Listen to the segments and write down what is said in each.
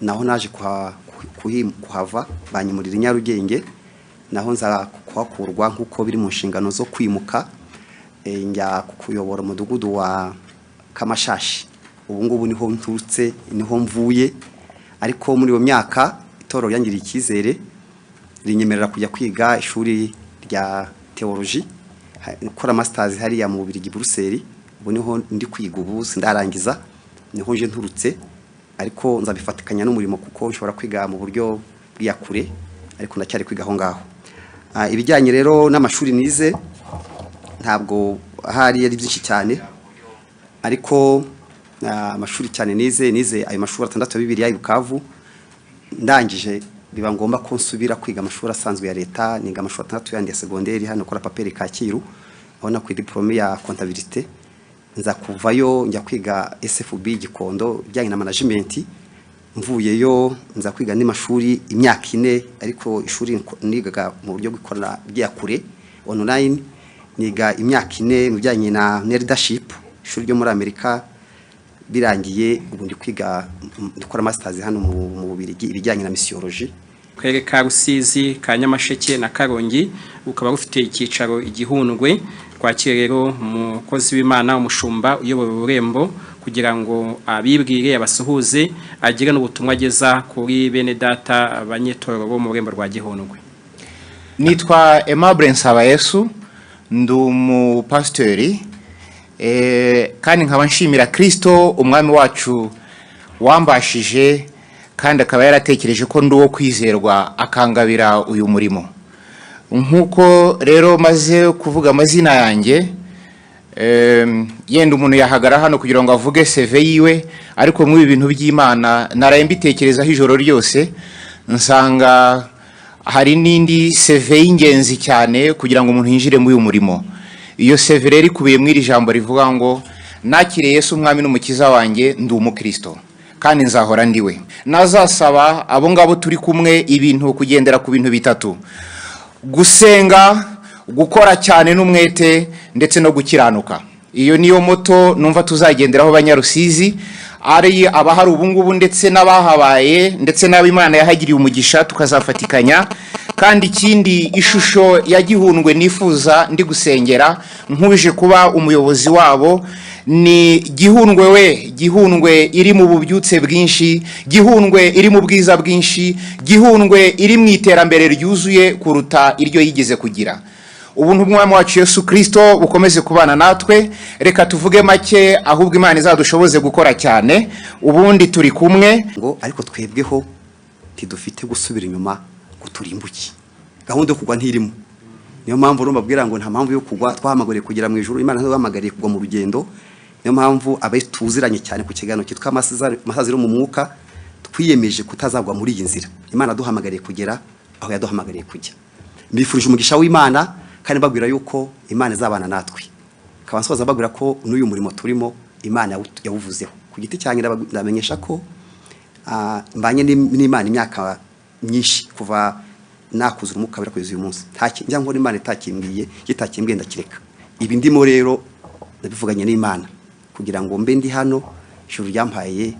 naho naje kuhava banyimurira i Nyarugenge, naho nza kuhakurwa nk'uko biri mu nshingano zo kwimuka njya kuyobora umudugudu wa Kamashashi. Ubu ngubu niho nturutse, niho mvuye, ariko muri iyo myaka itorero yangiriye icyizere rinyemerera kujya kwiga ishuri rya theology, gukora masters hariya mu Ibigwi Bruxelles. Ubu niho ndi kwiga, ubu sindarangiza, niho nje nturutse, ariko nzabifatikanya n'umurimo kuko nshobora kwiga mu buryo bw'iyakure, ariko ndacyari kwiga aho ngaho. Ibijyanye rero n'amashuri nize ntabwo hari ari byinshi cyane, ariko amashuri cyane nize ayo mashuri 6 y'Bibiliya y'Ubukavu. Ndangije biba ngomba ko nsubira kwiga amashuri asanzwe ya leta, niga amashuri 6 yandi ya secondaire hano kora paperi Kacyiru, aho na diplome ya comptabilité. Nza kuvayo njya kwiga SFB Gikondo bijyanye na management. Mvuyeyo nza kwiga ni mashuri imyaka 4, ariko ishuri nigaga mu buryo bw'ikora byakure online. Niga imyaka 4 mu bijyanye na leadership, ishuri ryo muri Amerika. Birangiye ubu ndi kwiga dukora masters hano mu Ibigwi ibijyanye na missiology. Karere ka Rusizi, ka Nyamasheke na Karongi ukaba rufite icyicaro igihundwe. Twakire rero umukozi w'Imana, umushumba uyobora ururembo, kugira ngo abibwire abasuhuze agire n'ubutumwa ageza kuri bene data abanyetorero bo mu rurembo rwa Gihundwe. Nitwa Aimable Nsabayesu, ndi umupasiteri, kandi nkaba nshimira Kristo umwami wacu wambashije kandi akaba yaratekereje ko ndi uwo kwizerwa akangabira uyu murimo. Nkuko rero maze kuvuga amazina yanjye, yenda umuntu yahagara hano kugira ngo avuge CV yiwe, ariko mu ibintu by'Imana naraye mbitekerezaho ijoro ryose, nsanga hari n'indi CV y'ingenzi cyane kugira ngo umuntu yinjire muri uyu murimo. Iyo CV rero ikubiye muri ijambo rivuga ngo nakire Yesu umwami n'umukiza wanjye, ndi umukristo kandi nzahora ndiwe. Nazasaba abo ngabo turi kumwe ibintu kugendera ku bintu bitatu: gusenga, gukora cyane n'umwete, ndetse no gukiranuka. Iyo niyo moto numva tuzagenderaho Banyarusizi, ari abahari ubu ngubu ndetse n'abahabaye, ndetse n'ab'Imana yahagiriye umugisha tukazafatikanya. Kandi ikindi, ishusho ya Gihundwe nifuza ndi gusengera nkubije kuba umuyobozi wabo, ni Gihundwe Gihundwe iri mu bubyutse bwinshi, Gihundwe iri mu bwiza bwinshi, Gihundwe iri mu iterambere ryuzuye kuruta iryo yigeze kugira. Ubuntu bw'Umwami wacu Yesu Kristo bukomeze kubana natwe. Reka tuvuge make, ahubwo Imana izadushoboze gukora cyane, ubundi turi kumwe ngo ariko twebweho tidufite gusubira inyuma kuturimbuki. Gahunda yo kugwa ntirimo. Niyo mpamvu urumabwira ngo nta mpamvu yo kugwa, twahamagariye kugira mu ijuru. Imana ntihamagariye kugwa mu rugendo. Niyo mpamvu abayituziranye cyane ku kigano kitwa amasaziro mu mwuka, twiyemeje kutazagwa muri iyi nzira. Imana duhamagariye kugera aho yaduhamagariye kujya. Mbifurije umugisha w'Imana, kandi bagwira yuko Imana izabana natwe. Kabansoza bagwira ko n'uyu murimo turimo Imana yawuvuzeho. Ku giti cyanjye ndamenyesha ko mbanye n'Imana imyaka myinshi, kuva nakuzura umukabira kugeza uyu munsi. Njya ngo Imana itakimbwiye ndakireka. Ibi ndimo rero ndabivuganye n'Imana kugira ngo mbe ndi hano, ijuru ryampaye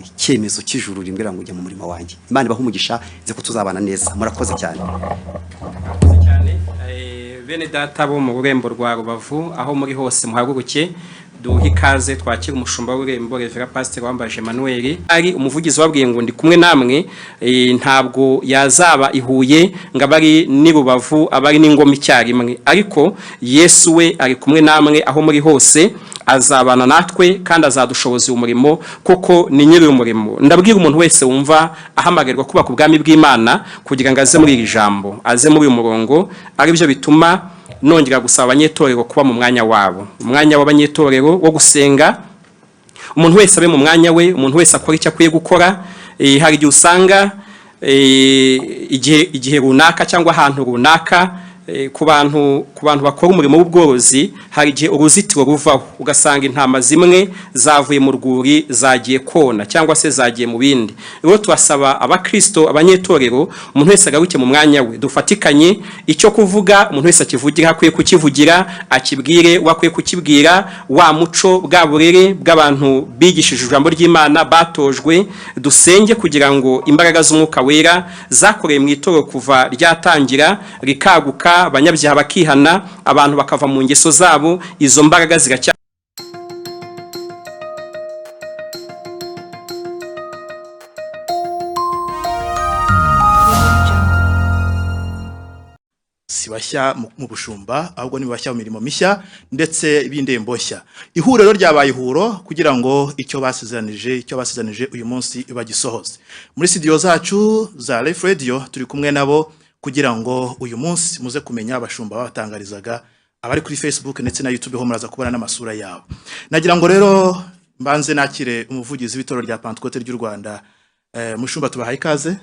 icyemezo cy'ijuru rimbwira ngo ujye mu murimo wanjye. Imana ibaha umugisha, nze ko tuzabana neza. Murakoze cyane. Bene data bo mu rurembo rwa Rubavu, aho muri hose muhaguruke duhe ikaze twakira umushumba w'ururembo Reverend Pastor Wambaje Emmanuel. Ari umuvugizi wabwiye ngo ndi kumwe namwe, ntabwo yazaba ihuye ngabari ni Rubavu abari n'ingoma icyarimwe, ariko Yesu we ari kumwe namwe aho muri hose, azabana natwe kandi azadushoboza umurimo kuko ni nyiri umurimo. Ndabwira umuntu wese wumva ahamagarwa kuba ku bwami bw'Imana kugira ngo aze muri iri jambo, aze muri uyu murongo, ari byo bituma nongera gusaba abanyetorero kuba mu mwanya wabo, umwanya w'abanyetorero wo gusenga. Umuntu wese abe mu mwanya we, umuntu wese akora icyo akwiye gukora. Hari igihe usanga igihe runaka cyangwa ahantu runaka ku bantu bakora umurimo w'ubworozi hari igihe uruzitiro ruvaho ugasanga intama zimwe zavuye mu rwuri zagiye kona cyangwa se zagiye mu bindi. Rero twasaba abakristo abanyetorero umuntu wese agaruke mu mwanya we dufatikanye icyo kuvuga umuntu wese akivugira akwiye kukivugira akibwire wakwiye kukibwira wa muco bwa burere bw'abantu bigishije ijambo ry'Imana batojwe dusenge kugira ngo imbaraga z'umwuka wera zakoreye mu itorero kuva ryatangira rikaguka abanyabyaha bakihana abantu bakava mu ngeso zabo izo mbaraga zigacya si bashya mu bushumba ahubwo ni bashya mu mirimo mishya ndetse bindembo nshya. Ihuriro ryabaye ihuro kugira ngo icyo basizanije uyu munsi bagisohoze. Muri studio zacu za Life Radio turi kumwe nabo kugira ngo uyu munsi muze kumenya abashumba batangarizaga abari kuri Facebook ndetse na YouTube ho muraza kubona n'amasura yabo. Nagira ngo rero mbanze nakire umuvugizi w'itoro rya Pentecote ry'u Rwanda mushumba tubahaye ikaze.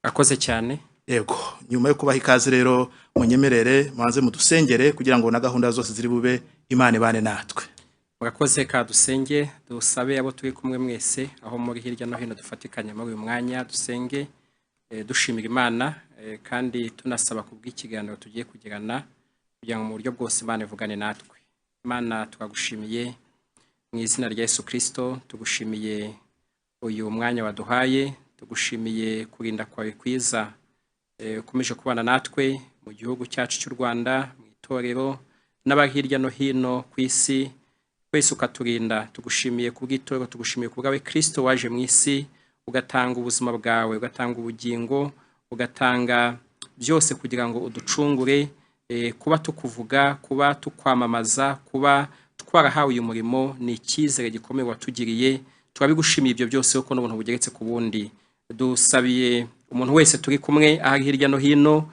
akoze cyane. Yego, nyuma yo kubaha ikaze rero munyemerere manze mudusengere kugira ngo na gahunda zose ziri bube Imana ibane natwe. Murakoze ka dusenge dusabe abo turi kumwe mwese aho muri hirya no hino dufatikanye muri uyu mwanya dusenge dushimira Imana kandi tunasaba kubw'ikiganiro tugiye kugirana kugira ngo mu buryo bwose Imana ivugane natwe. Imana twagushimiye mu izina rya Yesu Kristo, tugushimiye uyu mwanya waduhaye, tugushimiye kurinda kwawe kwiza ukomeje kubana natwe mu gihugu cyacu cy'u Rwanda, mu itorero n'abahirya no hino ku isi, twese ukaturinda. Tugushimiye kubw'itorero, tugushimiye kubwawe Kristo waje mu isi ugatanga ubuzima bwawe, ugatanga ubugingo, ugatanga byose kugira ngo uducungure, kuba tukuvuga, kuba tukwamamaza, kuba twarahawe uyu murimo ni icyizere gikomeye watugiriye. Turabigushimiye ibyo byose uko n'ubuntu bugeretse ku bundi. Dusabiye umuntu wese turi kumwe ahari hirya no hino,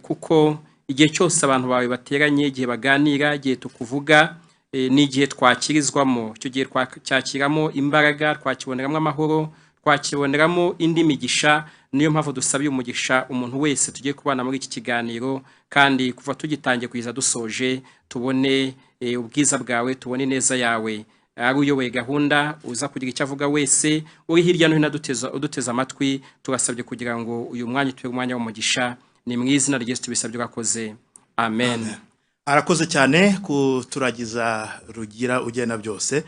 kuko igihe cyose abantu bawe bateranye, igihe baganira, igihe tukuvuga, n'igihe twakirizwamo, icyo gihe twakiramo imbaraga, twakiboneramo amahoro, twakiboneramo indi migisha. Niyo mpamvu dusabiye umugisha umuntu wese tugiye kubana muri iki kiganiro, kandi kuva tugitangiye kugeza dusoje tubone ubwiza bwawe, tubone neza yawe. Ari uyoboye gahunda uza kugira icyo avuga wese uri hirya no hino uduteza amatwi, turasabye kugira ngo uyu mwanya tube umwanya w'umugisha. Ni mu izina rya Yesu tubisabye urakoze, amen. Arakoze cyane kuturagiza rugira ugena byose.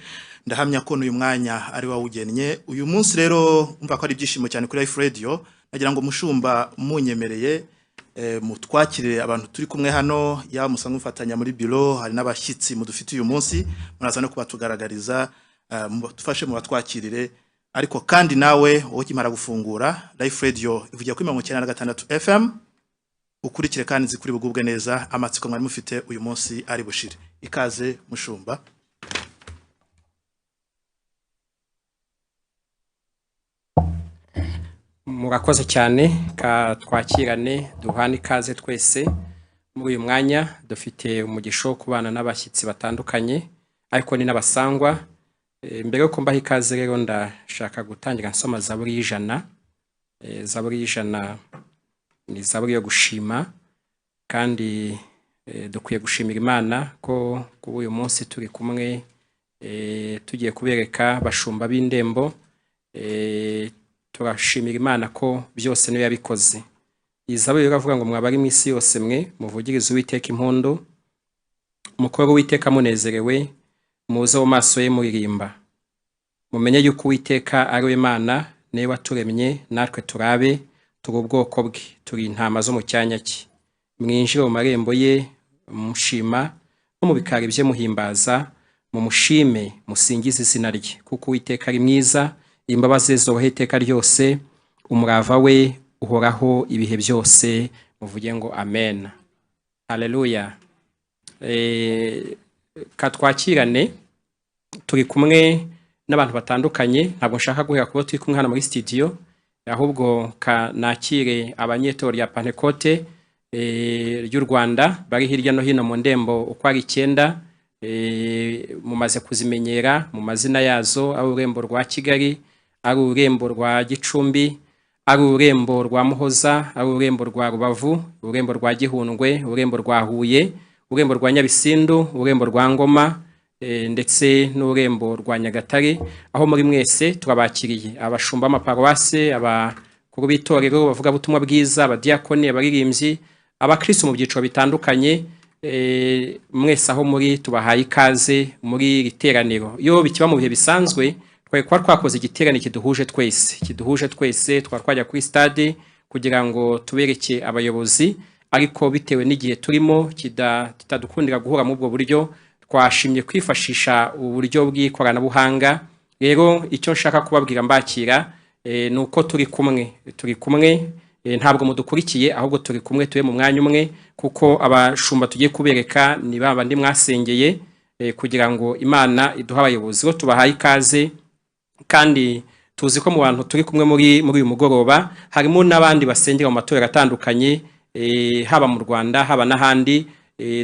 Ndahamya ko uyu mwanya ari wawugennye uyu munsi. Rero umva ko ari byishimo cyane kuri Life Radio. Nagira ngo mushumba munyemereye mutwakire abantu turi kumwe hano, ya musanzwe mfatanya muri biro, hari n'abashyitsi mudufite uyu munsi, muraza no kubatugaragariza, dufashe mu batwakirire. Ariko kandi nawe wowe kimara gufungura Life Radio ivugira kuri 96 FM, ukurikire kandi zikuri bugubwe neza. Amatsiko mwari mufite uyu munsi ari bushire. Ikaze mushumba. Murakoze cyane ka twakirane duhana ikaze twese muri uyu mwanya. Dufite umugisho kubana n'abashyitsi batandukanye ariko ni n'abasangwa. Mbere yo kumbaha ikaze rero ndashaka gutangira nsoma Zaburi 100. Zaburi 100 ni zaburi yo gushima, kandi dukwiye gushimira Imana ko kuba uyu munsi turi kumwe tugiye kubereka bashumba bindembo. Turashimira Imana ko byose niyo yabikoze. Izaburi iravuga ngo mwabari mu isi yose mwe muvugirize Uwiteka impundu, mukore Uwiteka munezerewe, muze mu maso ye muririmba. Mumenye yuko Uwiteka ari we Imana, niwe waturemye natwe turabe, turi ubwoko bwe, turi intama zo mu cyanya cye. Mwinjire mu marembo ye mushima, no mu bikari bye muhimbaza, mumushime musingize izina rye, kuko Uwiteka ari mwiza, imbabazi zobaho iteka ryose, umurava we uhoraho ibihe byose. Muvuge ngo amen. Haleluya. Katwakirane turi kumwe n'abantu batandukanye. Ntabwo nshaka guhera kuba turi kumwe hano muri studio, ahubwo nakire abanyetorero rya Pentecote ry'u Rwanda bari hirya no hino mu ndembo uko ari 9. Mumaze kuzimenyera mu mazina yazo, ari urembo rwa Kigali, ari urembo rwa Gicumbi, ari ururembo rwa Muhoza, ari ururembo rwa Rubavu, ururembo rwa Gihundwe, ururembo rwa Huye, ururembo rwa Nyabisindu, ururembo rwa Ngoma, ndetse n'ururembo rwa Nyagatare, aho muri mwese turabakiriye abashumba amaparuwase, abakuru b'itorero, bavuga butumwa bwiza, abadiakoni, abaririmbyi, abakristo mu byiciro bitandukanye, mwese aho muri tubahaye ikaze muri riteraniro. Yo bikiba mu bihe bisanzwe twakoze igiterane kiduhuje twese twajya kuri stade kugira ngo tubereke abayobozi, ariko bitewe n'igihe turimo kitadukundira guhura mu bwo buryo, twashimye kwifashisha uburyo bw'ikoranabuhanga. Rero icyo nshaka kubabwira mbakira nuko turi kumwe, ntabwo mudukurikiye ahubwo turi kumwe, tuye mu mwanya umwe, kuko abashumba tugiye kubereka ni babandi mwasengeye kugira ngo Imana iduha abayobozi. Tubahaye ikaze, kandi tuzi ko mu bantu turi kumwe muri uyu mugoroba harimo n'abandi basengera mu matorero atandukanye, haba mu Rwanda haba n'ahandi,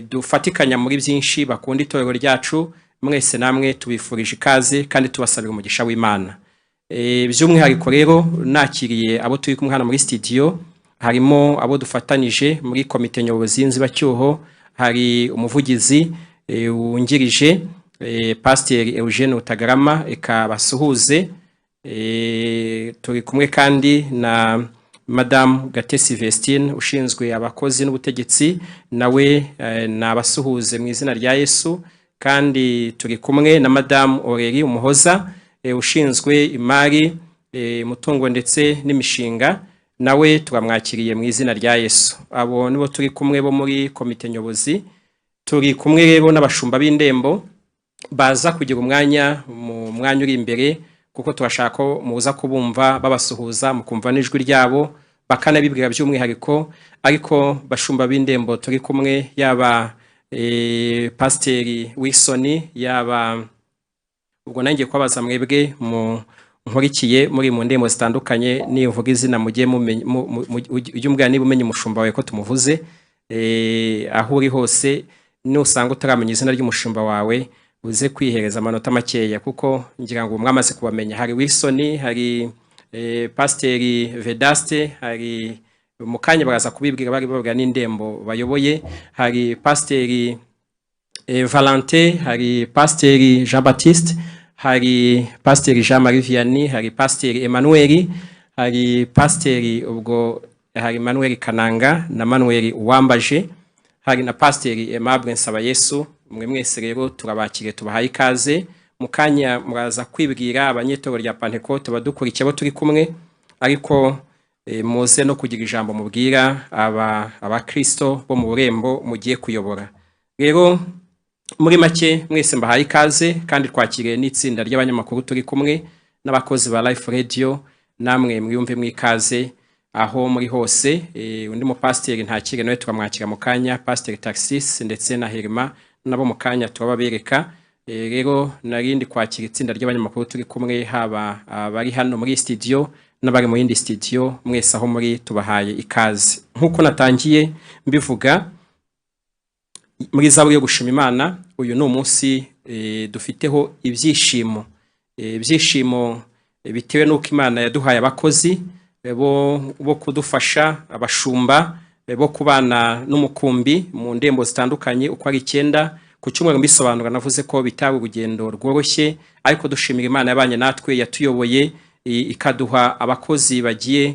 dufatikanya muri byinshi, bakunda itorero ryacu. Mwese namwe tubifurije ikaze kandi tubasabira umugisha w'Imana. By'umwihariko rero nakiriye abo turi kumwe hano muri studio, harimo abo dufatanyije muri komite nyobozi y'inzibacyuho. Hari umuvugizi wungirije Pasteur Eugene Utagarama, eka basuhuze. Turi kumwe kandi na Madame Gatesi Vestine ushinzwe abakozi n'ubutegetsi, nawe nabasuhuze mu izina rya Yesu. Kandi turi kumwe na Madame Aurélie Umuhoza ushinzwe imari, mutungo ndetse n'imishinga, nawe turamwakiriye mu izina rya Yesu. Abo nibo turi kumwe bo muri komite nyobozi. Turi kumwe rero n'abashumba b'indembo baza kugira umwanya mu mwanya uri imbere, kuko turashaka ko muza kubumva babasuhuza, mukumva n'ijwi ryabo, bakanabibwira by'umwihariko. Ariko bashumba b'indembo turi kumwe, yaba Pasteur Wilson, yaba ubwo nangiye kwabaza mwebwe mu nkurikiye muri mu ndemo zitandukanye, ni uvuga izina mujye mumenye ujye niba umenye umushumba wawe ko tumuvuze. Aho uri hose nusanga utaramenya izina ry'umushumba wawe, uze kwihereza amanota makeya, kuko ngira ngo mwamaze kubamenya. Hari Wilson, hari Pasteur Vedaste, hari mukanya baraza kubibwira bari bavuga n'indembo bayoboye. Hari Pasteur Valentin, hari Pasteur Jean Baptiste, hari Pasteur Jean Marie Vianney, hari Pasteur Emmanuel, hari Pasteur ubwo hari Emmanuel Kananga na Manuel Uwambaje, hari na Pasteur Aimable Nsabayesu. Mwe mwese rero turabakire, tubahaye ikaze. Mukanya muraza kwibwira abanyetorero rya Pentecote badukurikiye abo turi kumwe, ariko muze no kugira ijambo mubwira abakristo bo mu burembo mugiye kuyobora. Rero muri make mwese mbahaye ikaze, kandi twakiriye n'itsinda ry'abanyamakuru turi kumwe n'abakozi ba Life Radio, namwe mwiyumve mwikaze aho muri hose. Undi mu pasteur ntakire nawe tukamwakira mu kanya, Pasteur Taxis ndetse na Herma, nabo mu kanya tubabereka. Rero narindi kwakira itsinda ry'abanyamakuru turi kumwe, haba bari hano muri studio n'abari mu yindi studio, mwese aho muri tubahaye ikaze. Nkuko natangiye mbivuga, muri zaburi yo gushima Imana, uyu ni umunsi dufiteho ibyishimo bitewe n'uko Imana yaduhaye abakozi bo kudufasha, abashumba bo kubana n'umukumbi mu ndembo zitandukanye uko ari 9. Ku cyumweru mbisobanura navuze ko bitari urugendo rworoshye, ariko dushimira Imana yabanye natwe, yatuyoboye ikaduha abakozi bagiye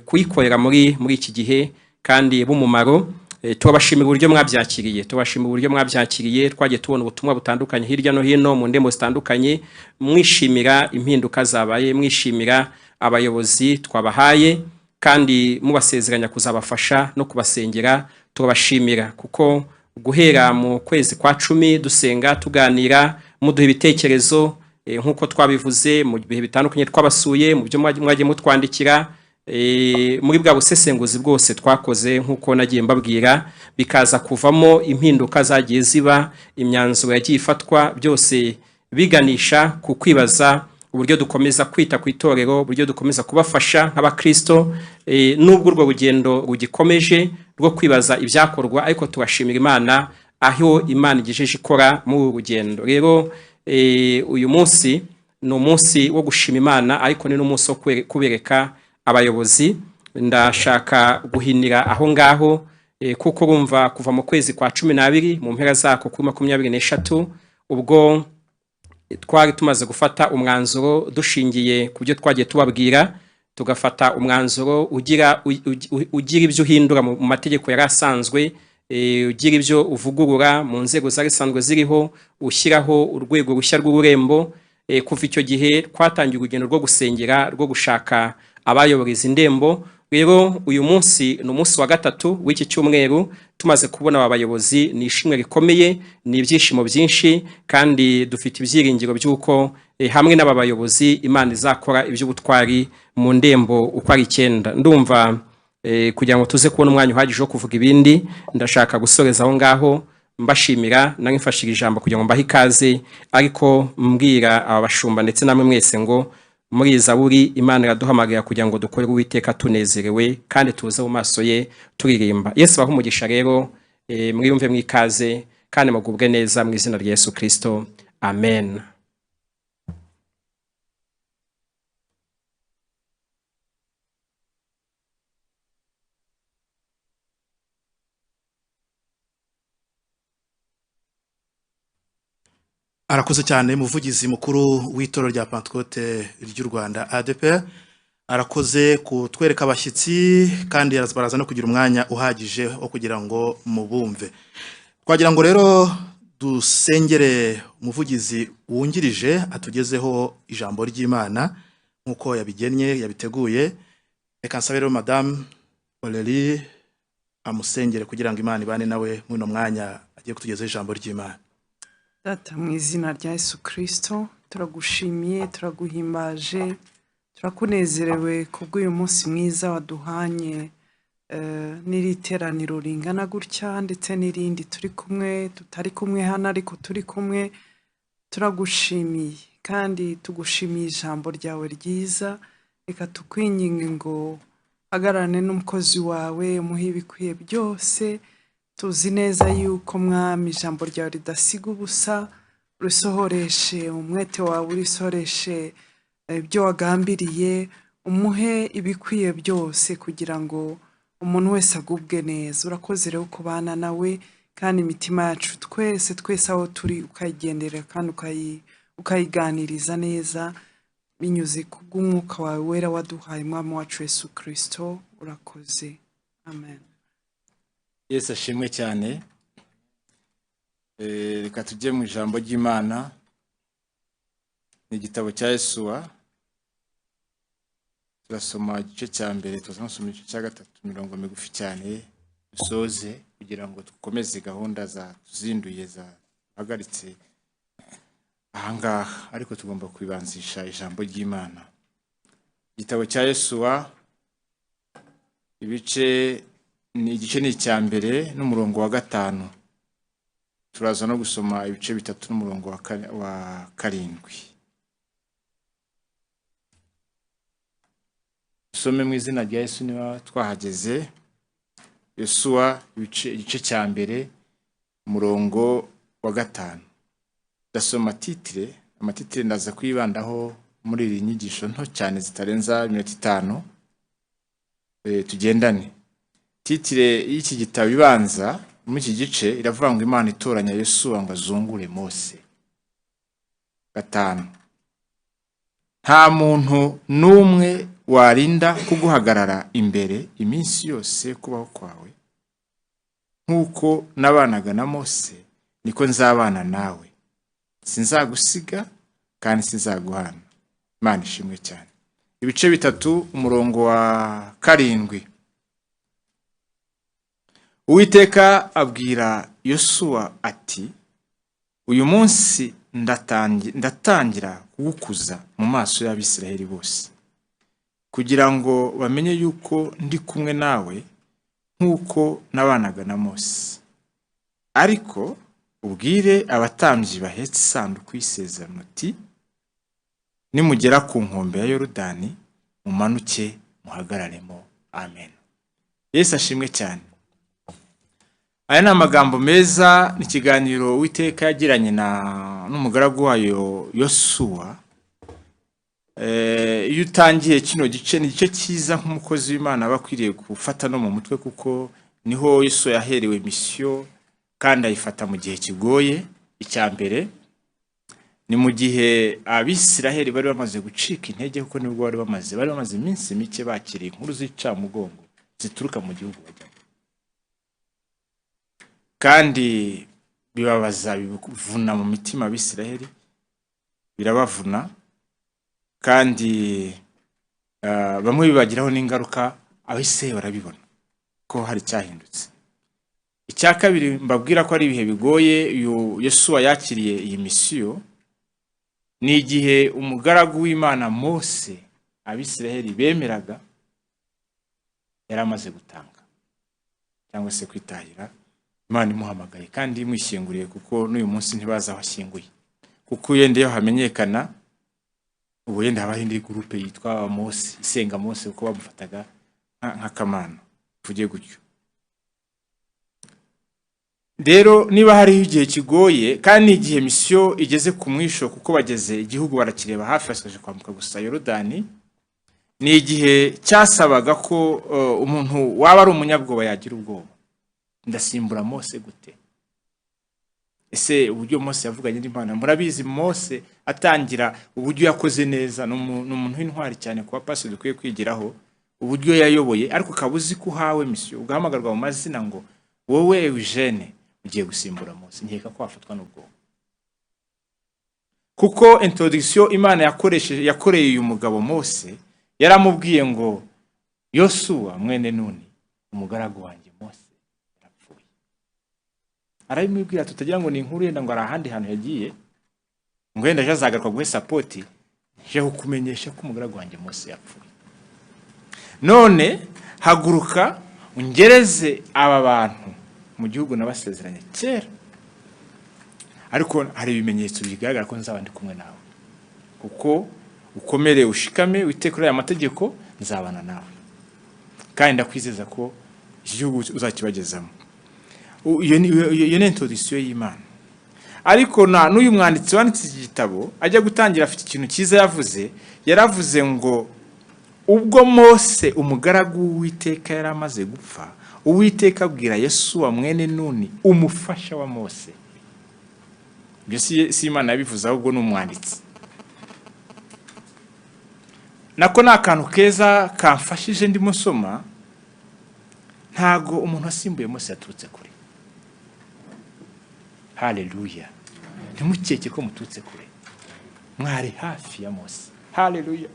kuyikorera muri iki gihe kandi b'umumaro. Tubashimira uburyo mwabyakiriye, twagiye tubona ubutumwa butandukanye hirya no hino mu ndembo zitandukanye, mwishimira impinduka zabaye, mwishimira abayobozi twabahaye, kandi mubasezeranya kuzabafasha no kubasengera. Tubashimira kuko guhera mu kwezi kwa 10 dusenga, tuganira, muduha ibitekerezo, nkuko twabivuze mu bihe bitandukanye twabasuye, mu byo mwagiye mutwandikira, muri bwa busesenguzi bwose twakoze, nkuko nagiye mbabwira, bikaza kuvamo impinduka zagiye ziba, imyanzuro yagiye ifatwa, byose biganisha ku kwibaza uburyo dukomeza kwita ku itorero, uburyo dukomeza kubafasha nk'abakristo. Nubwo urwo rugendo rugikomeje rwo kwibaza ibyakorwa, ariko tubashimira Imana aho Imana igejeje ikora mu rugendo. Rero uyu munsi ni umunsi wo gushima Imana, ariko ni n'umunsi wo kubereka abayobozi ndashaka guhinira aho ngaho kuko urumva kuva mu kwezi kwa 12 mu mpera zako kuri 23 ubwo twari tumaze gufata umwanzuro dushingiye ku byo twagiye tubabwira tugafata umwanzuro ugira ibyo uhindura mu mategeko yarasanzwe ugira ibyo uvugurura mu nzego zari sanzwe ziriho ushyiraho urwego rushya rw'ururembo kuva icyo gihe twatangiye urugendo rwo gusengera rwo gushaka abayobora indembo. Rero uyu munsi ni umunsi wa gatatu w'iki cyumweru tumaze kubona aba bayobozi ni ishimwe rikomeye ni ibyishimo byinshi kandi dufite ibyiringiro by'uko hamwe n'aba bayobozi Imana izakora iby'ubutwari mu ndembo uko ari 9. Ndumva kugira ngo tuze kubona umwanya uhagije wo kuvuga ibindi ndashaka gusoreza aho ngaho mbashimira nangifashira ijambo kugira ngo mbahe ikaze ariko mbwira aba bashumba ndetse namwe mwese ngo muri Zaburi Imana iraduhamagara kugira ngo dukore Uwiteka tunezerewe kandi tuze mu maso ye turirimba. Yesu baho umugisha rero mwiyumve mwikaze kandi mugubwe neza mu izina rya Yesu Kristo. Amen. Arakoze cyane muvugizi mukuru w'itorero rya Pentecôte ry'u Rwanda ADEPR arakoze kutwereka abashyitsi kandi baraza no kugira umwanya uhagije wo kugira ngo mubumve. Twagira ngo rero dusengere umuvugizi wungirije atugezeho ijambo ry'Imana nkuko yabigennye yabiteguye. Reka nsabe rero Madame Valérie amusengere kugira ngo Imana ibane nawe muri no mwanya agiye kutugezaho ijambo ry'Imana. Data mu izina rya Yesu Kristo turagushimiye turaguhimbaje turakunezerewe kubw'uyu munsi mwiza waduhanye n'iriteraniro ringana gutya ndetse n'irindi turi kumwe tutari kumwe hano ariko turi kumwe turagushimiye kandi tugushimiye ijambo ryawe ryiza reka tukwinginge ngo agarane n'umukozi wawe umuhe ibikwiye byose. Tuzi neza yuko mwami ijambo ryawe ridasiga ubusa rusohoreshe umwete wawe urisohoreshe ibyo wagambiriye umuhe ibikwiye byose kugira ngo umuntu wese agubwe neza. Urakoze rero kubana nawe kandi imitima yacu twese aho turi ukayigendera kandi ukayiganiriza neza binyuze kubw'umwuka wawe wera waduhaye mwami wacu Yesu Kristo. Urakoze. Amen. Yesu ashimwe cyane. Reka tujye mu ijambo ry'Imana. Ni igitabo cya Yesuwa. Turasoma igice cya mbere tuzasoma igice cya gatatu mirongo migufi cyane dusoze kugira ngo dukomeze gahunda za tuzinduye za hagaritse ahangaha ariko tugomba kwibanzisha ijambo ry'Imana. Igitabo cya Yesuwa ibice ni igice ni cya mbere n'umurongo wa 5 turaza no gusoma ibice 3 n'umurongo wa 7. Some mu izina rya Yesu niba twahageze. Yesuwa igice cya mbere umurongo wa 5 dasoma amatitire ndaza kwibandaho muri iri nyigisho nto cyane zitarenza iminota 5 tugendane. Titire y'iki gitabo ibanza muri iki gice iravuga ngo Imana itoranya Yesuwa ngo azungure Mose. 5 Nta muntu n'umwe warinda kuguhagarara imbere iminsi yose kubaho kwawe. Nkuko nabanaga na Mose niko nzabana nawe. Sinzagusiga kandi sinzaguhana. Imana ishimwe cyane. Ibice 3 umurongo wa 7. Uwiteka abwira Yosuwa ati uyu munsi ndatangira kugukuza mu maso y'Abisiraheli bose kugira ngo bamenye yuko ndi kumwe nawe nkuko nabanaga na Mose. Ariko ubwire abatambyi bahetse isanduku y'isezerano uti nimugera ku nkombe ya Yorodani mumanuke muhagararemo. Amen. Yesu ashimwe cyane. Aya ni amagambo meza n'ikiganiro Uwiteka yagiranye n'umugaragu wayo Yosuwa iyo utangiye kino gice ni igice cyiza nk'umukozi w'Imana aba akwiriye gufata no mu mutwe, kuko niho Yesu yaherewe misiyo kandi ayifata mu gihe kigoye. Icya mbere ni mu gihe Abisiraheli bari bamaze gucika intege, kuko nibwo bari bamaze iminsi mike bakiriye inkuru z'icamugongo zituruka mu gihugu bajyamo, kandi bibabaza, bivuna mu mitima Abisiraheli, birabavuna, kandi bamwe bibagiraho n'ingaruka. Abisiraheli barabibona ko hari cyahindutse. Icya kabiri mbabwira ko ari ibihe bigoye Yesu yakiriye iyi misiyo, ni igihe umugaragu w'Imana Mose Abisiraheli bemeraga yari amaze gutanga cyangwa se kwitahira. Imana imuhamagaye kandi imwishyinguriye, kuko n'uyu munsi ntibaza aho ashyinguye, kuko yenda iyo hamenyekana ubu yenda habaho indi groupe yitwa Mose, isenga Mose, kuko bamufataga nk'akamana, tuvuge gutyo. Rero niba hari igihe kigoye kandi igihe misiyo igeze ku mwisho, kuko bageze igihugu barakireba hafi, basoje kwambuka gusa Yorodani, ni igihe cyasabaga ko umuntu waba ari umunyabwoba yagira ubwoba. Ndasimbura Mose gute? Ese uburyo Mose yavuganye n'Imana, murabizi Mose atangira uburyo yakoze neza, n'umuntu w'intwari cyane, kuba pastor dukwiye kwigiraho uburyo yayoboye, ariko kabuzi ko hawe misiyo ugahamagarwa mu mazina ngo wowe Eugene ugiye gusimbura Mose. Nkeka ko wafatwa n'ubwoba, kuko introduction Imana yakoreye uyu mugabo Mose, yaramubwiye ngo Yosuwa mwene Nuni umugaragu wanjye Mose yarapfuye. Arabimubwira tutagira ngo ni inkuru yenda ngo ari ahandi hantu yagiye, ngo yenda azagaruka guhe support, je kukumenyesha ko umugaragu wanjye Mose yapfuye. None haguruka ungereze aba bantu mu gihugu nabasezeranye kera, ariko hari ibimenyetso bigaragara ko nzaba ndi kumwe nawe, kuko ukomere ushikame wite kuri aya mategeko, nzabana nawe kandi ndakwizeza ko igihugu uzakibagezamo. Iyo ni introduction y'Imana. Ariko n'uyu mwanditsi wanditse iki gitabo ajya gutangira afite ikintu cyiza yavuze. Yaravuze ngo ubwo Mose umugaragu w'Uwiteka yari amaze gupfa, Uwiteka abwira Yesu mwene Nuni umufasha wa Mose. Ibyo si Imana yabivuze, ahubwo ni umwanditsi. Nako ni akantu keza kamfashije ndimo soma. Ntago umuntu asimbuye Mose yaturutse kure. Haleluya. Ntimukeke ko muturutse kure, mwari hafi ya Mose. Haleluya.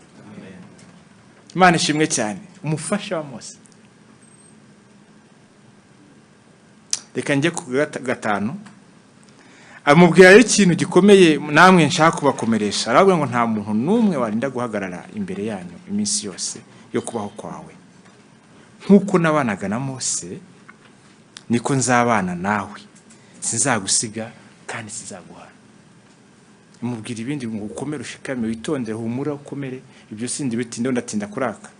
Imana ishimwe cyane. Umufasha wa Mose. Reka njye ku gatanu. Amubwira ikintu gikomeye namwe nshaka kubakomeresha. Aravuga ngo nta muntu numwe warinda guhagarara imbere yanyu iminsi yose yo kubaho kwawe. Nkuko nabanaga na Mose niko nzabana nawe, sinzagusiga kandi sinzaguhana. Imubwira ibindi ngo ukomere ushikame, witondere, humura, ukomere. Ibyo sindi bitinde ndatinda kuraka.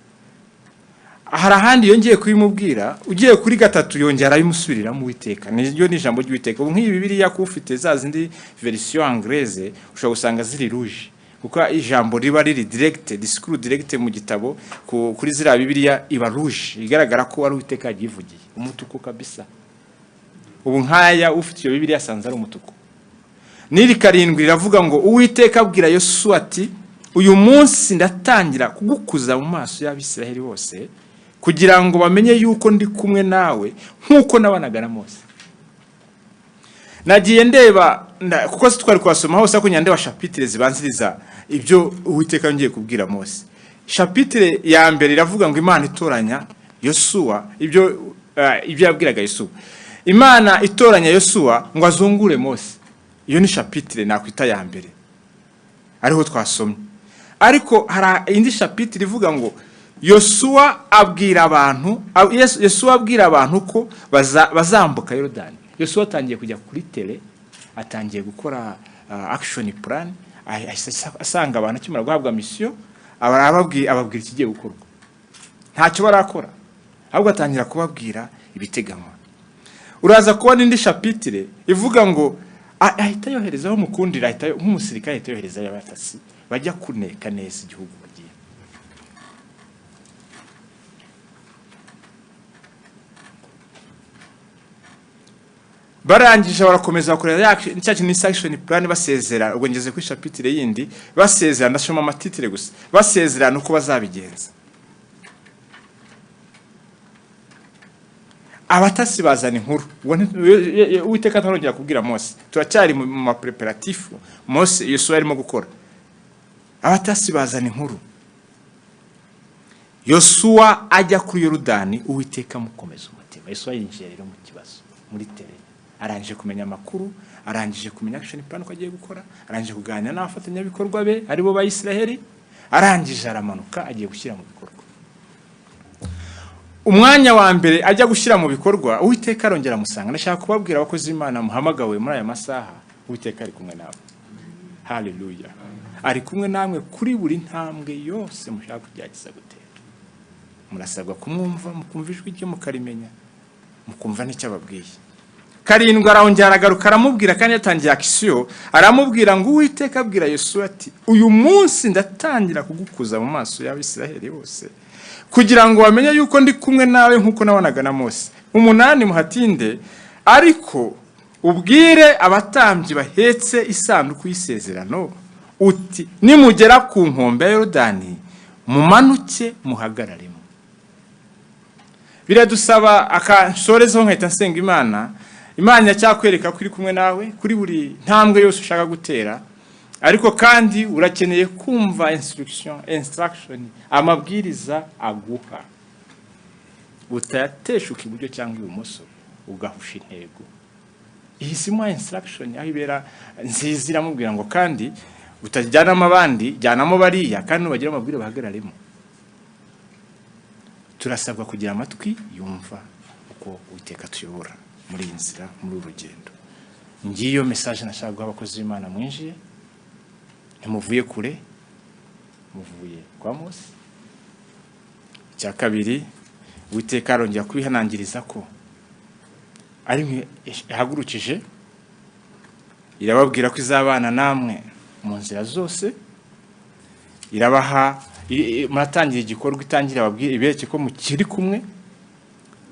Ahari ahandi yongeye kubimubwira, ugiye kuri gatatu yongera abimusubirira mu Uwiteka. Niryo ni ijambo ry'Uwiteka. Ubu nk'iyi Bibiliya ko ufite za zindi version anglaise ushobora gusanga ziri rouge, kuko ijambo riba riri direct, discours direct mu gitabo, kuri zira Bibiliya iba rouge, igaragara ko ari Uwiteka yagivugiye, umutuku kabisa. Ubu nkaya ufite iyo Bibiliya sanza ari umutuku. Niri karindwi riravuga ngo Uwiteka abwira Yosuwa ati uyu munsi ndatangira kugukuza mu maso y'Abisiraheli bose, kugira ngo bamenye yuko ndi kumwe nawe nkuko nabanaga na Mose. Nagiye ndeba kuko twari kwasoma hose ko nyandeba chapitre zibanziriza ibyo Uwiteka ngiye kubwira Mose. Chapitre ya mbere iravuga ngo Imana itoranya Yosuwa, ibyo yabwiraga Yosuwa. Imana itoranya Yosuwa ngo azungure Mose. Iyo ni chapitre nakwita ya mbere, ariho twasomye. Ariko hari indi chapitre ivuga ngo Yosuwa abwira abantu, Yosuwa abwira abantu ko bazambuka Yorodani. Yosuwa atangiye kujya kuri tele, atangiye gukora action plan, asanga abantu kimara guhabwa mission, ababwira ikigiye gukorwa. Ntacyo barakora, ahubwo atangira kubabwira ibiteganywa. Uraza kubona indi chapitre ivuga ngo ahita yoherezaho mukundira, ahita nk'umusirikare ahita yoherezayo abatasi bajya kuneka neza igihugu bagiye. Barangije barakomeza kurera cyacu ni action plan basezera, ubwo ngeze ku chapitre yindi basezera, ndashoma amatitire gusa, basezera nuko bazabigenza. Abatasi bazana inkuru, Uwiteka atarongera kubwira Mose, turacyari mu mapreparatif Mose Yosuwa arimo gukora. Abatasi bazana inkuru, Yosuwa ajya kuri Yorodani, Uwiteka mukomeza umutima. Yosuwa yinjiye rero mu kibazo muri tere, arangije kumenya amakuru, arangije kumenya action plan ko agiye gukora, arangije kuganira n'abafatanya bikorwa be aribo ba Isiraheli, arangije aramanuka agiye gushyira mu bikorwa. Umwanya wa mbere ajya gushyira mu bikorwa, Uwiteka arongera musanga. Ndashaka kubabwira abakozi Imana muhamagawe muri aya masaha, Uwiteka ari kumwe nawe. Haleluya. Ari kumwe namwe kuri buri ntambwe yose mushaka kugerageza gutera. Murasabwa kumwumva, mukumva ijwi rye mukarimenya, mukumva n'icyo ababwiye. Karindwi arongera aragaruka aramubwira, kandi yatangiye action, aramubwira ngo Uwiteka abwira Yosuwa ati, uyu munsi ndatangira kugukuza mu maso y'Abisiraheli bose, kugira ngo bamenye yuko ndi kumwe nawe nkuko nabanaga na Mose. 8 muhatinde, ariko ubwire abatambyi bahetse isanduku y'isezerano uti, nimugera ku nkombe ya Yorodani mumanuke muhagararemo. Biradusaba akansorezo nkahita nsenga Imana cyakwereka kuri kumwe nawe kuri buri ntambwe yose ushaka gutera, ariko kandi urakeneye kumva instruction amabwiriza aguha, utayateshuka iburyo cyangwa ibumoso ugahusha intego. Ihisimo instruction aho ibera nziza iramubwira ngo kandi utajyana amabandi jyanamo bariya, kandi bagira amabwire bahagararemo. Turasabwa kugira amatwi yumva uko Uwiteka tuyobora muri inzira, muri urugendo. Ngiyo message nashaka guha abakozi b'Imana mwinjiye, ntimuvuye kure, muvuye kwa Mose. Cya kabiri, Uwiteka arongera kubihanangiriza ko ari ihagurukije, irababwira ko izabana namwe mu nzira zose, irabaha muratangira igikorwa, itangira ababwira ibereke ko mukiri kumwe,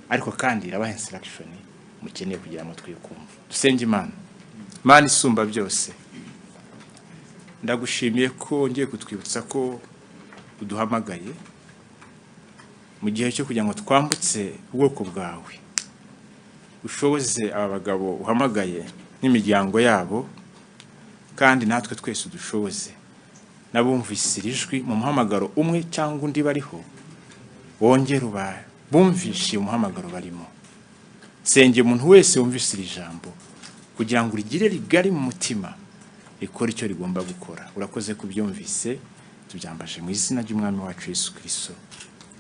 ariko kandi irabaha instruction mukeneye kugira amatwi yo kumva. Dusenge Imana. Imana isumba byose, ndagushimiye ko ngiye kutwibutsa ko uduhamagaye mu gihe cyo kugira ngo twambutse ubwoko bwawe. Ushoboze aba bagabo uhamagaye n'imiryango yabo, kandi natwe twese udushoboze nabumvise ijwi mu muhamagaro umwe cyangwa undi bariho, wongere bumvishe umuhamagaro barimo. Senge umuntu wese wumvise iri jambo kugira ngo rigire rigari mu mutima, rikora icyo rigomba gukora. Urakoze kubyumvise, tubyambaje mu izina ry'Umwami wacu Yesu Kristo.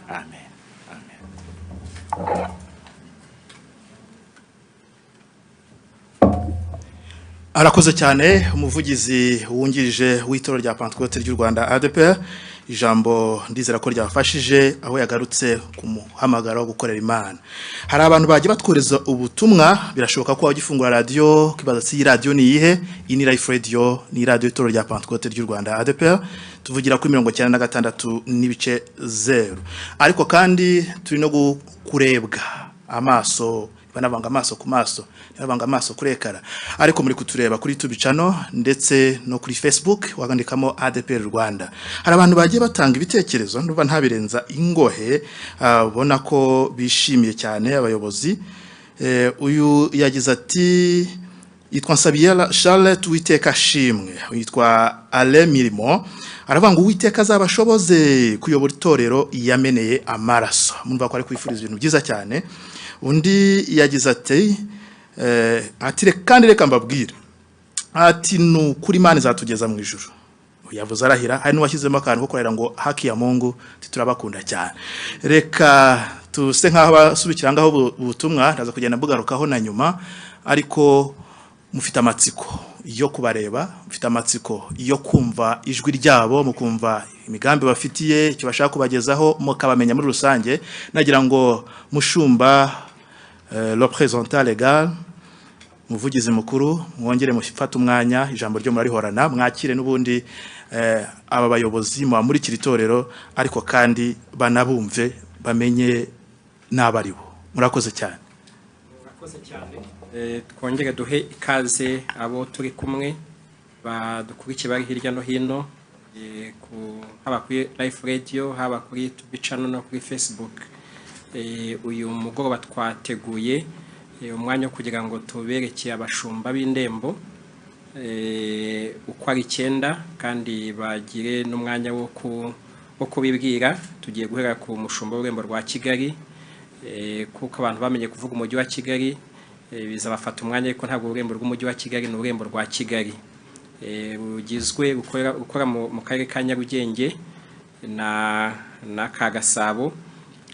Amen. Amen. Arakoze cyane umuvugizi wungirije w'itorero rya Pentecôte ry'u Rwanda ADEPR. Ijambo ndizera ko ryafashije aho yagarutse ku muhamagaro wo gukorera Imana. Hari abantu bagiye batworeza ubutumwa, birashoboka ko wagifungura radio kibaza si radio ni ihe, ini Life Radio ni radio itorero rya Pentecôte ry'u Rwanda ADEPR, tuvugira kuri 96 n'ibice 0. Ariko kandi turi no kurebwa amaso, banabanga amaso ku maso, nabanga amaso kuri ekara, ariko muri kutureba kuri YouTube channel ndetse no kuri Facebook wagandikamo ADEPR Rwanda. Hari abantu bagiye batanga ibitekerezo, ndumva ntabirenza ingohe, ubona ko bishimiye cyane abayobozi. Uyu yagize ati, yitwa Nsabiyela Charlotte Uwiteka shimwe, yitwa Ale Murimo, aravuga ngo Uwiteka azabashoboze kuyobora itorero yameneye amaraso. Mumva ko ari kwifuriza ibintu byiza cyane. Undi yagize ati, ati kandi reka mbabwire, ati nukuri Imana izatugeza mu ijuru. Yavuze arahira, hari n'uwashyizemo akantu ko korera ngo haki ya Mungu turabakunda cyane. Reka tuse nkaho basubikira ngaho ubutumwa, ndaza kugenda mbugarukaho na nyuma, ariko mufite amatsiko yo kubareba, mufite amatsiko yo kumva ijwi ryabo, mukumva imigambi bafitiye, icyo bashaka kubagezaho, mukabamenya muri rusange. Nagira ngo mushumba le représentant légal, muvugizi mukuru, mwongere mufata umwanya, ijambo ryo murarihorana, mwakire n'ubundi aba bayobozi muri kiri torero ariko kandi banabumve bamenye n'abaribo. Murakoze cyane. Murakoze cyane. Twongere duhe ikaze abo turi kumwe badukurikiye bari hirya no hino haba kuri live radio, haba kuri YouTube channel no kuri Facebook. Uyu mugoroba twateguye umwanya wo kugira ngo tubereke abashumba b'indembo uko ari 9 kandi bagire n'umwanya wo kubibwira. Tugiye guhera ku mushumba w'ururembo rwa Kigali kuko abantu bamenye kuvuga umujyi wa Kigali bizabafata umwanya ariko ntabwo ururembo rw'umujyi wa Kigali ni ururembo rwa Kigali rugizwe gukora mu karere ka Nyarugenge na Kagasabo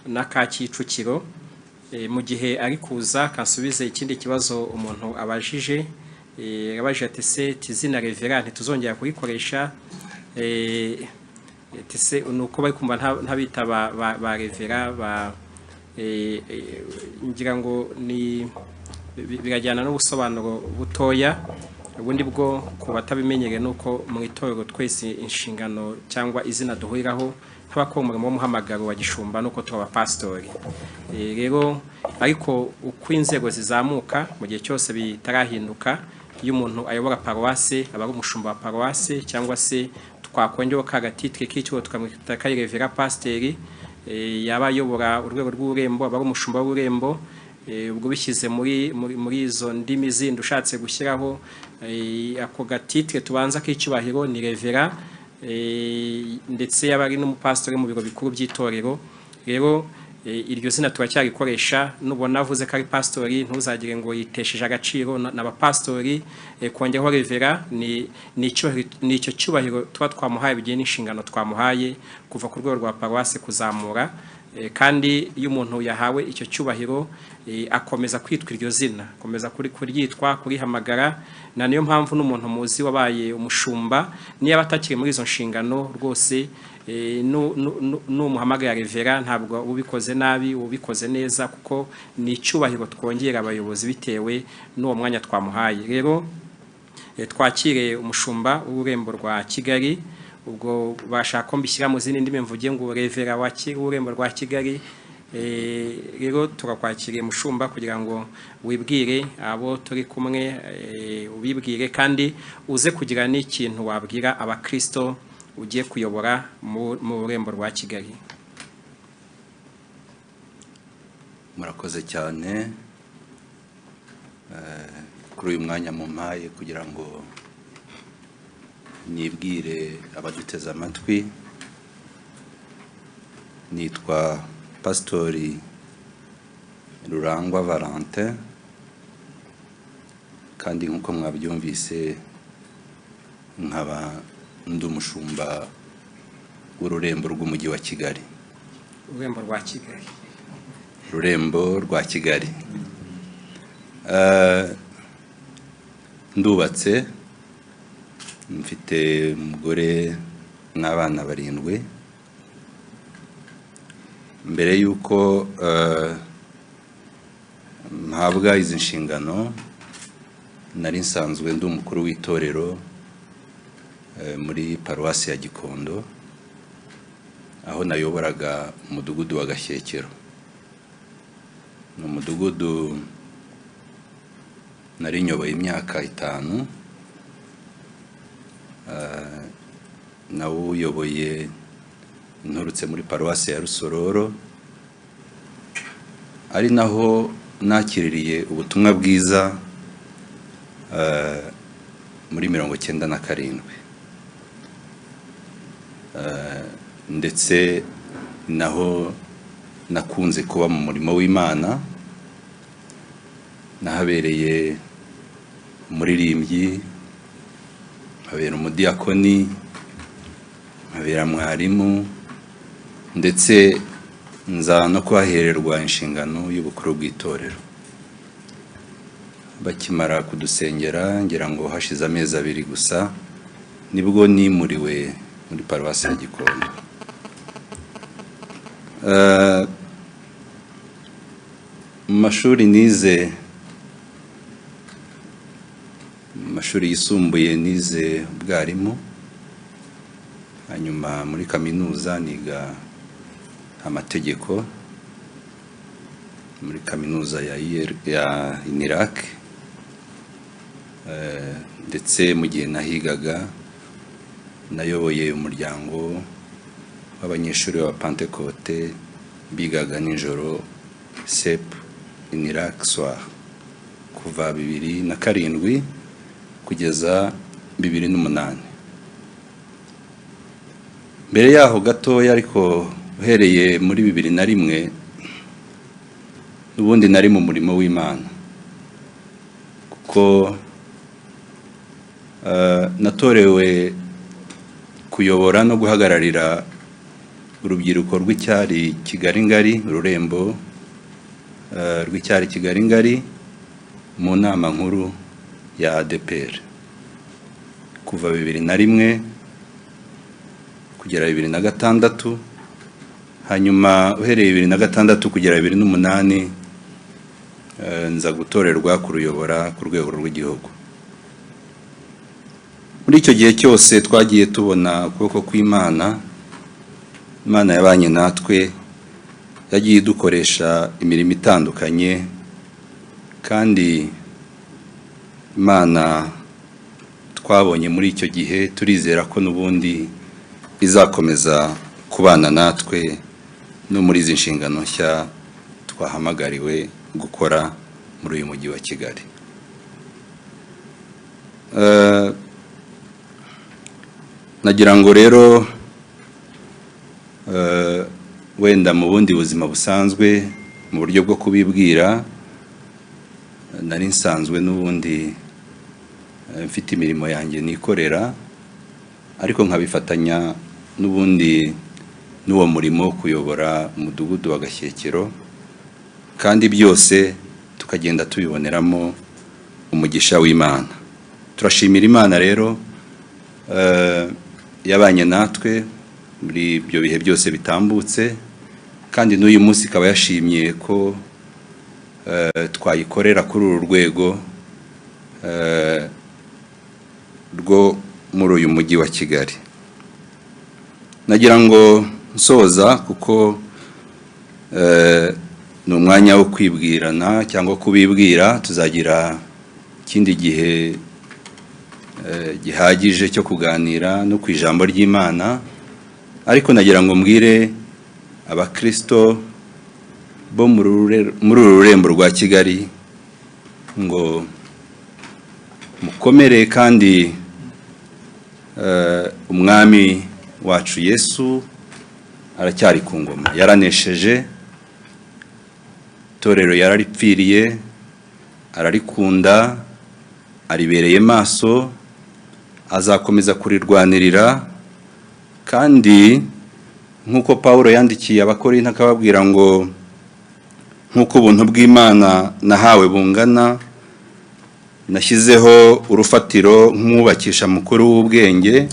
na Kicukiro. Mu gihe ari kuza kansubize ikindi kibazo umuntu abajije ati se tizina reverend tuzongera kurikoresha tese nuko bari kumva ntabita ba revera ngira ngo ni birajyana n'ubusobanuro butoya. Ubundi bwo ku batabimenyere nuko mu itorero twese inshingano cyangwa izina duhuriraho nk'abakora umurimo w'umuhamagaro wa gishumba nuko tuba pastori. Rero ariko uko inzego zizamuka mu gihe cyose bitarahinduka, iyo umuntu ayobora paroisse aba ari umushumba wa paroisse cyangwa se twakongera kagatitwe k'icyo tukamwita kari revera pasteur, yaba ayobora urwego rw'urembo aba ari umushumba w'urembo. Ubwo bishyize muri izo ndimi zindi ushatse gushyiraho ako gatitwe tubanza k'icyubahiro ni revera, ndetse yaba ari n'umupastori mu biro bikuru by'itorero. Rero iryo zina turacyarikoresha, nubona avuze ko ari pastori ntuzagire ngo yitesheje agaciro n'abapastori. Kongeraho revera ni icyo cyubahiro tuba twamuhaye bigiye n'inshingano twamuhaye kuva ku rwego rwa paroisse kuzamura. Kandi iyo umuntu yahawe icyo cyubahiro akomeza kwitwa iryo zina, akomeza kuryitwa, kurihamagara. Na niyo mpamvu n'umuntu muzi wabaye umushumba niyo abatakiri muri izo nshingano rwose n'umuhamagara revera ntabwo ubikoze nabi, ubikoze neza, kuko ni icyubahiro twongera abayobozi bitewe n'uwo mwanya twamuhaye. Rero twakire umushumba w'ururembo rwa Kigali. Ubwo bashaka ko mbishyira mu zindi ndimi mvuge ngo revera w'ururembo rwa Kigali. Rero turakwakiriye mushumba kugira ngo wibwire abo turi kumwe, ubibwire kandi uze kugira n'ikintu wabwira abakristo ugiye kuyobora mu rurembo rwa Kigali. Murakoze cyane kuri uyu mwanya mumpaye kugira ngo nibwire abaduteze amatwi. Nitwa Pastori Rurangwa Valentin kandi nkuko mwabyumvise nkaba ndi umushumba w'ururembo rw'umujyi wa Kigali. Ururembo rwa Kigali. Ururembo rwa Kigali. Ndubatse, mfite umugore n'abana 7. Mbere yuko mpabwa izi nshingano nari nsanzwe ndi umukuru w'itorero muri paroisse ya Gikondo, aho nayoboraga umudugudu wa Gashyekero. Ni umudugudu nari nyoboye imyaka 5. Nawo uyoboye nturutse muri paroisse ya Rusororo, ari naho nakiririye ubutumwa bwiza muri 97. Ndetse naho nakunze kuba mu murimo w'Imana, nahabereye umuririmbyi, habera umudiyakoni, habera mwarimu, ndetse nza no kuhahererwa inshingano y'ubukuru bw'itorero. Bakimara kudusengera ngira ngo hashize amezi 2 gusa nibwo nimuriwe muri paroisse ya Gikondo. Mashuri nize, mashuri yisumbuye nize ubwarimu hanyuma muri kaminuza niga amategeko muri kaminuza ya Irak, ndetse mu gihe nahigaga nayoboye umuryango w'abanyeshuri ba Pentecote bigaga nijoro CEP Irak soir kuva 2007 kugeza 2008. Mbere yaho gatoya ariko uhereye muri 2001 ubundi nari mu murimo w'Imana, kuko natorewe kuyobora no guhagararira urubyiruko rw'icyari Kigali ngari, ururembo rw'icyari Kigali ngari mu nama nkuru ya ADEPR kuva 2001 kugera 2006, hanyuma uhereye 2006 kugera 2008 nza gutorerwa kuruyobora ku rwego rw'igihugu. Muri icyo gihe cyose twagiye tubona ukuboko kw'Imana. Imana yabanye natwe, yagiye dukoresha imirimo itandukanye, kandi Imana twabonye muri icyo gihe turizera ko n'ubundi izakomeza kubana natwe no muri izi nshingano nshya twahamagariwe gukora muri uyu mujyi wa Kigali. Nagira ngo rero wenda mu bundi buzima busanzwe mu buryo bwo kubibwira, nari nsanzwe n'ubundi mfite imirimo yanjye nikorera, ariko nkabifatanya n'ubundi n'uwo murimo kuyobora umudugudu wa Gashyekero, kandi byose tukagenda tubiboneramo umugisha w'Imana. Turashimira Imana rero yabanye natwe muri ibyo bihe byose bitambutse, kandi n'uyu munsi ikaba yashimye ko twayikorera kuri uru rwego rwo muri uyu mujyi wa Kigali. Nagira ngo nsoza, kuko ni umwanya wo kwibwirana cyangwa kubibwira, tuzagira ikindi gihe gihagije cyo kuganira no ku ijambo ry'Imana, ariko nagira ngo mbwire abakristo bo muri uru rurembo rwa Kigali ngo mukomere, kandi umwami wacu Yesu aracyari ku ngoma, yaranesheje, itorero yararipfiriye, ararikunda, aribereye maso, azakomeza kurirwanirira. Kandi nk'uko Pawulo yandikiye Abakorinto akababwira ngo nk'uko ubuntu bw'Imana nahawe bungana, nashyizeho urufatiro nk'umwubakisha mukuru w'ubwenge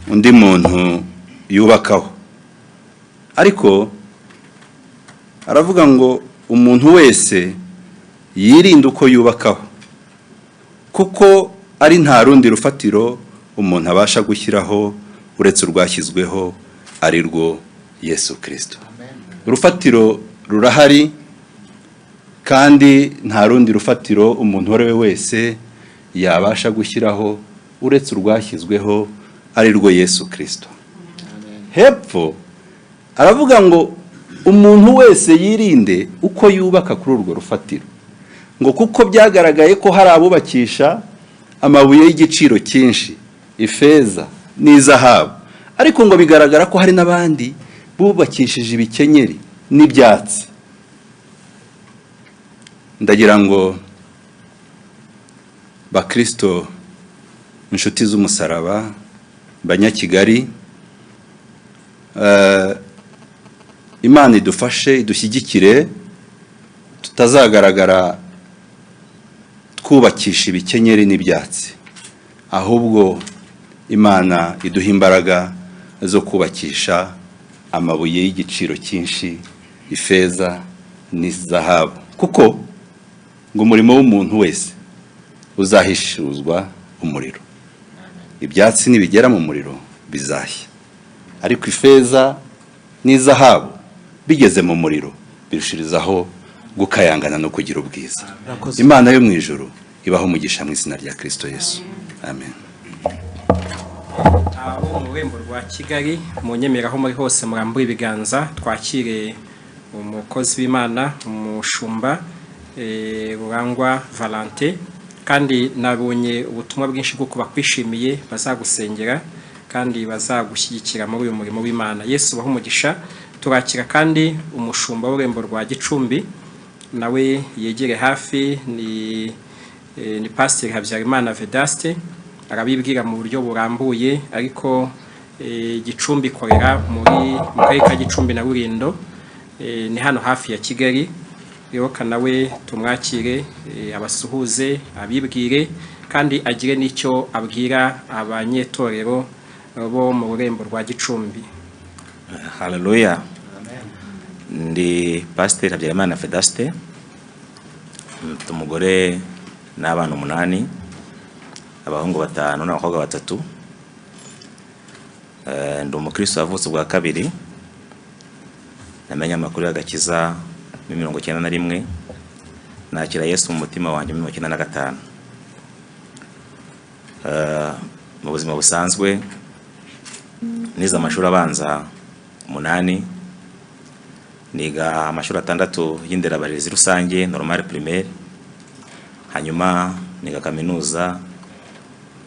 undi muntu yubakaho. Ariko aravuga ngo umuntu wese yirinde uko yubakaho, kuko ari nta rundi rufatiro umuntu abasha gushyiraho uretse urwashyizweho, ari rwo Yesu Kristo. Urufatiro rurahari, kandi nta rundi rufatiro umuntu uwo ari we wese yabasha gushyiraho uretse urwashyizweho, ari rwo Yesu Kristo. Hepfo aravuga ngo umuntu wese yirinde uko yubaka kuri urwo rufatiro, ngo kuko byagaragaye ko hari abubakisha amabuye y'igiciro cyinshi, ifeza n'izahabu, ariko ngo bigaragara ko hari n'abandi bubakishije ibikenyeri n'ibyatsi. Ndagira ngo bakristo, inshuti z'umusaraba, banyakigali, Imana idufashe, idushyigikire, tutazagaragara twubakisha ibikenyeri n'ibyatsi, ahubwo Imana iduha imbaraga zo kubakisha amabuye y'igiciro cyinshi, ifeza n'izahabu, kuko ngo umurimo w'umuntu wese uzahishuzwa umuriro. Ibyatsi nibigera mu muriro bizashya, ariko ifeza n'izahabu bigeze mu muriro birushirizaho gukayangana no kugira ubwiza. Imana yo mu ijuru ibaho umugisha mu izina rya Kristo Yesu, amen. Abo mu rurembo rwa Kigali munyemeraho muri hose murambura ibiganza twakire umukozi w'Imana umushumba Rurangwa Valente, kandi nabonye ubutumwa bwinshi bwo kubakwishimiye bazagusengera kandi bazagushyigikira muri uyu murimo w'Imana. Yesu baho umugisha. Turakira kandi umushumba w'ururembo rwa Gicumbi, nawe yegere hafi ni Pastor Habyarimana Vedaste, arabibwira mu buryo burambuye, ariko Gicumbi korera mu karere ka Gicumbi na Rulindo, ni hano hafi ya Kigali. Rero nawe tumwakire abasuhuze abibwire kandi agire n'icyo abwira abanyetorero bo mu rurembo rwa Gicumbi. Haleluya. Ndi Pastor Habyarimana Vedaste, umugore n'abana 8, abahungu 5 n'abakobwa 3. Ndi umukristo wavutse bwa kabiri, namenye amakuru y'agakiza mu 1991, nakira Yesu mu mutima wanjye mu 1995. Mu buzima busanzwe nize amashuri abanza 8, niga amashuri 6 y'inderabarezi rusange normal primaire, hanyuma niga kaminuza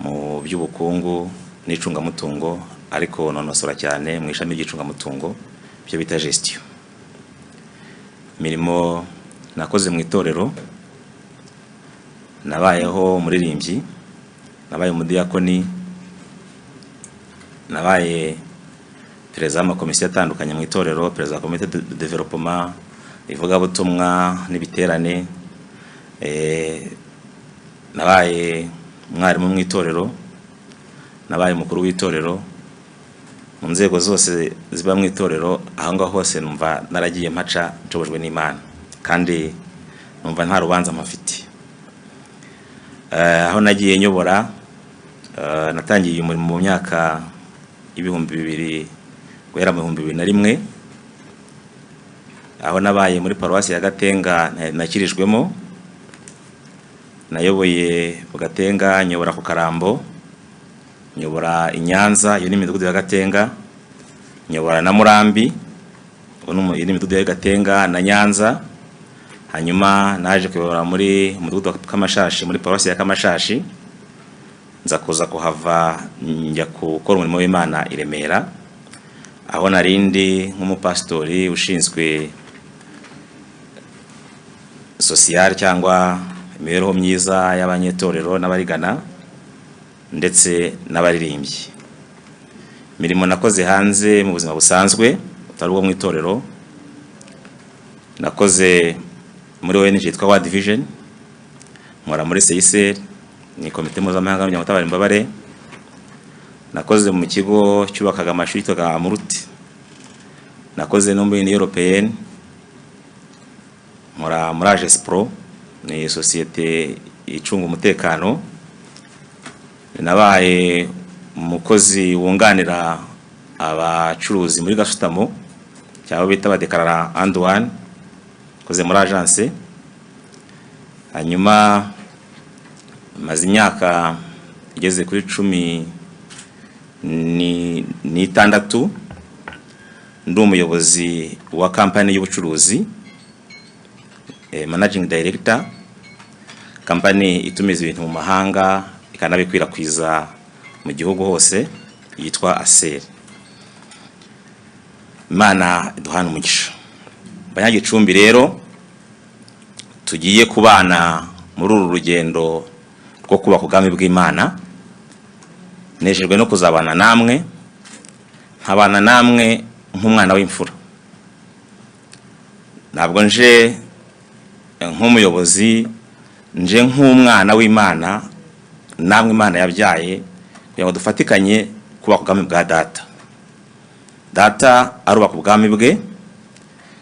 mu by'ubukungu n'icungamutungo, ariko nonosora cyane mu ishami ry'icungamutungo byo bita gestion. Mirimo nakoze mu itorero, nabayeho umuririmbyi, nabaye umudiyakoni, nabaye perezida w'amakomisiyo atandukanye mu itorero, perezida wa komite de development, ivugabutumwa n'ibiterane, nabaye umwarimu mu itorero, nabaye umukuru w'itorero. Mu nzego zose ziba mu itorero aho ngaho hose numva naragiye mpaca nshobojwe n'Imana, kandi numva nta rubanza mafite. Aho nagiye nyobora, natangiye umurimo mu myaka 2000 guhera mu 2001, aho nabaye muri paruwasi ya Gatenga nakirijwemo, nayoboye mu Gatenga, nyobora ku Karambo, nyobora i Nyanza, iyo ni imidugudu ya Gatenga, nyobora na Murambi, iyo ni imidugudu ya Gatenga na Nyanza. Hanyuma naje kuyobora muri umudugudu wa Kamashashi, muri paruwasi ya Kamashashi, nza kuza kuhava njya gukora umurimo w'Imana i Remera, aho narindi nk'umupastori ushinzwe social cyangwa imibereho myiza y'abanyetorero n'abarigana ndetse n'abaririmbyi. Mirimo nakoze hanze mu buzima busanzwe utari ubwo mu itorero, nakoze muri ONG yitwa World Vision, nkora muri CICR, ni komite mpuzamahanga y'abatabara imbabare. Nakoze mu kigo cyubakaga amashuri yitwaga Muruti, nakoze no muri Union Européenne, nkora muri AGES Pro, ni sosiyete icunga umutekano. Nabaye umukozi wunganira abacuruzi muri Gasutamo, cyangwa bita badekarara anduwan, koze muri agence. Hanyuma maze imyaka igeze kuri 16 ndi umuyobozi wa kampani y'ubucuruzi, managing director, kampani itumiza ibintu mu mahanga ikanabikwirakwiza mu gihugu hose, yitwa ASER. Imana iduhana umugisha. Banyagicumbi rero tugiye kubana muri uru rugendo rwo kubaka ubwami bw'Imana. Nejejwe no kuzabana namwe, nkabana namwe nk'umwana w'imfura. Ntabwo nje nk'umuyobozi, nje nk'umwana w'Imana, namwe Imana yabyaye, kugira ngo dufatikanye kubaka ubwami bwa Data. Data arubaka ubwami bwe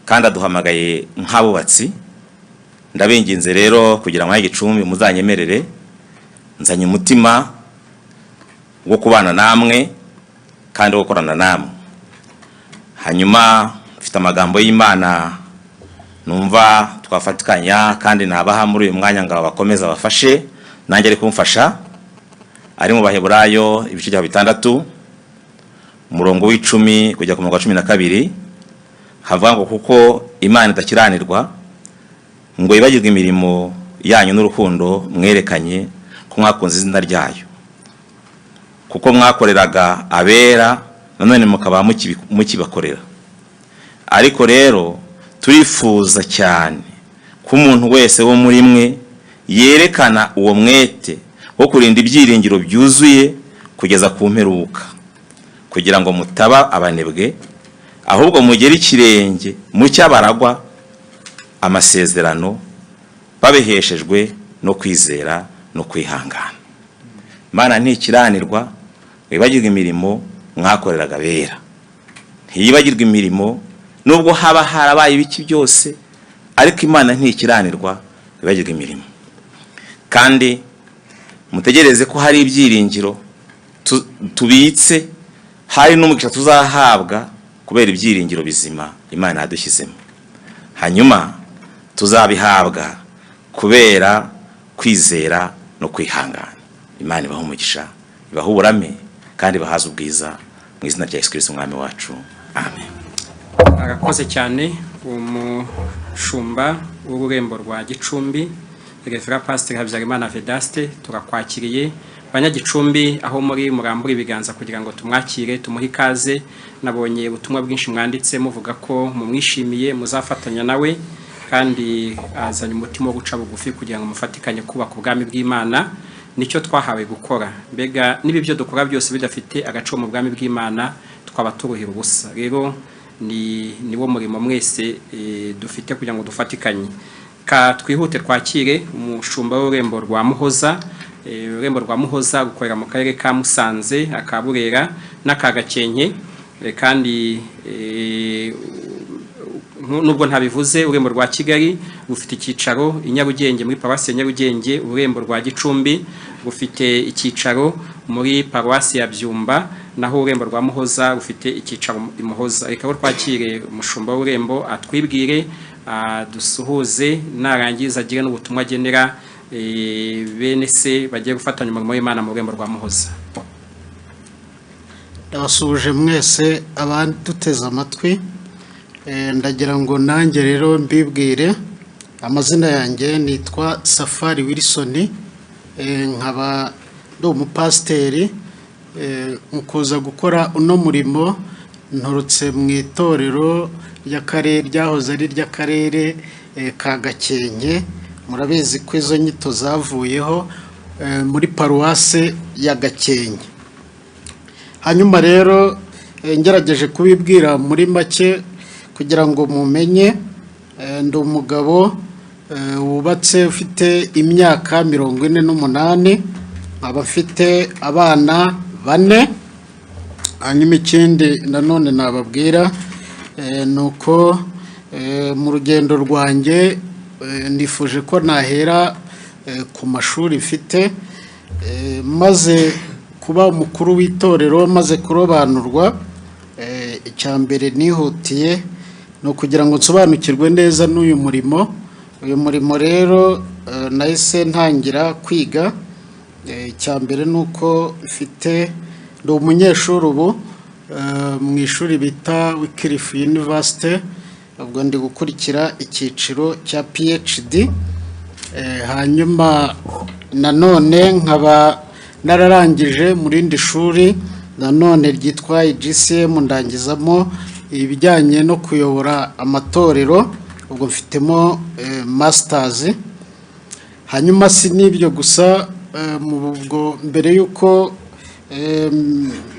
kandi aduhamagaye nk'abubatsi. Ndabinginze rero kugira ngo Gicumbi muzanyemerere, nzanye umutima wo kubana namwe kandi wo gukorana namwe. hanyuma mfite amagambo y'Imana numva twafatikanya kandi nabaha muri uyu mwanya ngo bakomeza bafashe nanjye ari kumfasha, ari mu Baheburayo ibice bya 6 umurongo w'10 kujya ku murongo wa 12 havuga ngo kuko Imana idakiranirwa ngo ibagirwe imirimo yanyu n'urukundo mwerekanye ko mwakunze izina ryayo, kuko mwakoreraga abera none mukaba mukibakorera. Ariko rero turifuza cyane ko umuntu wese wo muri mwe yerekana uwo mwete wo kurinda ibyiringiro byuzuye kugeza ku mperuka, kugira ngo mutaba abanebwe, ahubwo mugere ikirenge mu cyabaragwa amasezerano babeheshejwe no kwizera no kwihangana. Imana ntikiranirwa, wibagirwe imirimo mwakoreraga bera, ntiyibagirwe imirimo nubwo haba harabaye ibiki byose, ariko Imana ntikiranirwa, wibagirwe imirimo. Kandi mutegereze ko hari ibyiringiro tubitse, hari n'umugisha tuzahabwa kubera ibyiringiro bizima Imana yadushyizemo, hanyuma tuzabihabwa kubera kwizera no kwihangana. Imana ibaha umugisha, ibaha uburame kandi bahaza ubwiza mu izina rya Yesu Kristo umwami wacu, amen. Arakoze cyane umushumba w'ururembo rwa Gicumbi, Reverend Pastor Habyarimana Vedaste. Turakwakiriye Banyagicumbi aho muri murambura ibiganza kugira ngo tumwakire tumuhe ikaze. Nabonye ubutumwa bwinshi mwanditse muvuga ko mumwishimiye, muzafatanya nawe kandi azanye umutima wo guca bugufi kugira ngo mufatikanye kubaka ubwami bw'Imana. Nicyo twahawe gukora, mbega nibi byo dukora byose bidafite agaco mu bwami bw'Imana twaba turuhira ubusa. Rero niwo murimo mwese dufite kugira ngo dufatikanye. Ka twihute twakire umushumba w'ururembo rwa Muhoza. Ururembo rwa Muhoza gukorera mu karere ka Musanze, akaburera n'akagakenke, kandi nubwo ntabivuze ururembo rwa Kigali rufite icyicaro i Nyarugenge muri paruwasi ya Nyarugenge. Ururembo rwa Gicumbi rufite icyicaro muri paruwasi ya Byumba, naho ururembo rwa Muhoza rufite icyicaro i Muhoza. Reka twakire umushumba w'ururembo atwibwire, dusuhuze, narangiza agire n'ubutumwa agenera bene se bagiye gufatanya umurimo w'Imana mu rurembo rwa Muhoza. Ndabasuje mwese abandi duteze amatwi, ndagira ngo nanjye rero mbibwire. Amazina yanjye nitwa Safari Wilson, nkaba ndi umupasiteri. Mukuza gukora uno murimo nturutse mu itorero ry'akarere ryahoze ari ry'akarere ka Gakenke. Murabizi ko izo nyito zavuyeho muri paruwase ya Gakenke. Hanyuma rero ngerageje kubibwira muri make kugira ngo mumenye, ndi umugabo wubatse ufite imyaka 48, nkaba mfite abana 4. Hanyuma ikindi nanone nababwira nuko mu rugendo rwanjye nifuje ko nahera ku mashuri mfite, maze kuba umukuru w'itorero, maze kurobanurwa. Icyambere nihutiye no kugira ngo nsobanukirwe neza n'uyu murimo. Uyu murimo rero nahise ntangira kwiga. Icyambere nuko mfite ndi umunyeshuri ubu mu ishuri bita Wycliffe University, ubwo ndi gukurikira icyiciro cya PhD. Hanyuma nanone nkaba nararangije mu rindi shuri nanone ryitwa GCM, ndangizamo ibijyanye no kuyobora amatorero, ubwo mfitemo masters. Hanyuma si nibyo gusa, ubwo mbere yuko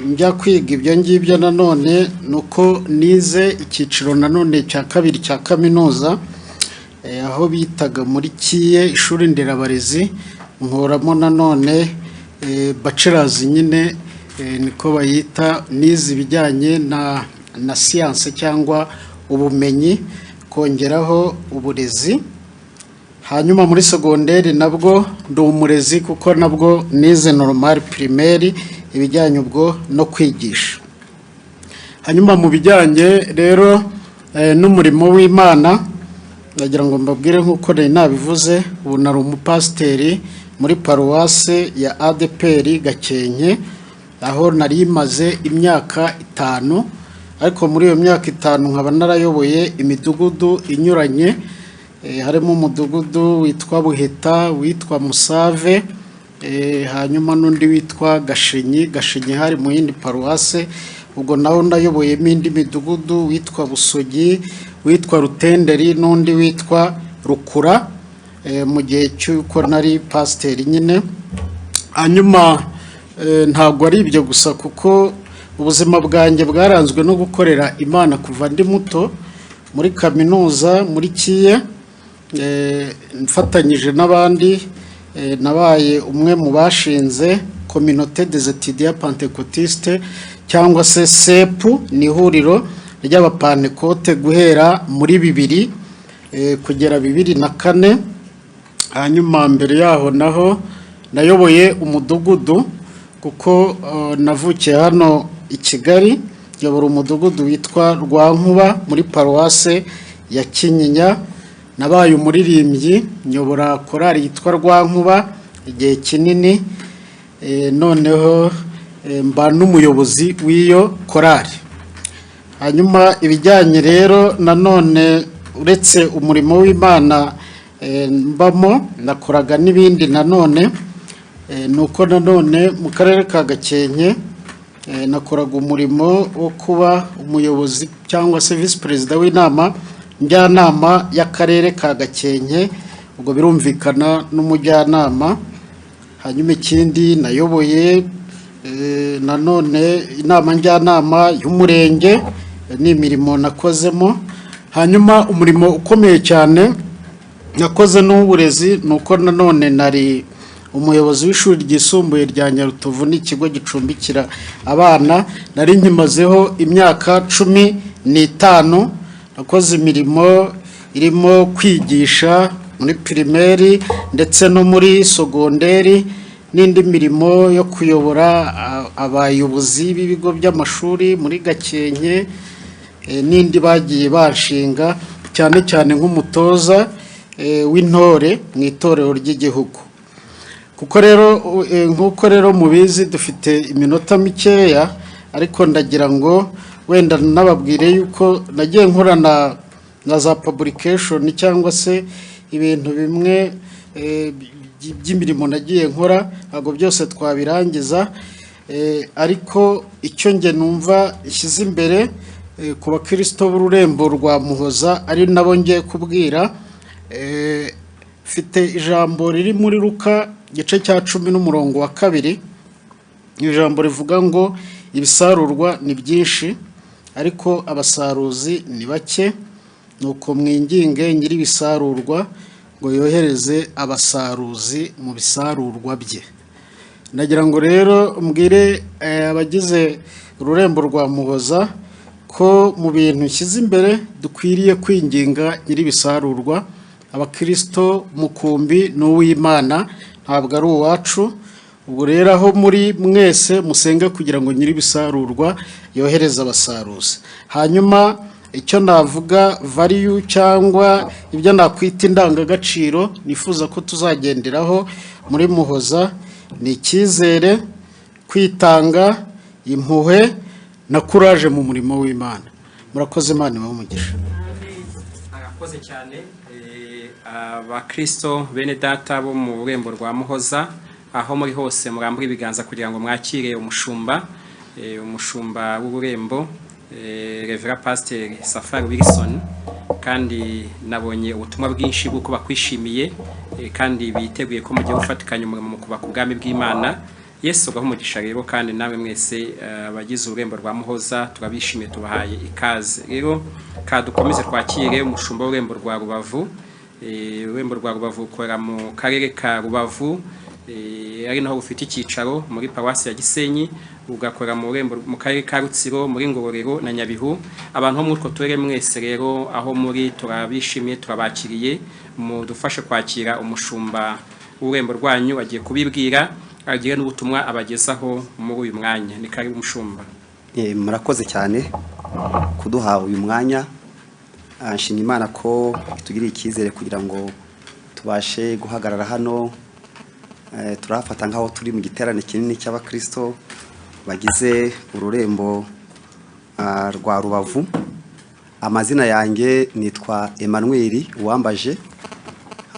njya kwiga ibyo ngibyo nanone nuko nize icyiciro nanone cya kabiri cya kaminuza, aho bitaga muri Kiye ishuri nderabarezi. Nkoramo nanone bachelors nyine niko bayita, nize ibijyanye na science cyangwa ubumenyi kongeraho uburezi. Hanyuma muri secondaire nabwo ndi umurezi kuko nabwo nize normal primaire ibijyanye ubwo no kwigisha. hanyuma mu bijyanye rero n'umurimo w'Imana nagira ngo mbabwire nk'uko nari nabivuze ubu nari umupasiteri muri paruwase ya ADEPR Gakenke aho nari maze imyaka 5 ariko muri iyo myaka 5 nkaba narayoboye imidugudu inyuranye harimo umudugudu witwa Buheta witwa Musave hanyuma n'undi witwa Gashinyi hari mu yindi paruwase ubwo naho ndayoboyemo indi midugudu witwa Busogi witwa Rutenderi n'undi witwa Rukura mu gihe cy'uko nari pasiteri nyine hanyuma ntabwo ari ibyo gusa kuko ubuzima bwanjye bwaranzwe no gukorera Imana kuva ndi muto muri kaminuza muri Kiye mfatanyije n'abandi nabaye umwe mu bashinze Communauté des étudiants pentecôtistes cyangwa se sepu ni ihuriro ry'abapantekote guhera muri 2000 kugera 2004 hanyuma mbere yaho naho nayoboye umudugudu kuko navukiye hano i Kigali yobora umudugudu witwa Rwankuba muri paruwase ya Kinyinya nabaye umuririmbyi nyobora korari yitwa Rwankuba igihe kinini noneho mba n'umuyobozi w'iyo korari hanyuma ibijyanye rero nanone uretse umurimo w'Imana mbamo nakoraga n'ibindi nanone nuko nanone mu karere ka Gakenke nakoraga umurimo wo kuba umuyobozi cyangwa se vice president w'inama njyanama y'akarere ka Gakenke ubwo birumvikana n'umujyanama hanyuma ikindi nayoboye nanone inama njyanama y'umurenge n'imirimo nakozemo hanyuma umurimo ukomeye cyane nakoze n'uburezi nuko nanone nari umuyobozi w'ishuri ryisumbuye rya Nyarutovu n'ikigo gicumbikira abana nari nkimazeho imyaka 15 nakoze imirimo irimo kwigisha muri primaire ndetse no muri segonderi n'indi mirimo yo kuyobora abayobozi b'ibigo by'amashuri muri Gakenke n'indi bagiye bashinga cyane cyane nk'umutoza w'intore mu itorero ry'igihugu kuko rero nk'uko rero mubizi dufite iminota mikeya ariko ndagira ngo wenda nababwire yuko nagiye nkorana na za publication cyangwa se ibintu bimwe by'imirimo nagiye nkora ntabwo byose twabirangiza ariko icyo nge numva ishyize imbere ku bakristo b'ururembo rwa Muhoza ari nabo ngiye kubwira mfite ijambo riri muri Luka gice cya 10 n'umurongo wa 2 ijambo rivuga ngo ibisarurwa ni byinshi ariko abasaruzi ni bake nuko mwinginge nyiri bisarurwa ngo yohereze abasaruzi mu bisarurwa bye nagira ngo rero mbwire abagize ururembo rwa Muhoza ko mu bintu nshyize imbere dukwiriye kwinginga nyiri bisarurwa abakristo mukumbi n'uw'Imana ntabwo ari uwacu ubwo rero aho muri mwese musenge kugira ngo nyiri bisarurwa yohereza abasaruzi hanyuma icyo navuga value cyangwa ibyo nakwita indangagaciro nifuza ko tuzagenderaho muri Muhoza ni icyizere kwitanga impuhwe na courage mu murimo w'Imana murakoze Imana ibamugisha arakoze cyane abakristo bene data bo mu rurembo rwa Muhoza aho muri hose murambura ibiganza kugira ngo mwakire umushumba w'ururembo Reverend Pastor Safari Wilson kandi nabonye ubutumwa bwinshi bw'uko bakwishimiye kandi biteguye ko mugiye gufatikanya umurimo mu kubaka ubwami bw'Imana Yesu gaho umugisha rero kandi nawe mwese abagize ururembo rwa Muhoza turabishimiye tubahaye ikaze rero kadukomeze twakire umushumba w'ururembo rwa Rubavu ururembo rwa Rubavu ukora mu karere ka Rubavu ari naho ufite icyicaro muri paruwasi ya Gisenyi ugakora mu ururembo mu karere ka Rutsiro muri Ngororero na Nyabihu abantu bo muri utwo turere mwese rero aho muri turabishimiye turabakiriye mu dufashe kwakira umushumba w'ururembo rwanyu agiye kubibwira agiye n'ubutumwa abagezaho muri uyu mwanya ni kari umushumba murakoze cyane kuduha uyu mwanya. Nshimye Imana ko tugiriye icyizere kugira ngo tubashe guhagarara hano. Turafata nkaho turi mu giterane kinini cy'abakristo bagize ururembo rwa Rubavu. Amazina yanjye nitwa Emmanuel Uwambaje,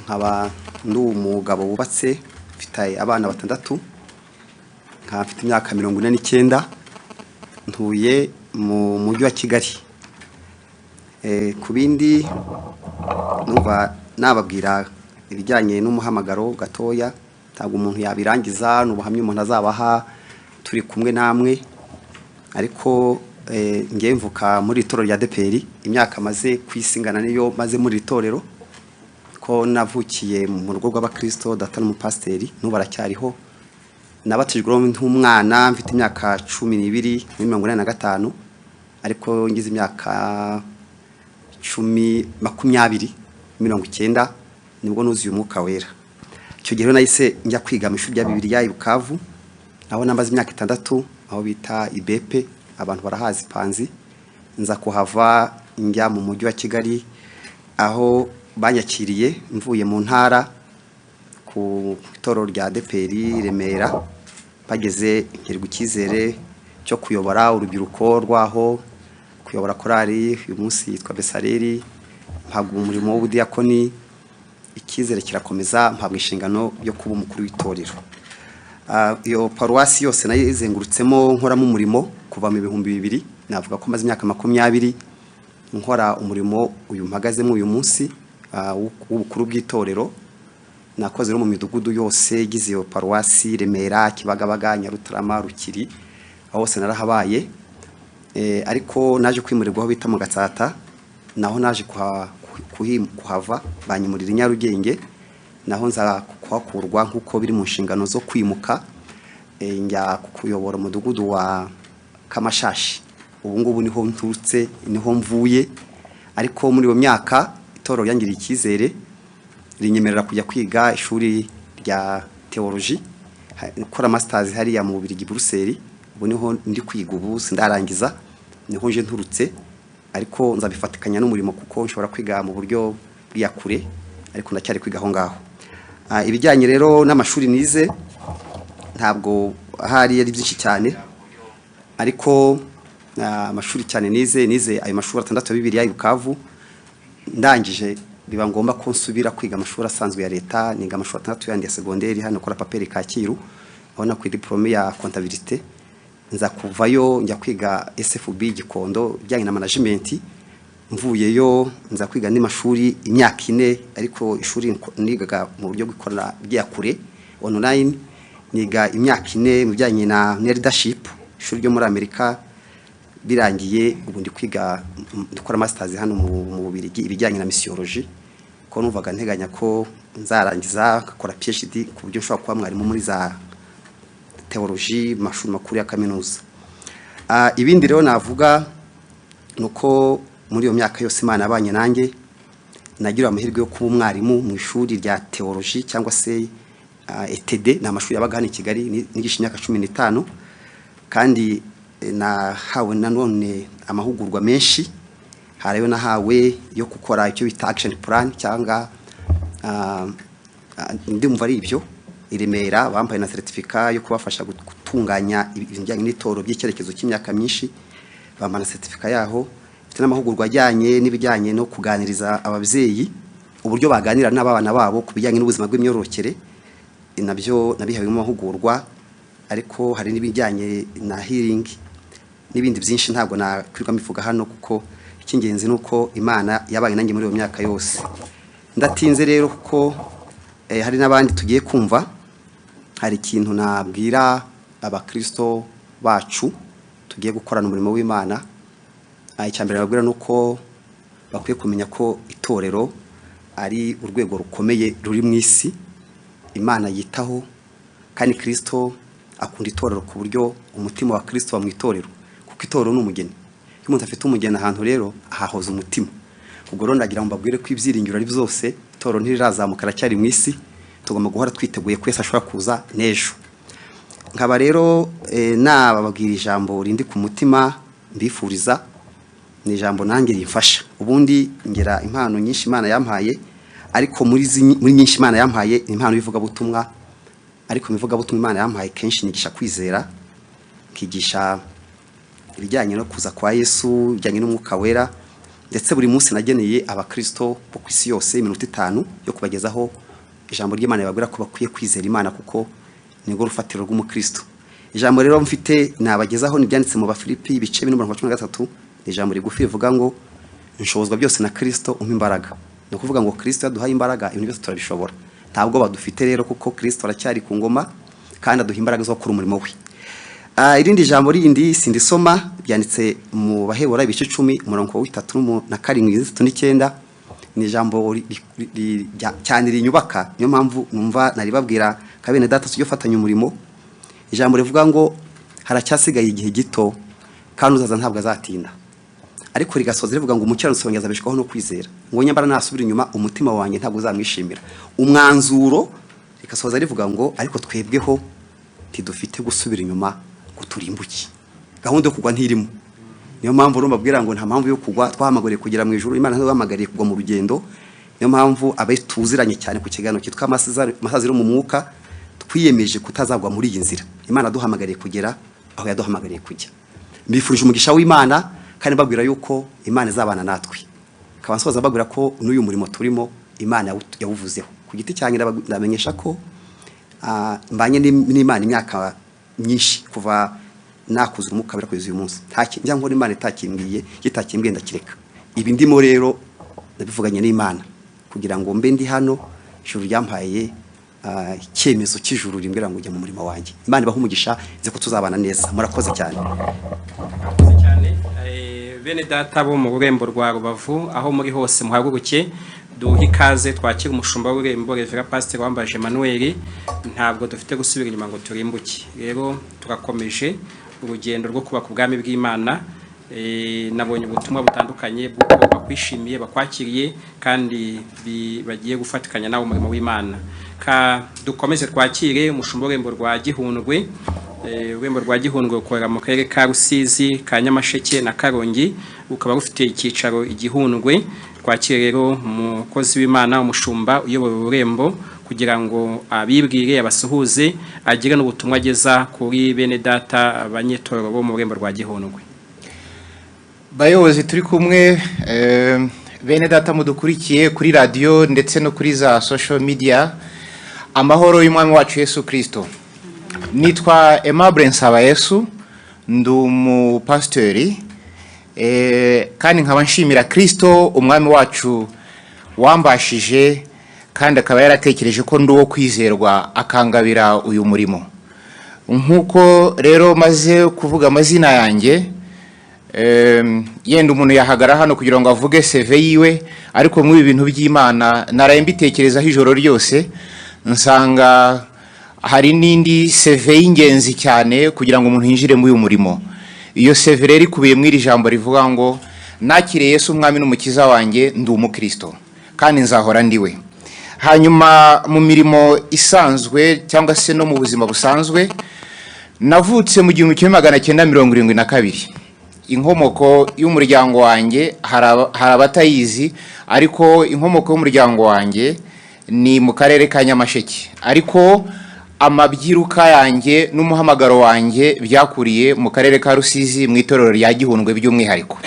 nkaba ndi umugabo wubatse, mfite abana 6, nkaba mfite imyaka 49, ntuye mu mujyi wa Kigali. Ku bindi numva nababwira ibijyanye n'umuhamagaro gatoya, ntabwo umuntu yabirangiza n'ubuhamya umuntu azabaha turi kumwe namwe, ariko ngiye mvuka muri itorero rya ADEPR. Imyaka maze kwisingana niyo maze muri itorero, ko navukiye mu rugo rw'abakristo, data n'umupasiteri, n'ubu baracyariho. Nabatijwe nk'umwana mfite imyaka 12 muri 1985, ariko ngize imyaka 20 90 nibwo nuzuye umwuka wera. Icyo gihe nahise njya kwiga mu ishuri rya Bibiliya i Bukavu, aho nambaze imyaka 6, aho bita IBP, abantu barahazi Panzi. Nza kuhava njya mu mujyi wa Kigali, aho banyakiriye mvuye mu ntara ku itorero rya ADEPR Remera. Bageze ngirirwa icyizere cyo kuyobora urubyiruko rwaho, kuyobora korali. Uyu munsi yitwa Besareri, mpabwa umurimo w'ubudiyakoni. Icyizere kirakomeza, mpabwa inshingano yo kuba umukuru w'itorero. Iyo paruwasi yose nayizengurutsemo nkoramo umurimo kuva mu 2000. Navuga ko maze imyaka 20 nkora umurimo uyu mpagazemo uyu munsi w'ubukuru bw'itorero. Nakoze no mu midugudu yose igize iyo paruwasi: Remera, Kibagabaga, Nyarutarama, Rukiri, aho hose narahabaye. Ariko naje kwimurirwa aho bita mu Gatsata, naho naje kuhava banyimurira Nyarugenge, naho nza kuhakurwa nkuko biri mu nshingano zo kwimuka, njya kuyobora umudugudu wa Kamashashi. Ubu ngubu niho nturutse, niho mvuye. Ariko muri iyo myaka itorero yangiriye icyizere, rinyemerera kujya kwiga ishuri rya theology, gukora masters hariya mu Bubiligi Bruxelles. Ubu niho ndi kwiga, ubu sindarangiza, niho nje nturutse, ariko nzabifatikanya n'umurimo kuko nshobora kwiga mu buryo bw'iyakure, ariko ndacyari kwiga aho ngaho. Ibijyanye rero n'amashuri nize ntabwo hari ari byinshi cyane, ariko amashuri cyane nize ayo mashuri 6 ya Bibiliya i Bukavu. Ndangije biba ngomba ko nsubira kwiga amashuri asanzwe ya leta, niga amashuri 6 yandi ya secondaire hano kora paperi Kacyiru, aho na ku diplome ya comptabilité. Nza kuvayo njya kwiga SFB Gikondo bijyanye na management. Mvuyeyo nza kwiga ni mashuri imyaka 4, ariko ishuri nigaga mu buryo bw'ikora byakure online. Niga imyaka 4 mu bijyanye na leadership, ishuri ryo muri Amerika. Birangiye ubu ndi kwiga, dukora masters hano mu Bubiligi ibijyanye na missiology, ko numvaga nteganya ko nzarangiza gakora PhD ku buryo nshobora kuba mwarimu muri za theology mashuri makuru ya kaminuza. Ibindi rero navuga nuko muri iyo myaka yose Imana yabanye nanjye, nagira amahirwe yo kuba umwarimu mu ishuri rya theology cyangwa se ETD, na amashuri yabaga hano i Kigali, nigisha imyaka 15, kandi nahawe nanone amahugurwa menshi. Harayo nahawe yo gukora icyo bita action plan, cyangwa ndumva ari ibyo i Remera bambaye na certificate yo kubafasha gutunganya ibijyanye n'itoro by'icyerekezo cy'imyaka myinshi. Bamana certificate yaho, mfite n'amahugurwa ajyanye n'ibijyanye no kuganiriza ababyeyi uburyo baganira n'abana babo ku bijyanye n'ubuzima bw'imyororokere, nabyo nabihawe mu mahugurwa. Ariko hari n'ibijyanye na healing n'ibindi byinshi ntabwo nakwirwa mivuga hano, kuko icy'ingenzi nuko Imana yabaye nanjye muri iyo myaka yose. Ndatinze rero kuko hari n'abandi tugiye kumva. Hari ikintu nabwira abakristo bacu tugiye gukorana umurimo w'Imana. Icyambere nabwira nuko bakwiye kumenya ko itorero ari urwego rukomeye ruri mu isi Imana yitaho, kandi Kristo akunda itorero ku buryo umutima wa Kristo wa mu itorero, kuko itorero ni umugeni. Iyo umuntu afite umugeni ahantu rero ahahoza umutima. Ubwo rero ndagira ngo mbabwire ko ibyiringiro ari byose, itorero ntirirazamuka aracyari mu isi, tugomba guhora twiteguye ko Yesu ashobora kuza n'ejo. Nkaba rero nababwira ijambo rindi ku mutima mbifuriza ni ijambo nange rifasha. Ubundi ngera impano nyinshi Imana yampaye, ariko muri nyinshi Imana yampaye impano bivuga butumwa, ariko bivuga butumwa Imana yampaye kenshi nigisha kwizera, kigisha ibijyanye no kuza kwa Yesu, bijyanye n'umwuka wera, ndetse buri munsi nageneye abakristo bo ku isi yose iminota 5 yo kubagezaho ijambo ry'Imana babwira ko bakwiye kwizera Imana kuko nigo rufatiro rw'umukristo. Ijambo rero mfite nabagezaho nibyanditse mu Bafilipi ibice 13, ijambo rigufi rivuga ngo inshobozwa byose na Kristo umpa imbaraga. No kuvuga ngo Kristo yaduhaye imbaraga, ibintu byose turabishobora. Ntabwo badufite rero kuko Kristo aracyari ku ngoma kandi aduha imbaraga zo gukora umurimo we. Irindi jambo rindi sindisoma byanditse mu Bahebura ibice 10 umurongo wa 3 na 7 ni ijambo cyane rinyubaka. Niyo mpamvu numva naribabwira kabene data tujye fatanya umurimo. Ijambo rivuga ngo haracyasigaye igihe gito kandi uzaza ntabwo azatinda, ariko rigasoza rivuga ngo umukiranutsi wongeza bishwaho no kwizera, ngo nyambara nasubira inyuma umutima wanjye ntabwo uzamwishimira. Umwanzuro rikasoza rivuga ngo ariko twebweho tidufite gusubira inyuma kuturimbuki, gahunda yo kugwa ntirimo. Niyo mpamvu urumva bwira ngo nta mpamvu yo kugwa, twahamagariye kugira mu ijuru, Imana ntihamagariye kugwa mu rugendo. Niyo mpamvu abayituziranye cyane ku kiganiro cyitwa amasaziro mu mwuka twiyemeje kutazagwa muri iyi nzira Imana duhamagariye kugera aho yaduhamagariye kujya. Mbifurije umugisha w'Imana kandi babwira yuko Imana izabana natwe. Kabansoza babwira ko n'uyu murimo turimo Imana yawuvuzeho. Ku giti cyanjye ndamenyesha ko mbanye n'Imana imyaka nyinshi kuva nakuza umwuka bira kugeza uyu munsi. Njya ngo Imana itakimbwiye gitakimbwiye ndakireka. Ibi ndimo rero ndabivuganye n'Imana kugira ngo mbe ndi hano ijuru ryampaye icyemezo cy'ijuru rimbwira ngo ujye mu murimo wanjye. Imana ibaha umugisha nze ko tuzabana neza. Murakoze cyane. Bene data bo mu burembo rwa Rubavu aho muri hose muhaguruke duha ikaze twakira umushumba w'urembo Revera Pastor wambaje Emmanuel. Ntabwo dufite gusubira inyuma ngo turimbuke. Rero turakomeje urugendo rwo kubaka ubwami bw'Imana. Nabonye ubutumwa butandukanye bw'uko bakwishimiye bakwakiriye kandi bagiye gufatikanya nawe umurimo w'Imana. Dukomeze twakire umushumba w'urembo rwa Gihundwe. Urembo rwa Gihundwe ukorera mu karere ka Rusizi, ka Nyamasheke na Karongi, ukaba rufite icyicaro Igihundwe. Twakire rero umukozi w'Imana umushumba uyobora urembo kugira ngo abibwire abasuhuze agire n'ubutumwa ageza kuri bene data abanyetorero bo mu urembo rwa Gihundwe. Bayobozi turi kumwe, bene data mudukurikiye kuri radio ndetse no kuri za social media, amahoro y'Umwami wacu Yesu Kristo. Nitwa Yesu, ndumu pastori, kandi nkaba nshimira Kristo umwami wacu wambashije kandi akaba yaratekereje ko nduwo kwizerwa akangabira uyu murimo. Nkuko rero maze kuvuga amazina yanjye, yenda umuntu yahagara hano kugira ngo avuge CV yiwe, ariko mu ibintu by'Imana naraye mbitekerezaho ijoro ryose nsanga hari n'indi CV y'ingenzi cyane kugira ngo umuntu yinjire muri uyu murimo. Iyo CV rero ikubiye mu iri jambo rivuga ngo nakire Yesu umwami n'umukiza wanjye ndi umukristo kandi nzahora ndiwe. Hanyuma mu mirimo isanzwe cyangwa se no mu buzima busanzwe navutse mu 1972. Inkomoko y'umuryango wanjye hari abatayizi, ariko inkomoko y'umuryango wanjye ni mu karere ka Nyamasheke, ariko amabyiruka yanjye n'umuhamagaro wanjye byakuriye mu karere ka Rusizi mu itorero rya Gihundwe by'umwihariko.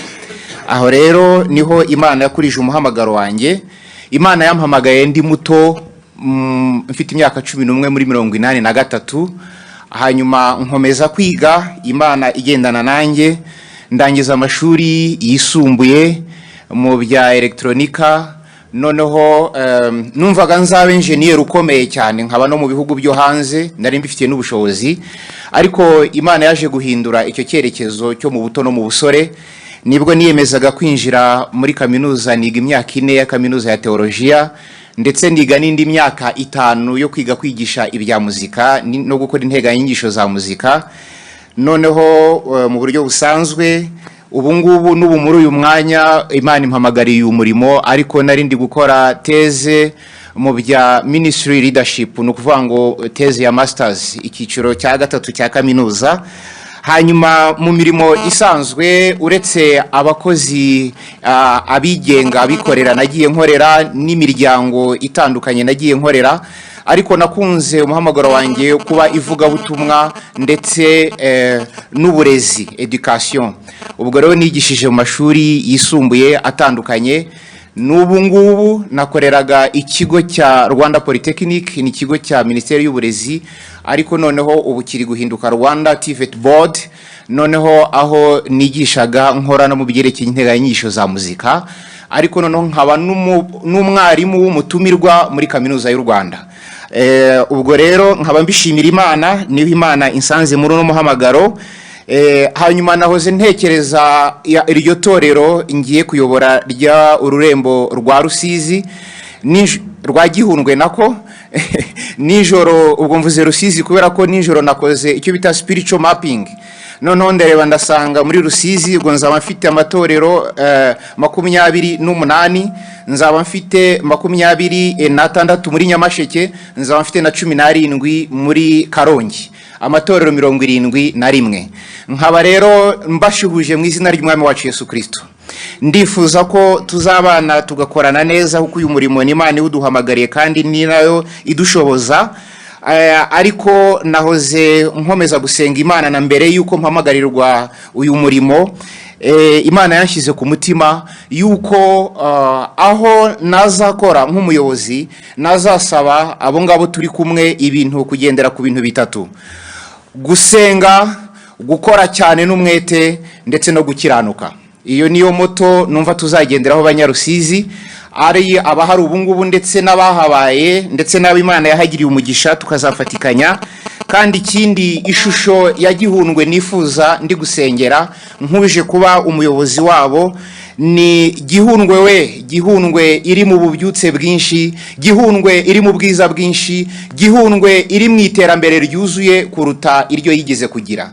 Aho rero niho Imana yakurije umuhamagaro wanjye. Imana yampamagaye ndi muto, mfite imyaka 11 muri 83. Hanyuma nkomeza kwiga, Imana igendana nanjye, ndangiza amashuri yisumbuye mu bya elektronika. Noneho numvaga nzaba engineer ukomeye cyane, nkaba no mu bihugu byo hanze, nari mbifitiye n'ubushobozi, ariko Imana yaje guhindura icyo cyerekezo cyo mu buto no mu busore. Nibwo niyemezaga kwinjira muri kaminuza, niga imyaka 4 ya kaminuza ya teologiya, ndetse niga n'indi myaka 5 yo kwiga kwigisha ibya muzika no gukora integanyanyigisho za muzika. Noneho mu buryo busanzwe ubu ngubu n'ubu muri uyu mwanya Imana impamagariye umurimo, ariko narindi gukora teze mu bya ministry leadership, no kuvuga ngo teze ya masters, icyiciro cya 3 cya kaminuza. hanyuma mu mirimo isanzwe uretse abakozi abigenga abikorera nagiye nkorera n'imiryango itandukanye nagiye nkorera, ariko nakunze umuhamagaro wanjye kuba ivugabutumwa ndetse n'uburezi education. Ubwo rero nigishije mu mashuri yisumbuye atandukanye. N'ubu ngubu nakoreraga ikigo cya Rwanda Polytechnic, ni ikigo cya Minisiteri y'Uburezi, ariko noneho ubu kiri guhinduka Rwanda TVET Board, noneho aho nigishaga nkora no mu byerekeye integanyigisho za muzika, ariko noneho nkaba n'umwarimu w'umutumirwa muri kaminuza y'u Rwanda. Ubwo rero nkaba mbishimira Imana, niho Imana insanze muri no muhamagaro. Hanyuma nahoze ntekereza iryo torero ngiye kuyobora rya ururembo rwa Rusizi rwa Gihundwe nako nijoro. Ubwo mvuze Rusizi kubera ko nijoro nakoze icyo bita spiritual mapping, noneho ndareba ndasanga muri Rusizi ubwo nzaba mfite amatorero 28, nzaba mfite 26 muri Nyamasheke, nzaba mfite na 17 muri Karongi, amatorero 71. Nkaba rero mbashubuje mu izina ry'Umwami wacu Yesu Kristo. Ndifuza ko tuzabana tugakorana neza kuko uyu murimo ni Imana iwuduhamagariye kandi ni nayo idushoboza. Ariko nahoze nkomeza gusenga Imana na mbere yuko mpamagarirwa uyu murimo. Imana yanshyize ku mutima yuko aho nazakora nk'umuyobozi nazasaba abo ngabo turi kumwe ibintu kugendera ku bintu bitatu: gusenga, gukora cyane n'umwete ndetse no gukiranuka. Iyo niyo moto numva tuzagenderaho Banyarusizi, ari abahari ubu ngubu ndetse n'abahabaye ndetse n'ab'Imana yahagiriye umugisha tukazafatikanya. Kandi ikindi, ishusho ya Gihundwe nifuza ndi gusengera nkubije kuba umuyobozi wabo ni Gihundwe iri mu bubyutse bwinshi, Gihundwe iri mu bwiza bwinshi, Gihundwe iri mu iterambere ryuzuye kuruta iryo yigeze kugira.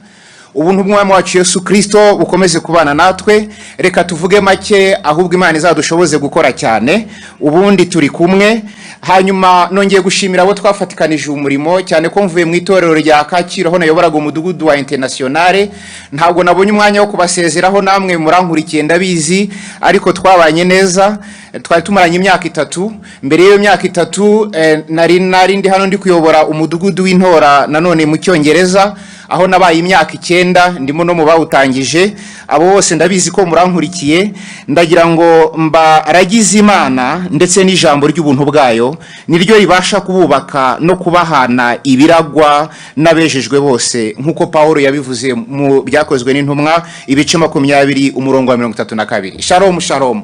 Ubuntu bw'Umwami wacu Yesu Kristo bukomeze kubana natwe. Reka tuvuge make, ahubwo Imana izadushoboze gukora cyane, ubundi turi kumwe. Hanyuma nongeye gushimira abo twafatikanije umurimo, cyane ko mvuye mu itorero rya Kacyiru aho nayoboraga umudugudu wa Internationale. Ntabwo nabonye umwanya wo kubasezeraho, namwe murankurikiye ndabizi, ariko twabanye neza. Twari tumaranye imyaka 3. Mbere y'iyo myaka 3 nari ndi hano ndi kuyobora umudugudu w'Intora nanone mu Cyongereza, aho nabaye imyaka 9 ndimo no mubawutangije. Abo bose ndabizi ko murankurikiye. Ndagira ngo mbaragize Imana ndetse n'ijambo ry'ubuntu bwayo niryo ribasha kububaka no kubahana ibiragwa n'abejejwe bose, nkuko Paulo yabivuze mu byakozwe n'intumwa ibice 20 umurongo wa 32. Shalom shalom.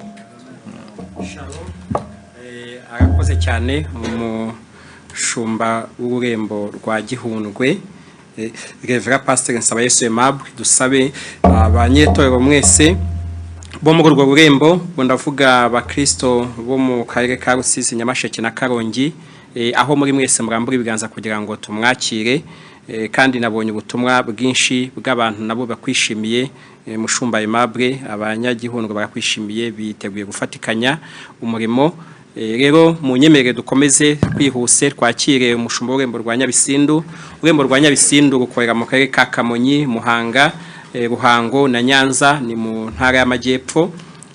Arakoze cyane umushumba w'ururembo rwa Gihundwe, Reverend Pastor Nsabayesu Aimable. Dusabe abanyetorero mwese bo muri urwo rurembo, ndavuga abakristo bo mu karere ka Rusizi, Nyamasheke na Karongi, aho muri mwese murambura ibiganza kugira ngo tumwakire. Kandi nabonye ubutumwa bwinshi bw'abantu nabo bakwishimiye. Mushumba Aimable, abanyagihundwe barakwishimiye, biteguye gufatikanya umurimo. Rero munyemerere dukomeze kwihuse twakire umushumba w'ururembo rwa Nyabisindu. Ururembo rwa Nyabisindu rukorera mu karere ka Kamonyi, Muhanga, Ruhango na Nyanza, ni mu ntara y'Amajyepfo.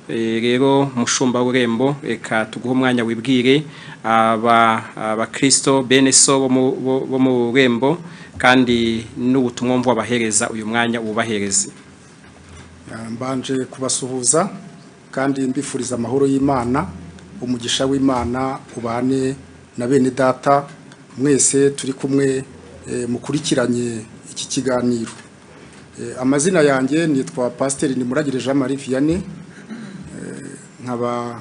Rero mushumba w'ururembo, reka tuguhe umwanya wibwire abakristo bene so bo mu rurembo, kandi n'ubutumwa mvu abahereza uyu mwanya ubahereze. Mbanje kubasuhuza kandi mbifuriza amahoro y'Imana, umugisha w'Imana ubane na bene data mwese turi kumwe mukurikiranye iki kiganiro. Amazina yanjye nitwa Pastor Nimuragire Jean Marie Vianney. Nkaba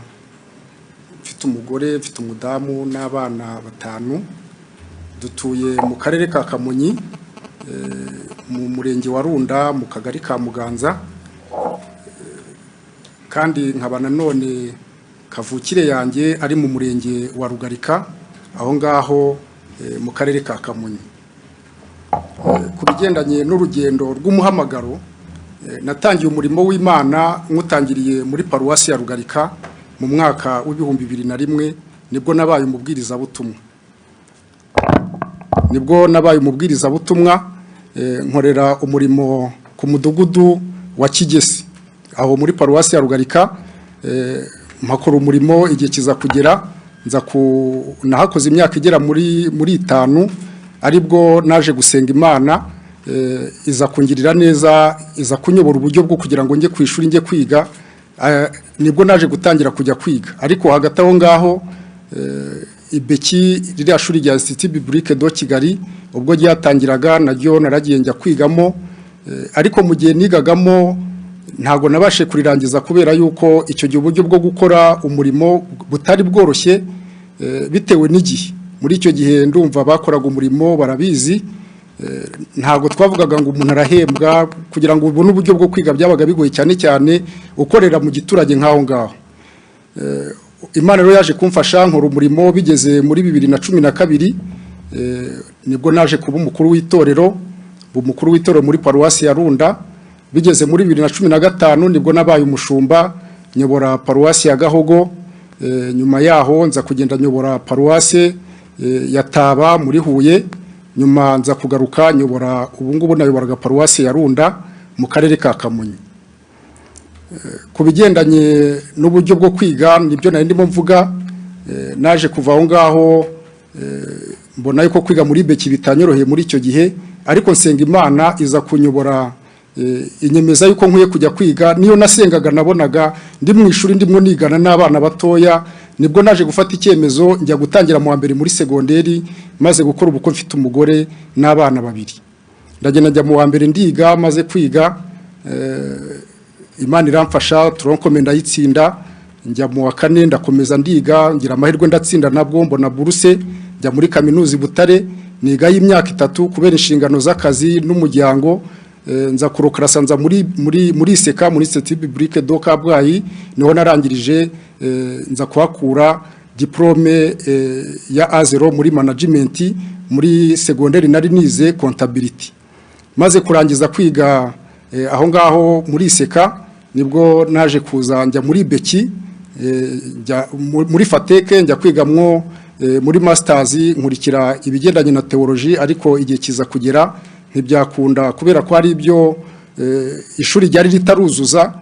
mfite umugore, mfite umudamu n'abana 5. Dutuye mu karere ka Kamonyi, mu murenge wa Runda, mu kagari ka Muganza. Kandi nkaba nanone kavukire yanjye ari mu murenge wa Rugarika, aho ngaho mu karere ka Kamonyi. Ku bigendanye n'urugendo rw'umuhamagaro, natangiye umurimo w'Imana nkutangiriye muri paruwasi ya Rugarika mu mwaka w'2001. Nibwo nabaye umubwiriza butumwa. Nkorera umurimo ku mudugudu wa Kigesi aho muri paruwasi ya Rugarika, mpakora umurimo igihe kiza kugera nahakoze imyaka igera muri 5 aribwo naje gusenga Imana, iza kungirira neza, iza kunyobora uburyo bwo kugira ngo njye kwishuri njye kwiga, nibwo naje gutangira kujya kwiga. Ariko hagati aho ngaho Ibeki ririya shuri rya Institut Biblique do Kigali ubwo ryatangiraga naryo naragiye njya kwigamo, ariko mu gihe nigagamo ntago nabashe kurirangiza kubera yuko icyo gihe uburyo bwo gukora umurimo butari bworoshye bitewe n'igihe. Muri icyo gihe ndumva bakoraga umurimo barabizi, ntago twavugaga ngo umuntu arahembwa, kugira ngo ubone uburyo bwo kwiga byabaga bigoye cyane cyane ukorera mu giturage nk'aho ngaho. Imana rero yaje kumfasha nkora umurimo, bigeze muri 2012 nibwo naje kuba umukuru w'itorero, muri paruwasi ya Runda. Bigeze muri 2015 nibwo nabaye umushumba nyobora paruwasi ya Gahogo, nyuma yaho nza kugenda nyobora paruwasi ya Taba muri Huye, nyuma nza kugaruka nyobora ubungubu nayoboraga paruwasi ya Runda mu karere ka Kamonyi. Ku bigendanye n'uburyo bwo kwiga nibyo nari ndimo mvuga, naje kuva aho ngaho mbona yuko kwiga muri Beki bitanyoroheye muri icyo gihe, ariko nsenga Imana iza kunyobora inyemeza yuko nkwiye kujya kwiga. Niyo nasengaga nabonaga ndi mu ishuri ndimo nigana n'abana batoya, nibwo naje gufata icyemezo njya gutangira mu wa mbere muri segonderi, maze gukora ubuko mfite umugore n'abana 2. Ndagenda njya mu wa mbere ndiga, maze kwiga Imana iramfasha turonkomenda yitsinda, njya mu wa 4 ndakomeza ndiga, ngira amahirwe ndatsinda nabwo mbona buruse, njya muri kaminuza Butare niga y'imyaka 3 kubera inshingano z'akazi n'umuryango. Nza kurokara sanza muri Seka muri Institut Biblique do Kabgayi, niho narangirije nza kuhakura diplome ya A0 muri management. Muri segonderi nari nize comptability, maze kurangiza kwiga aho ngaho muri Seka nibwo naje kuza njya muri Beki, muri Fateke njya kwigamwo muri masters nkurikira ibigendanye na theology, ariko igihe kiza kugera ntibyakunda kubera ko ari ibyo ishuri ryari ritaruzuza.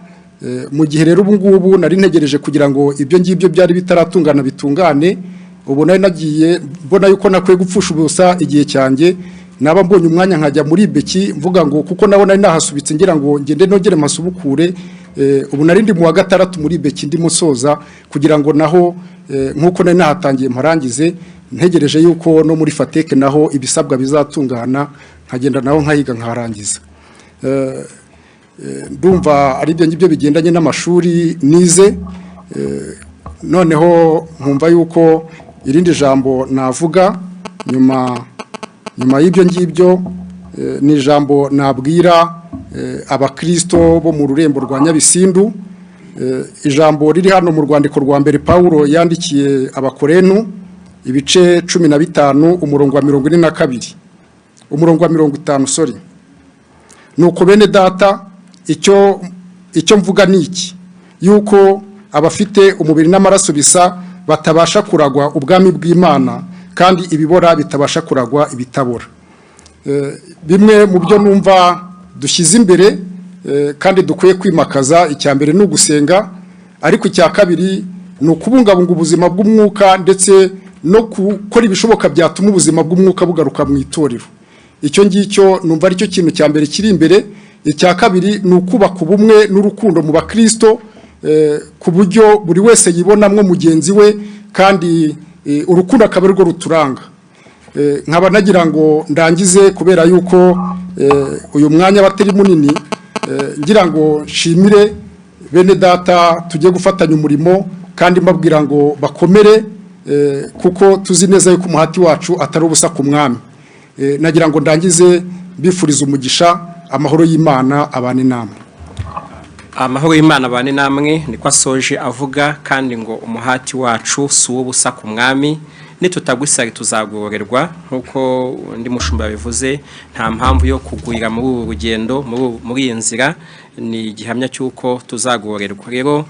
Mu gihe rero ubu ngubu nari ntegereje kugira ngo ibyo ngibyo byari bitaratungana bitungane, ubu nari nagiye mbona yuko nakwiye gupfusha ubusa igihe cyanjye, naba mbonye umwanya nkajya muri Beki mvuga ngo kuko nabo nari nahasubitse ngira ngo ngende nongere masubukure. Ubu nari ndi mu wa 6 muri Beki ndimo soza kugira ngo naho nkuko nari nahatangiye mparangize, ntegereje yuko no muri Fateke naho ibisabwa bizatungana nkagenda naho nkahiga nkarangiza. Ndumva ari byo ngibyo bigendanye n'amashuri nize. Noneho nkumva yuko irindi jambo navuga nyuma y'ibyo ngibyo ni ijambo nabwira abakristo bo mu rurembo rwa Nyabisindu. Ijambo riri hano mu rwandiko rwa mbere Paulo yandikiye abakorenu ibice 15 umurongo wa 42 umurongo wa 50 nuko bene data icyo mvuga niki yuko abafite umubiri n'amaraso bisa batabasha kuragwa ubwami bw'Imana, kandi ibibora bitabasha kuragwa ibitabora. Bimwe mu byo numva dushyize imbere kandi dukwiye kwimakaza, icya mbere ni ugusenga, ariko icya kabiri ni ukubungabunga ubuzima bw'umwuka ndetse no gukora ibishoboka byatuma ubuzima bw'umwuka bugaruka mu itorero. Icyo ngicyo numva ari cyo kintu cya mbere kiri imbere. Icya kabiri ni ukubaka ubumwe n'urukundo mu bakristo, ku buryo buri wese yibonamwo mugenzi we, kandi urukundo akaba rwo ruturanga. Nkaba nagira ngo ndangize kubera yuko uyu mwanya batari munini, ngira ngo nshimire bene data tujye gufatanya umurimo, kandi mbabwira ngo bakomere, kuko tuzi neza yuko umuhati wacu atari ubusa ku mwami. Nagira ngo ndangize bifuriza umugisha, amahoro y'Imana abane namwe. Amahoro y'Imana abane namwe, niko asoje avuga, kandi ngo umuhati wacu si uwo busa ku mwami. nitutagusari tuzagorerwa nkuko ndi mushumba bivuze nta mpamvu yo kugurira muri uru rugendo muri iyi nzira ni igihamya cy'uko tuzagorerwa rero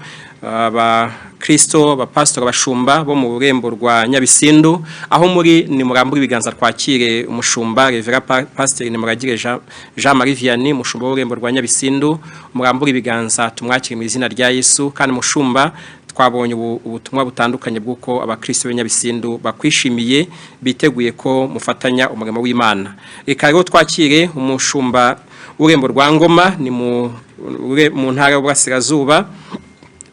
Kristo abapastor abashumba bo mu burembo rwa Nyabisindu aho muri ni murambura ibiganza twakire umushumba Revera Pastor ni muragire Jean Marie Vianney mushumba w'urembo rwa Nyabisindu murambura ibiganza tumwakire mu izina rya Yesu kandi mushumba twabonye ubutumwa butandukanye bw'uko abakristo b'Nyabisindu bakwishimiye biteguye ko mufatanya umurimo w'Imana reka rero twakire umushumba w'urembo rwa Ngoma ni mu ntara y'Uburasirazuba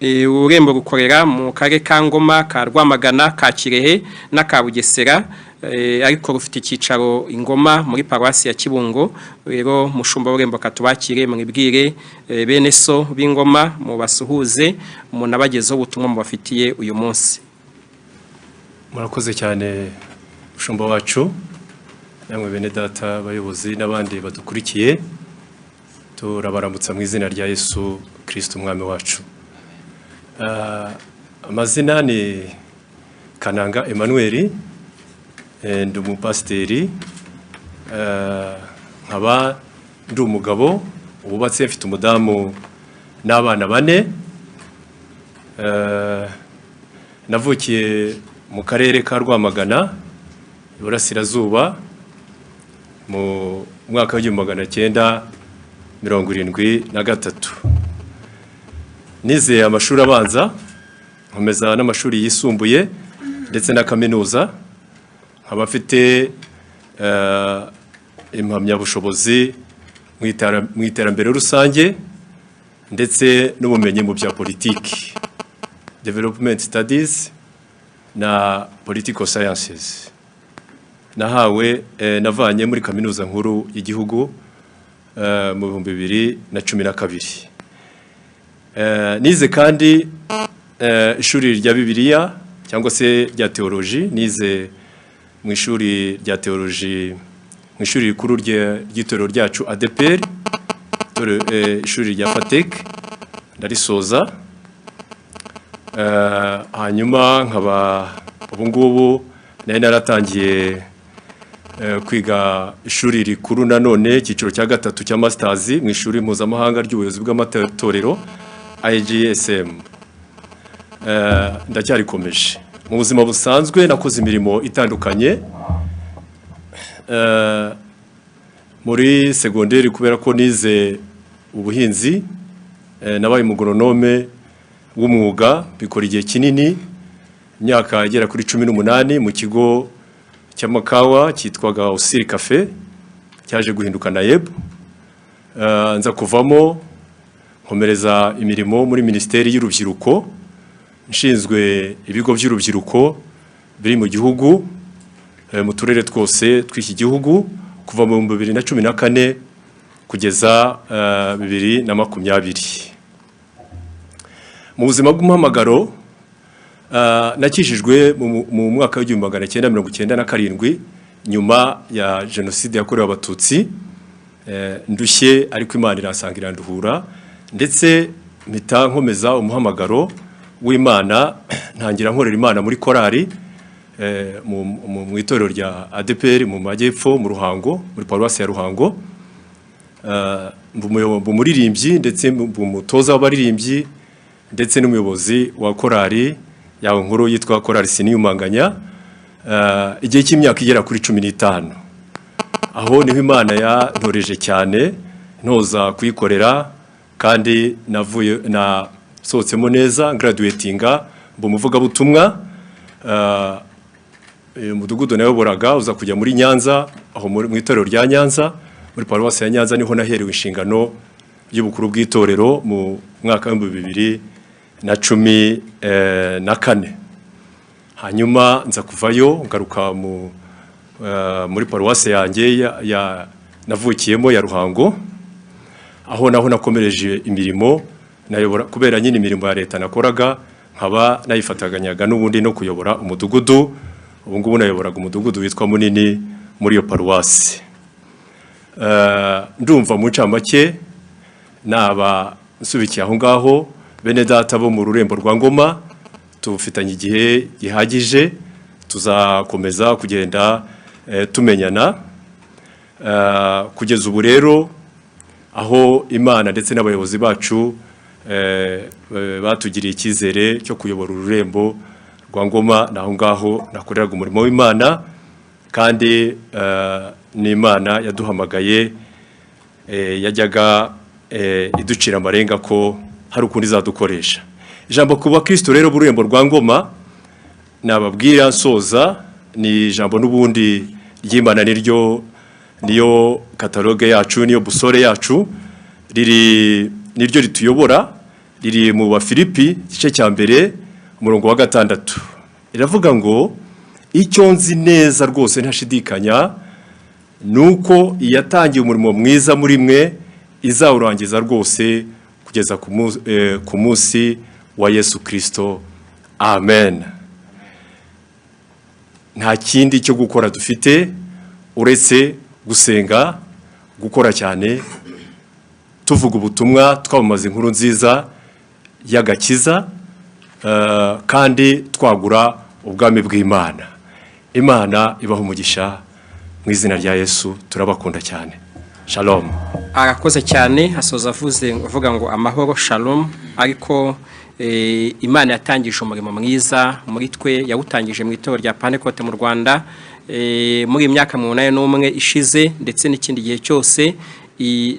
urembo rukorera mu karere ka Ngoma ka Rwamagana ka Kirehe na ka Bugesera ariko rufite icyicaro ingoma muri paruwasi ya Kibungo rero mushumba w'urembo katubakire mwibwire bene so b'Ingoma mu basuhuze mu nabagezeho ubutumwa mu bafitiye uyu munsi. Murakoze cyane mushumba wacu namwe bene data bayobozi n'abandi badukurikiye turabaramutsa mu izina rya Yesu Kristo umwami wacu. Amazina ni Kananga Emmanuel ndi umupasiteri nkaba ndi umugabo wubatse mfite umudamu n'abana 4 navukiye mu karere ka Rwamagana Iburasirazuba mu mwaka w'1973 nize amashuri abanza nkomeza n'amashuri yisumbuye ndetse na kaminuza nkaba mfite impamyabushobozi mu iterambere rusange ndetse n'ubumenyi mu bya politiki development studies na political sciences nahawe navanye muri kaminuza nkuru y'igihugu mu 2012 nize kandi ishuri rya Bibiliya cyangwa se rya theology nize mu ishuri rya theology mu ishuri rikuru ry'itorero ryacu ADEPR ishuri rya Fatek ndarisoza hanyuma nkaba ubu ngubu nari naratangiye kwiga ishuri rikuru nanone cyiciro cya gatatu cya masters mu ishuri mpuzamahanga ry'ubuyobozi bw'amatorero IGSM ndacyarikomeje mu buzima busanzwe nakoze imirimo itandukanye muri secondaire kubera ko nize ubuhinzi nabaye umugoronome w'umwuga bikora igihe kinini imyaka igera kuri 18 mu kigo cy'amakawa cyitwaga Osiri Cafe cyaje guhinduka na Yeb nza kuvamo nkomereza imirimo muri Ministeri y'Urubyiruko nshinzwe ibigo by'urubyiruko biri mu gihugu mu turere twose tw'iki gihugu kuva mu 2014 kugeza 2020 mu buzima bw'umuhamagaro nakijijwe mu mwaka wa 1997 nyuma ya jenoside yakorewe abatutsi ndushye ariko Imana irasanga iranduhura ndetse mpita nkomeza umuhamagaro w'Imana ntangira nkorera Imana muri korali mu itorero rya ADEPR mu majyepfo mu Ruhango muri paruwasi ya Ruhango umuririmbyi ndetse umutoza w'abaririmbyi ndetse n'umuyobozi wa korali yawe nkuru yitwa korali siniyumanganya igihe cy'imyaka igera kuri 15 aho niho Imana yantoreje cyane ntoza kuyikorera kandi nasohotsemo neza graduatinga umuvuga butumwa umudugudu nayoboraga uza kujya muri Nyanza aho mu itorero rya Nyanza muri paruwasi ya Nyanza niho naherewe inshingano y'ubukuru bw'itorero mu mwaka wa 2014 hanyuma nza kuvayo ngaruka muri paruwasi yanjye navukiyemo ya Ruhango aho naho nakomereje imirimo nayobora kubera nyine imirimo ya leta nakoraga nkaba nayifatanyaga n'ubundi no kuyobora umudugudu ubu ngubu nayoboraga umudugudu witwa Munini muri iyo paruwasi ndumva mu ncamake naba nsubikiye aho ngaho bene data bo mu rurembo rwa Ngoma tufitanye igihe gihagije tuzakomeza kugenda tumenyana kugeza ubu rero aho Imana ndetse n'abayobozi bacu batugiriye icyizere cyo kuyobora ururembo rwa Ngoma, naho ngaho nakoreraga umurimo w'Imana, kandi n'Imana yaduhamagaye yajyaga iducira amarenga ko hari ukundi izadukoresha. Ijambo ku bakristo rero burembo rwa Ngoma nababwira nsoza ni ijambo n'ubundi ry'Imana, niyo kataloge yacu, niyo busore yacu, niryo rituyobora, riri mu Bafilipi igice cya mbere umurongo wa 6. Iravuga ngo icyo nzi neza rwose ntashidikanya nuko iyatangiye umurimo mwiza muri mwe izawurangiza rwose kugeza ku munsi wa Yesu Kristo. Amen. Nta kindi cyo gukora dufite uretse gusenga, gukora cyane, tuvuga ubutumwa, twamamaza inkuru nziza y'agakiza, kandi twagura ubwami bw'Imana. Imana ibaho umugisha mu izina rya Yesu, turabakunda cyane. Shalom. Arakoze cyane, asoza avuga ngo amahoro, shalom. Ariko Imana yatangije umurimo mwiza muri twe, yawutangije mu itorero rya Pentecote mu Rwanda muri imyaka 81 ishize, ndetse n'ikindi gihe cyose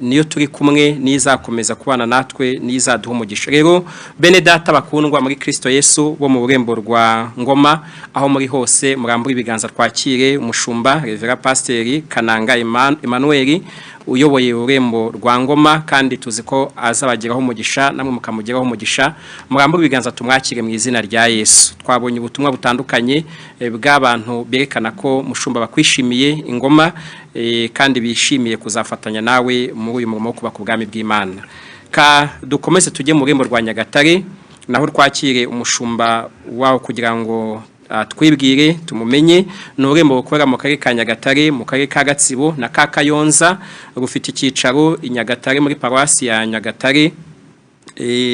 niyo turi kumwe, nizakomeza kubana natwe, nizaduha umugisha. Rero bene data bakundwa muri Kristo Yesu bo mu burembo rwa Ngoma, aho muri hose murambura ibiganza twakire umushumba Reverend Pasteur Kananga Emmanuel uyoboye ururembo rwa Ngoma, kandi tuzi ko azabagiraho umugisha, namwe mukamugiraho umugisha. Murambura ibiganza tumwakire mu izina rya Yesu. Twabonye ubutumwa butandukanye bw'abantu berekana ko mushumba bakwishimiye Ingoma, kandi bishimiye kuzafatanya nawe muri uyu murimo wo kubaka ubwami bw'Imana. Dukomeze tujye mu rurembo rwa Nyagatare, naho twakire umushumba waho kugirango twibwire tumumenye. Ni ururembo rukorera mu karere ka Nyagatare, mu karere ka Gatsibo na ka Kayonza, rufite icyicaro i Nyagatare muri paruwasi ya Nyagatare.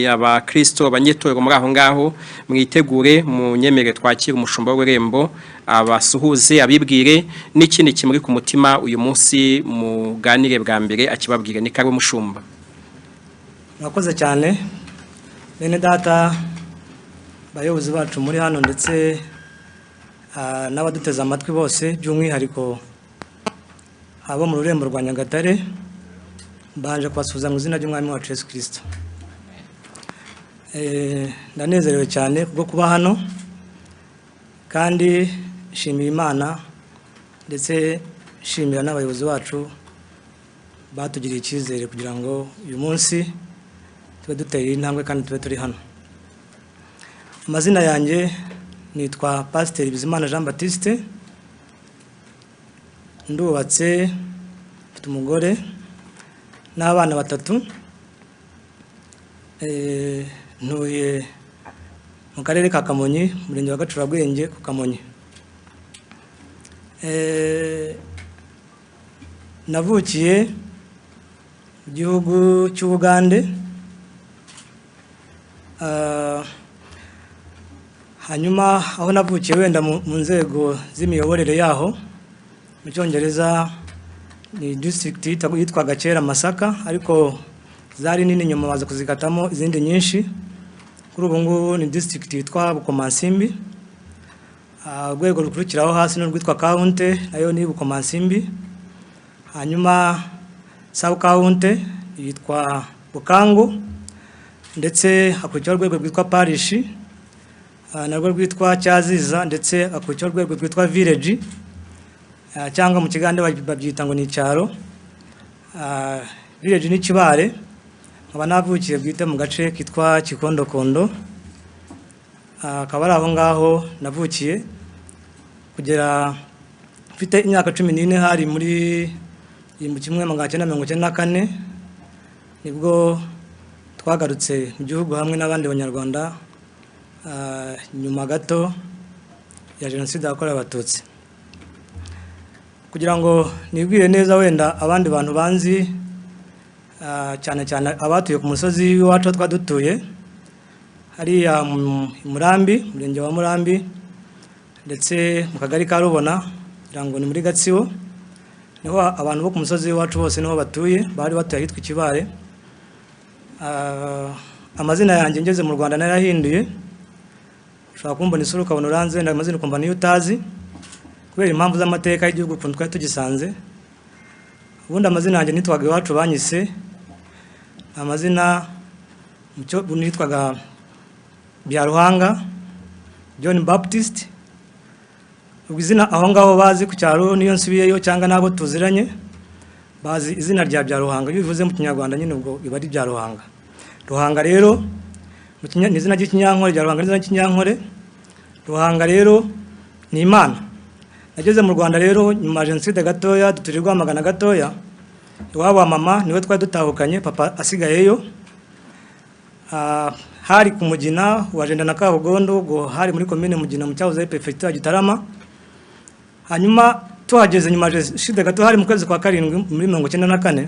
Abakristo abanyetorero muri aho ngaho mwitegure, mu nyemere twakira umushumba w'ururembo abasuhuze, abibwire n'ikindi kimuri ku mutima uyu munsi muganire bwa mbere akibabwire. Ni karibu mushumba. Mwakoze cyane bene data, bayobozi bacu muri hano, ndetse n'abaduteze amatwi bose, by'umwihariko abo mu rurembo rwa Nyagatare. Mbanje kubasuhuza mu izina ry'Umwami wacu Yesu Kristo. Ndanezerewe cyane kubwo kuba hano, kandi shimira Imana, ndetse shimira n'abayobozi bacu batugiriye icyizere kugira ngo uyu munsi tube duteye intambwe kandi tube turi hano. Amazina yanjye nitwa Pasteur Bizimana Jean Baptiste, ndubatse, mfite umugore n'abana 3. Ntuye mu karere ka Kamonyi, murenge wa Gacurabwenge ku Kamonyi. Navukiye mu gihugu cy'Ubugande, hanyuma aho navukiye wenda mu nzego z'imiyoborere yaho, mu Cyongereza ni district yitwaga kera Masaka, ariko zari nini nyuma baza kuzikatamo izindi nyinshi. Kuri ubu ngubu ni district yitwa Bukomansimbi. Urwego rukurikiraho hasi n'urwitwa Kaunte, nayo ni Bukomansimbi. Hanyuma sub Kaunte yitwa Bukango, ndetse hakurikiraho urwego rwitwa Parish, narwo rwitwa Cyaziza, ndetse hakurikiraho urwego rwitwa Village, cyangwa mu Kigande babyita ngo ni icyaro. Village ni Kibare. Nkaba navukiye bwite mu gace kitwa Kikondokondo, akaba ari aho ngaho navukiye kugera mfite imyaka 14. Hari muri 1994 nibwo twagarutse mu gihugu hamwe n'abandi banyarwanda, nyuma gato ya jenoside yakorewe Abatutsi. Kugira ngo nibwire neza wenda abandi bantu banzi, cyane cyane abatuye ku musozi w'iwacu twadutuye hariya Murambi, murenge wa Murambi, ndetse mu kagari ka Rubona kugirango ni muri Gatsibo, niho abantu bo ku musozi wacu bose niho batuye, bari batuye ahitwa Ikibare. Amazina yanjye ngeze mu Rwanda narahinduye, ushobora kumbona isura ukabona uranze, amazina ukumva niyo utazi kubera impamvu z'amateka y'igihugu ukuntu twari tugisanze. Ubundi amazina yanjye nitwaga iwacu banyise amazina mucyo nitwaga Byaruhanga John Baptist. Izina aho ngaho bazi ku cyaro niyo nsubiyeyo cyangwa nabo tuziranye bazi izina rya Byaruhanga. Iyo bivuze mu Kinyarwanda nyine ubwo biba ari Byaruhanga. Ruhanga rero ni izina ry'Ikinyankore, Byaruhanga ni izina ry'Ikinyankore. Ruhanga rero ni Imana. Nageze mu Rwanda rero nyuma Jenoside gatoya duturirwa Magana gatoya, iwabo wa mama niwe twari dutahukanye, papa asigayeyo. Hari ku Mugina wajenda na Kabugondo, ngo hari muri commune Mugina mu cyahoze prefecture Gitarama. Hanyuma tuhageze nyuma Jenoside gato hari mu kwezi kwa 7 muri 1994,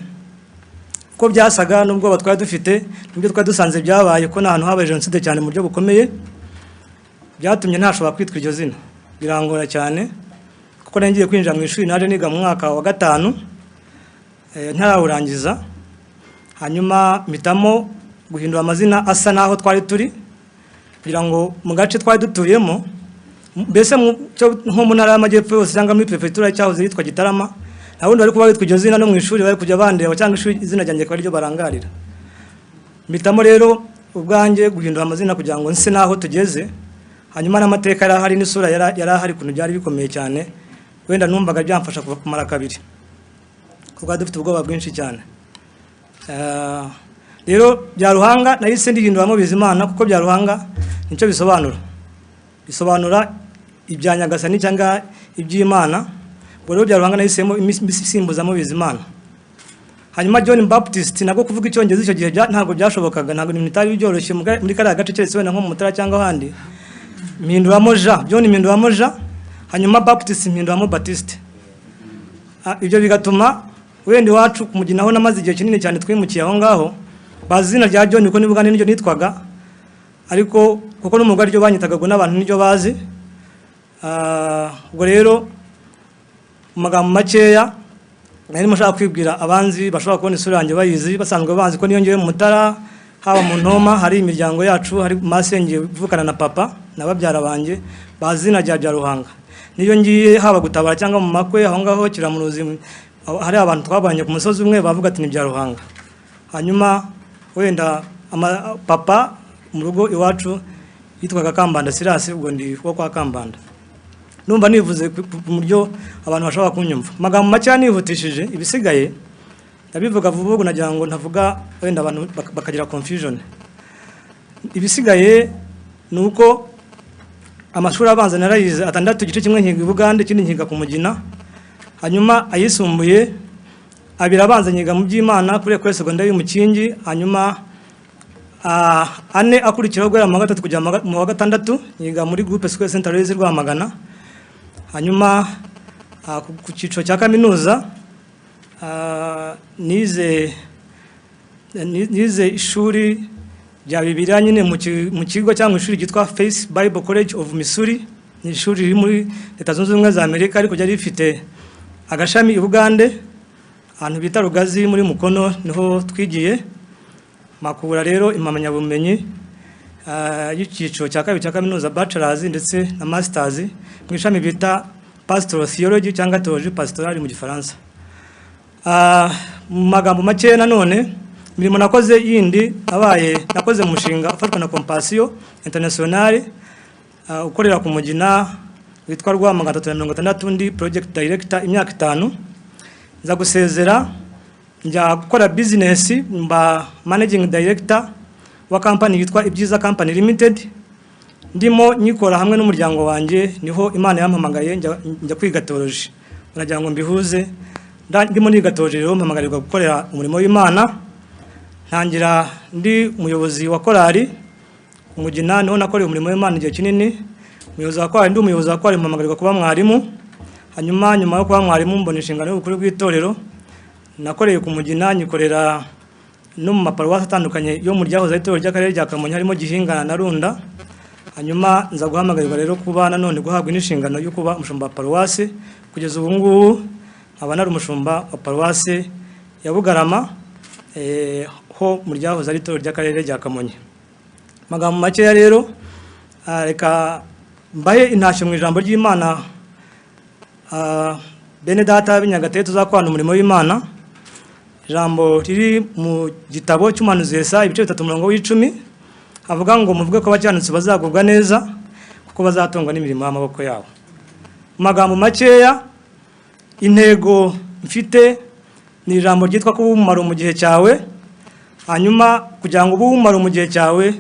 ko byasaga nubwo batwaye dufite nibyo twari dusanze byabaye ko nahantu habaye Jenoside cyane mu buryo bukomeye, byatumye ntashobora kwitwa iryo zina, birangora cyane kuko nangiye kwinjira mu ishuri naje niga mu mwaka wa 5 ntarawurangiza. Hanyuma mitamo guhindura amazina asa naho twari turi kugira ngo mu gace twari dutuyemo, mbese nko mu ntara y'Amajyepfo yose cyangwa muri prefecture cyahoze yitwa Gitarama, nta wundi bari kuba witwa iryo zina no mu ishuri bari kujya bandeba cyangwa ishuri izina ryanjye kwa ryo barangarira. Mitamo rero ubwanjye guhindura amazina kugira ngo nse naho tugeze. Hanyuma n'amateka yarahari n'isura yarahari kuntu byari bikomeye cyane, wenda numvaga byamfasha kuva kumara kabiri kuko dufite ubwoba bwinshi cyane. Rero Byaruhanga nahise ndihinduramo Bizimana kuko Byaruhanga nicyo bisobanura ibya Nyagasani cyangwa iby'Imana. Rero Byaruhanga nahisemo imisimbuzamo Bizimana. Hanyuma John Baptist nabwo kuvuga icyongereza icyo gihe ntabwo byashobokaga, ntabwo bitari byoroshye muri kariya gace cyose wenda nko mu Mutara cyangwa ahandi. Mpinduramo John mpinduramo hanyuma Baptist mpinduramo Baptiste. Ibyo bigatuma wenda iwacu ku Mugina aho namaze igihe kinini cyane twimukiye aho ngaho, bazina rya John uko nibugane n'iryo nitwaga, ariko kuko n'umugari ryo banyitaga ngo n'abantu n'iryo bazi. Ubwo rero mu magambo makeya nari mushaka kwibwira abanzi bashobora kubona isura yanjye bayizi, basanzwe banzi ko niyo ngiye mu Mutara, haba mu Ntoma hari imiryango yacu, hari masenge vukana na papa na babyara banje bazina rya Byaruhanga. Niyo ngiye haba gutabara cyangwa mu makwe aho ngaho Kiramuruzi, hari abantu twabanye ku musozi umwe bavuga ati ni Byaruhanga. Hanyuma wenda papa mu rugo iwacu yitwaga Kambanda Silas, ubwo ndi wo kwa Kambanda. Numva nivuze mu buryo abantu bashobora kunyumva. Magambo make nihutishije, ibisigaye ndabivuga vuba ubwo nagira ngo ntavuga wenda abantu bakagira confusion. Ibisigaye nuko amashuri abanza narayize 6 gice kimwe nkiga Bugande, ikindi nkiga ku Mugina. Hanyuma ayisumbuye abira abanza nyiga mu by'Imana kuri Ecole Secondaire mu Kingi. Hanyuma ane akurikiraho guhera mu 3 kujya mu 6 nyiga muri Groupe Scolaire Saint Aloys Rwamagana. Hanyuma ku cyiciro cya kaminuza nize ishuri rya Bibiliya nyine mu kigo cyangwa ishuri cyitwa Faith Bible College of Missouri. Ni ishuri riri muri Leta Zunze Ubumwe za Amerika ariko ryari rifite agashami i Bugande ahantu bita Rugazi muri Mukono, niho twigiye makubura rero impamyabumenyi y'icyiciro cya kabiri cya kaminuza bachelors ndetse na masters mu ishami bita pastoral theology cyangwa theologie pastorale mu Gifaransa. Mu magambo make nanone mirimo nakoze yindi nakoze mu mushinga ufatwa na Compassion International ukorera ku Mugina witwa Rwamagana 360, ndi project director imyaka 5. Nza gusezera njya gukora business mba managing director wa company yitwa Ibyiza Company Limited, ndimo nyikora hamwe n'umuryango wanjye. Niho Imana yampamagaye njya kwiga theology, uragira ngo mbihuze. Ndimo niga theology rero mpamagarirwa gukorera umurimo w'Imana. Ntangira ndi umuyobozi wa korali Mugina, niho nakoreye umurimo w'Imana igihe kinini. Umuyobozi wa korali, ndi umuyobozi wa korali mpamagarirwa kuba mwarimu. Hanyuma nyuma yo kuba mwarimu mbona inshingano y'ubukuru bw'itorero. Nakoreye ku Mugina, nyikorera no mu maparuwasi atandukanye yo mu ryahoze itorero ry'akarere rya Kamonyi harimo Gihingana na Runda. hanyuma nza guhamagarirwa rero kuba nanone guhabwa n'inshingano yo kuba umushumba wa paruwasi kugeza ubu ngubu nkaba nari umushumba wa paruwasi ya Bugarama ho mu ryahoze ari itorero ry'akarere rya Kamonyi. Magambo makeya rero reka mbahe intashyo mu ijambo ry'Imana bene data b'Inyagatare tuzakorana umurimo w'Imana. Ijambo riri mu gitabo cy'umuhanuzi Yesaya ibice 3:10 avuga ngo muvuge ko abakiranutsi bazagubwa neza kuko bazatungwa n'imirimo y'amaboko yabo. Magambo makeya intego mfite ni ijambo ryitwa kuba umumaro mu gihe cyawe. Hanyuma kugira ngo ube umumaro mu gihe cyawe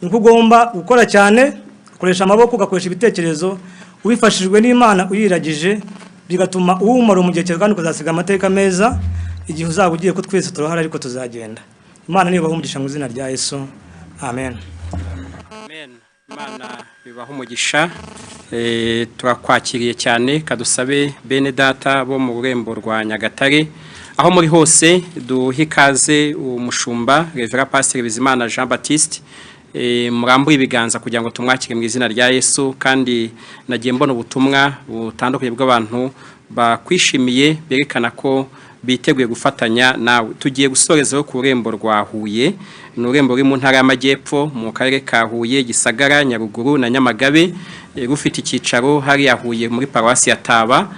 nuko ugomba gukora cyane, ukoresha amaboko, ugakoresha ibitekerezo, wifashijwe n'Imana uyiragije, bigatuma uba umumaro mu gihe cyawe kandi ukazasiga amateka meza igihe uzaba ugiye ko twese turahari ariko tuzagenda. Imana nibaha umugisha mu izina rya Yesu. Amen. Amen. Imana bibaho umugisha. Turakwakiriye cyane kadusabe bene data bo mu burembo rwa Nyagatare aho muri hose duha ikaze umushumba Reverend Pastor Bizimana Jean Baptiste murambuye ibiganza kugira ngo tumwakire mu izina rya Yesu. Kandi nagiye mbona ubutumwa butandukanye bw'abantu bakwishimiye berekana ko biteguye gufatanya nawe. Tugiye gusorezaho ku rurembo rwa Huye, ni ururembo ruri mu ntara y'Amajyepfo mu karere ka Huye, Gisagara, Nyaruguru na Nyamagabe, rufite icyicaro hariya Huye muri paruwasi ya Taba.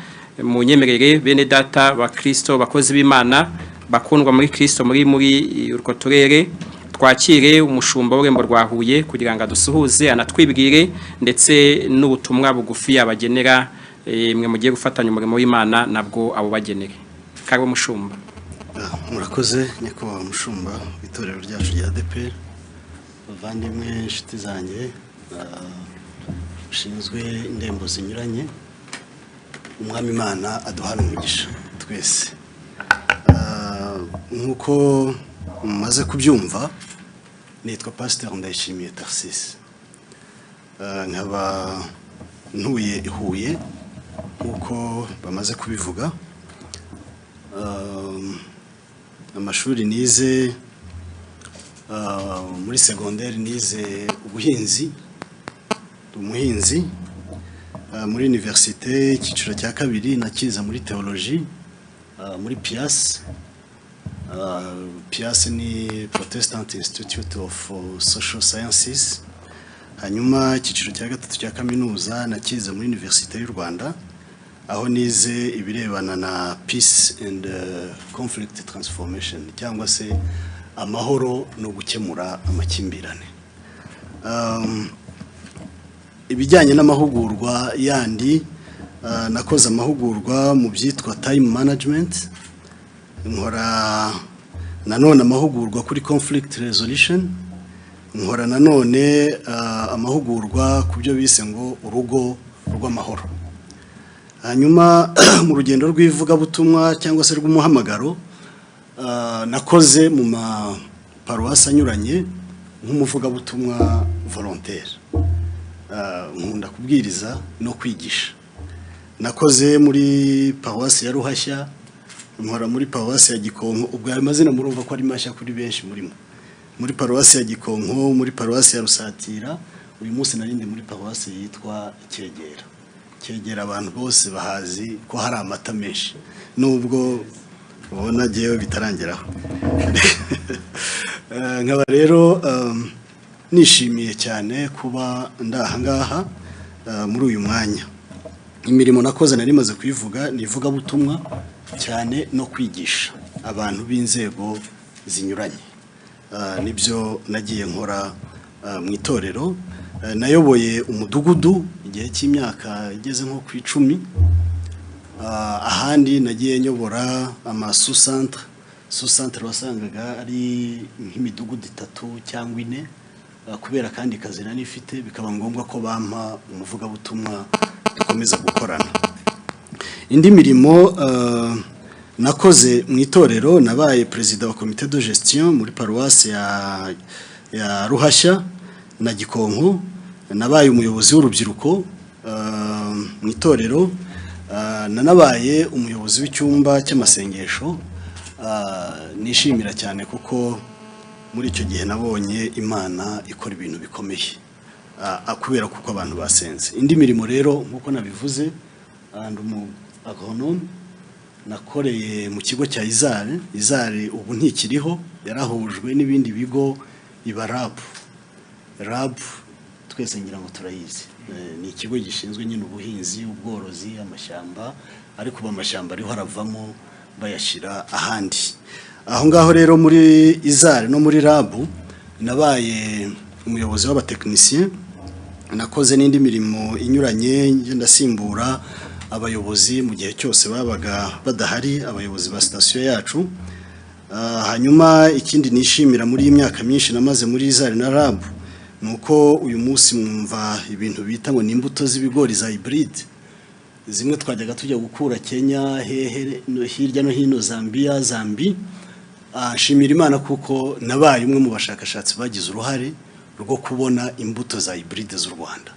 Mu nyemerere bene data ba Kristo bakozi b'Imana bakundwa muri Kristo muri urwo turere, twakire umushumba w'ururembo rwa Huye kugira ngo adusuhuze anatwibwire ndetse n'ubutumwa bugufi yabagenera mwe mugiye gufatanya umurimo w'Imana nabwo abo bagenere. Karibu mushumba. Murakoze nyakubahwa mushumba w'itorero ryacu rya ADEPR, bavandimwe inshuti zanjye ushinzwe indembo zinyuranye. Umwami Imana aduhana umugisha twese. Nkuko mumaze kubyumva, nitwa Pastor Ndayishimiye Tarsis. Nkaba ntuye Huye nkuko bamaze kubivuga. Amashuri nize muri secondaire nize ubuhinzi, umuhinzi. Muri université icyiciro cya kabiri nakiza muri theologie muri PIAS. PIAS ni Protestant Institute of Social Sciences. Hanyuma icyiciro cya gatatu cya kaminuza nakiza muri Université y'u Rwanda aho nize ibirebana na peace and conflict transformation cyangwa se amahoro no gukemura amakimbirane. Ibijyanye n'amahugurwa yandi, nakoze amahugurwa mu byitwa time management, nkora nanone amahugurwa kuri conflict resolution, nkora nanone amahugurwa ku byo bise ngo urugo rw'amahoro. Hanyuma mu rugendo rw'ivugabutumwa cyangwa se rw'umuhamagaro, nakoze mu maparuwasi anyuranye nk'umuvugabutumwa volontaire. Nkunda kubwiriza no kwigisha. Nakoze muri paruwasi ya Ruhashya, nkora muri paruwasi ya Gikonko. Ubwo ayo mazina murumva ko ari mashya kuri benshi murimo. Muri paruwasi ya Gikonko, muri paruwasi ya Rusatira, uyu munsi narindi muri paruwasi yitwa Cyegera abantu bose bahazi ko hari amata menshi nubwo ubona giyewe bitarangeraho. Nkaba rero nishimiye cyane kuba ndahangaha muri uyu mwanya. Imirimo nakoze nari maze kuyivuga, nivuga butumwa cyane no kwigisha abantu b'inzego zinyuranye. Nibyo nagiye nkora mu itorero. Nayoboye umudugudu igihe cy'imyaka igeze nko ku 10. Ahandi nagiye nyobora amasusantre. Susantre wasangaga ari nk'imidugudu 3 cyangwa 4, kubera kandi kazi nari ifite bikaba ngombwa ko bampa umuvugabutumwa dukomeza gukorana. Indi mirimo nakoze mu itorero, nabaye president wa comité de gestion muri paroisse ya Ruhashya na Gikonko. Nabaye umuyobozi w'urubyiruko mu itorero, nanabaye umuyobozi w'icyumba cy'amasengesho. Nishimira cyane kuko muri icyo gihe nabonye Imana ikora ibintu bikomeye. kubera kuko abantu basenze. Indi mirimo rero nkuko nabivuze umu agronome nakoreye mu kigo cya Izare ubu ntikiriho, yarahujwe n'ibindi bigo iba RAB twese ngira ngo turayizi. Ni ikigo gishinzwe nyine ubuhinzi, ubworozi, amashyamba, ariko amashyamba ariho haravamo bayashira ahandi. Aho ngaho rero muri Izare no muri RAB nabaye umuyobozi w'abatekinisiye, nakoze n'indi mirimo inyuranye ndasimbura abayobozi mu gihe cyose babaga badahari, abayobozi ba sitasiyo yacu. Hanyuma ikindi nishimira muri imyaka myinshi namaze muri Izare na RAB nuko uyu munsi mwumva ibintu bita ngo n'imbuto z'ibigori za hybride, zimwe twajyaga tujya gukura Kenya, hirya no hino, Zambi. Nshimira Imana kuko nabaye umwe mu bashakashatsi bagize uruhare rwo kubona imbuto za hybride z'u Rwanda.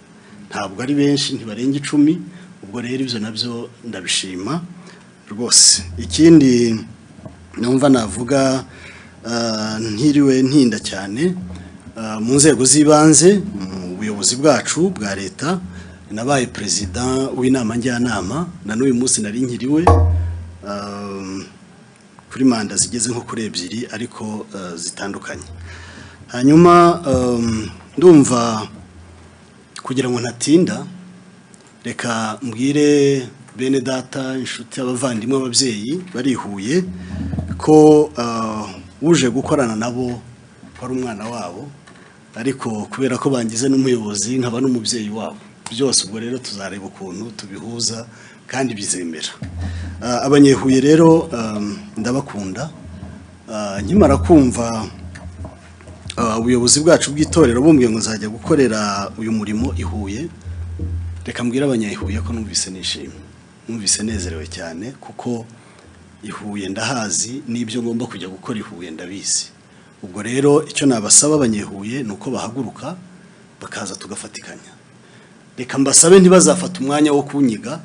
Ntabwo ari benshi, ntibarenga 10, ubwo rero ibyo nabyo ndabishima rwose. Ikindi numva navuga ntiriwe ntinda cyane mu nzego z'ibanze, mu buyobozi bwacu bwa leta, nabaye president w'inama njyanama, na n'uyu munsi nari nkiriwe kuri manda zigeze nko kuri 2 ariko zitandukanye. Hanyuma ndumva kugira ngo ntatinda, reka mbwire bene data, inshuti, abavandimwe, ababyeyi barihuye ko uje gukorana nabo ari umwana wabo, ariko kubera ko bangize n'umuyobozi nkaba n'umubyeyi wabo, byose ubwo rero tuzareba ukuntu tubihuza kandi bizemera. Abanyehuye rero ndabakunda. Nkimara kumva ubuyobozi bwacu bw'itorero bumbwiye ngo nzajya gukorera uyu murimo ihuye, reka mbwira abanyehuye ko numvise nishimye, numvise nezerewe cyane, kuko ihuye ndahazi n'ibyo ngomba kujya gukora ihuye ndabizi. Ubwo rero icyo nabasaba abanyehuye nuko bahaguruka bakaza tugafatikanya. Reka mbasabe ntibazafata umwanya wo kunyiga,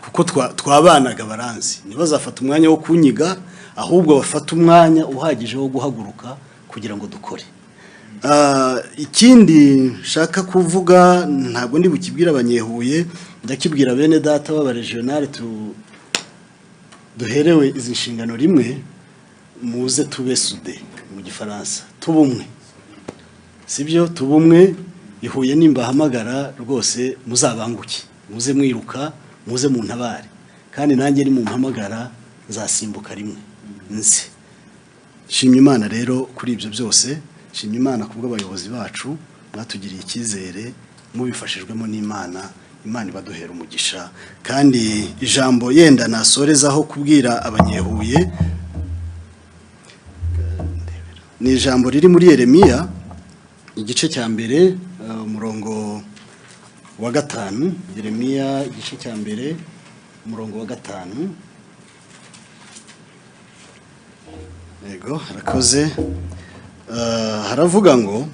kuko twabanaga baranzi, ntibazafata umwanya wo kunyiga, ahubwo bafata umwanya uhagije wo guhaguruka kugira ngo dukore. Ikindi shaka kuvuga ntabwo ndi bukibwira abanyehuye, ndakibwira bene data b'aba regional duherewe izi nshingano rimwe, muze tube sude mu gifaransa, tubumwe, sibyo? Tubumwe. Ihuye nimbahamagara rwose muzabanguke, muze mwiruka, muze mu ntabare, kandi nanjye ni mu mpamagara nzasimbuka rimwe nzi. Shimye Imana rero kuri ibyo byose, shimye Imana kubw'abayobozi bacu batugiriye icyizere, mubifashijwemo n'Imana. Imana ibaduhera umugisha. Kandi ijambo yenda nasorezaho kubwira abanyehuye ni ijambo riri muri Yeremiya igice cya mbere, umurongo wa 5. Yeremiya igice cya mbere umurongo wa 5. Yego, harakoze. Haravuga ngo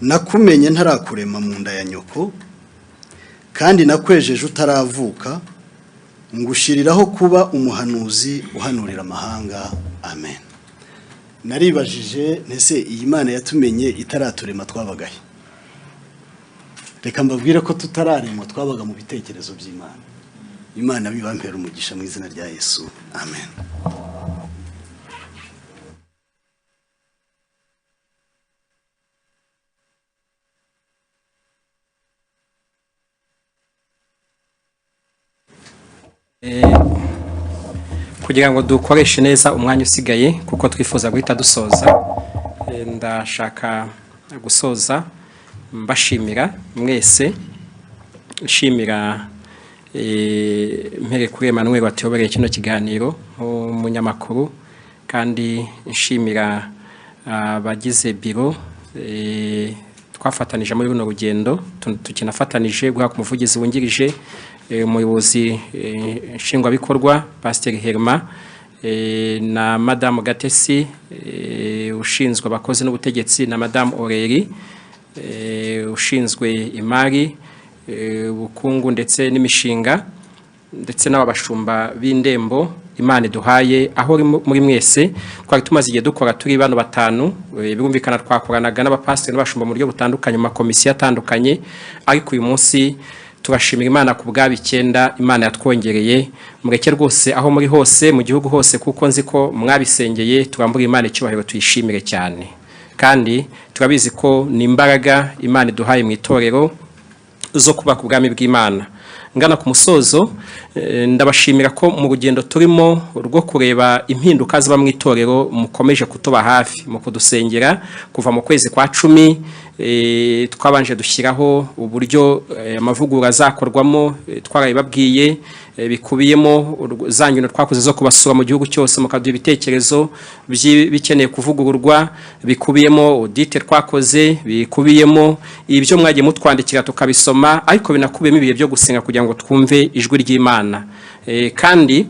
nakumenye ntarakurema mu nda ya nyoko, kandi nakwejeje utaravuka, ngushiriraho kuba umuhanuzi uhanurira amahanga. Amen. Naribajije ntese iyi Mana yatumenye itaraturema twabagahe? Reka mbabwire ko tutararemwa twabaga mu bitekerezo by'Imana. Imana bibampera umugisha mu izina rya Yesu. Amen. Kugira ngo dukoreshe neza umwanya usigaye, kuko twifuza guhita dusoza, ndashaka gusoza mbashimira mwese, nshimira mpere kuri Emmanuel watuyoboreye kino kiganiro nk'umunyamakuru, kandi nshimira abagize biro twafatanije muri runo rugendo, tukinafatanije guha ku muvugizi wungirije, umuyobozi nshingwabikorwa Pasteur Herma, na Madame Gatesi ushinzwe abakozi n'ubutegetsi, na Madame Oreri ushinzwe imari, ubukungu ndetse n'imishinga, ndetse n'abashumba b'indembo Imana iduhaye aho muri mwese twari tumaze igihe dukora turi bano batanu birumvikana twakoranaga n'abapasiteri n'abashumba mu buryo butandukanye mu makomisiyo atandukanye ariko uyu munsi turashimira Imana ku bw'abi 9 Imana yatwongereye mureke rwose aho muri hose mu gihugu hose kuko nzi ko mwabisengeye turambura Imana icyubahiro tuyishimire cyane kandi turabizi ko ni imbaraga Imana iduhaye mu itorero zo kubaka ubwami bw'Imana. Ngana ku musozo ndabashimira ko mu rugendo turimo rwo kureba impinduka ziba mu itorero mukomeje kutuba hafi mu kudusengera kuva mu kwezi kwa 10 twabanje dushyiraho uburyo amavugurura azakorwamo twarabibabwiye bikubiyemo zanyuno twakoze zo kubasura mu gihugu cyose mukaduha ibitekerezo bikeneye kuvugururwa bikubiyemo audit twakoze bikubiyemo ibyo mwagiye mutwandikira tukabisoma ariko binakubiyemo ibihe byo gusenga kugira ngo twumve ijwi ry'Imana kandi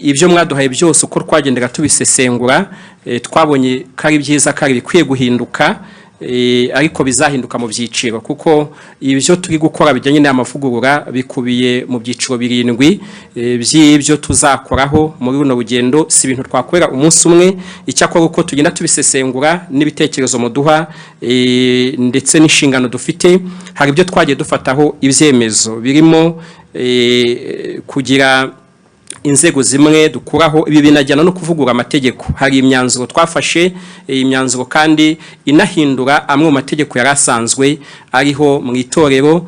ibyo mwaduhaye byose uko twagendera tubisesengura twabonye kari byiza kari bikwiye guhinduka ariko bizahinduka mu byiciro kuko ibyo turi gukora bijyanye n'amavugurura bikubiye mu byiciro 7 by'ibyo tuzakoraho muri runo rugendo si ibintu twakorera umunsi umwe icyakora uko tugenda tubisesengura n'ibitekerezo muduha ndetse n'inshingano dufite hari ibyo twagiye dufataho ibyemezo birimo kugira inzego zimwe dukuraho ibi binajyana no kuvugura amategeko hari imyanzuro twafashe imyanzuro kandi inahindura amwe mu mategeko yarasanzwe ariho mu itorero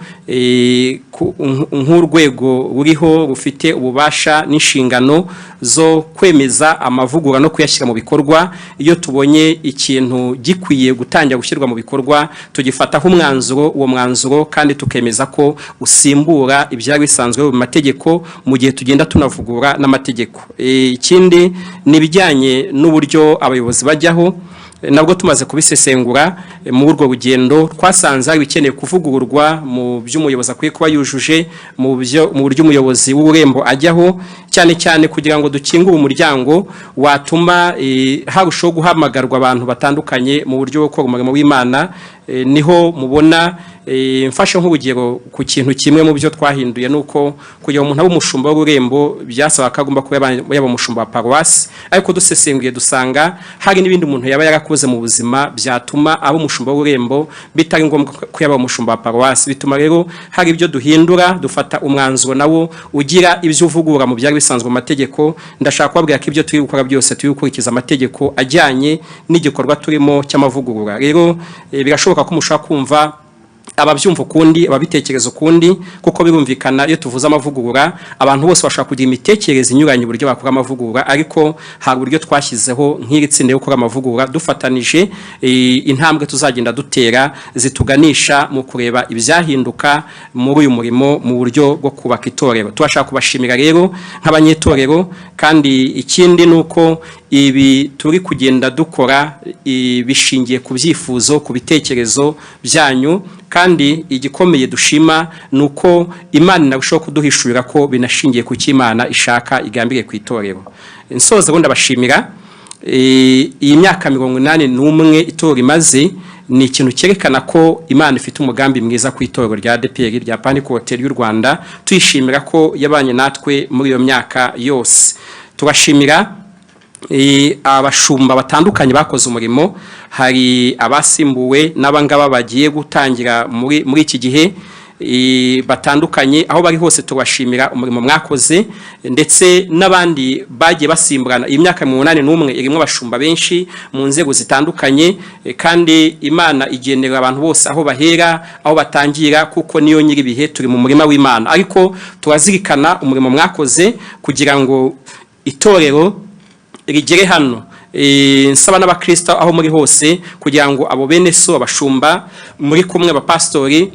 nk'urwego ruriho rufite ububasha n'inshingano zo kwemeza amavugura no kuyashyira mu bikorwa iyo tubonye ikintu gikwiye gutangira gushyirwa mu bikorwa tugifataho umwanzuro uwo mwanzuro kandi tukemeza ko usimbura ibyari bisanzwe mu mategeko mu gihe tugenda tunavugura n'amategeko ikindi nibijyanye n'uburyo abayobozi bajyaho nabwo tumaze kubisesengura mu urwo rugendo twasanze ari bikeneye kuvugururwa mu by'umuyobozi akwiye kuba yujuje mu buryo umuyobozi w'urembo ajyaho cyane cyane kugira ngo dukingure umuryango watuma harushaho guhamagarwa abantu batandukanye mu buryo bwo gukora umurimo w'Imana niho mubona mfashe nk'urugero ku kintu kimwe mu byo twahinduye nuko kugira umuntu abumushumba w'urembo byasaba akagomba kuba yaba umushumba wa paroisse ariko dusesenguye dusanga hari n'ibindi umuntu yaba yarakoze mu buzima byatuma abumushumba w'urembo bitari ngombwa ko yaba umushumba wa paroisse bituma rero hari ibyo duhindura dufata umwanzuro nawo ugira ibyo uvugura mu byari bisanzwe mu mategeko ndashaka kubabwira ko ibyo turi gukora byose turi gukurikiza amategeko ajyanye n'igikorwa turimo cy'amavugurura rero birashoboka ko mushaka kumva ababyumva kundi ababitekerezo kundi kuko birumvikana iyo tuvuza amavugurura abantu bose bashaka kugira imitekerereze inyuranye uburyo bakora amavugurura ariko hari uburyo twashyizeho nk'iritsinde yo gukora amavugurura dufatanije intambwe tuzagenda dutera zituganisha mu kureba ibyahinduka muri uyu murimo mu buryo bwo kubaka itorero tubashaka kubashimira rero nk'abanyetorero kandi ikindi nuko ibi turi kugenda dukora bishingiye ku byifuzo ku bitekerezo byanyu kandi igikomeye dushima nuko Imana narushaho kuduhishurira ko binashingiye ku cy'Imana ishaka igambiriye ku itorero insoza bundi abashimira iyi myaka 81 itorero imaze ni ikintu cyerekana ko Imana ifite umugambi mwiza ku itorero rya ADEPR rya Panikote y'u Rwanda tuyishimira ko yabanye natwe muri iyo myaka yose tubashimira abashumba batandukanye bakoze umurimo hari abasimbuwe n'abangaba bagiye gutangira muri iki gihe batandukanye aho bari hose tubashimira umurimo mwakoze ndetse n'abandi bagiye basimburana imyaka 81 irimo abashumba benshi mu nzego zitandukanye kandi Imana igenera abantu bose aho bahera aho batangira kuko niyo nyiri bihe turi mu murima w'Imana ariko turazirikana umurimo mwakoze kugira ngo itorero rigere hano nsaba n'abakristo aho muri hose kugira ngo abo bene so abashumba muri kumwe abapastori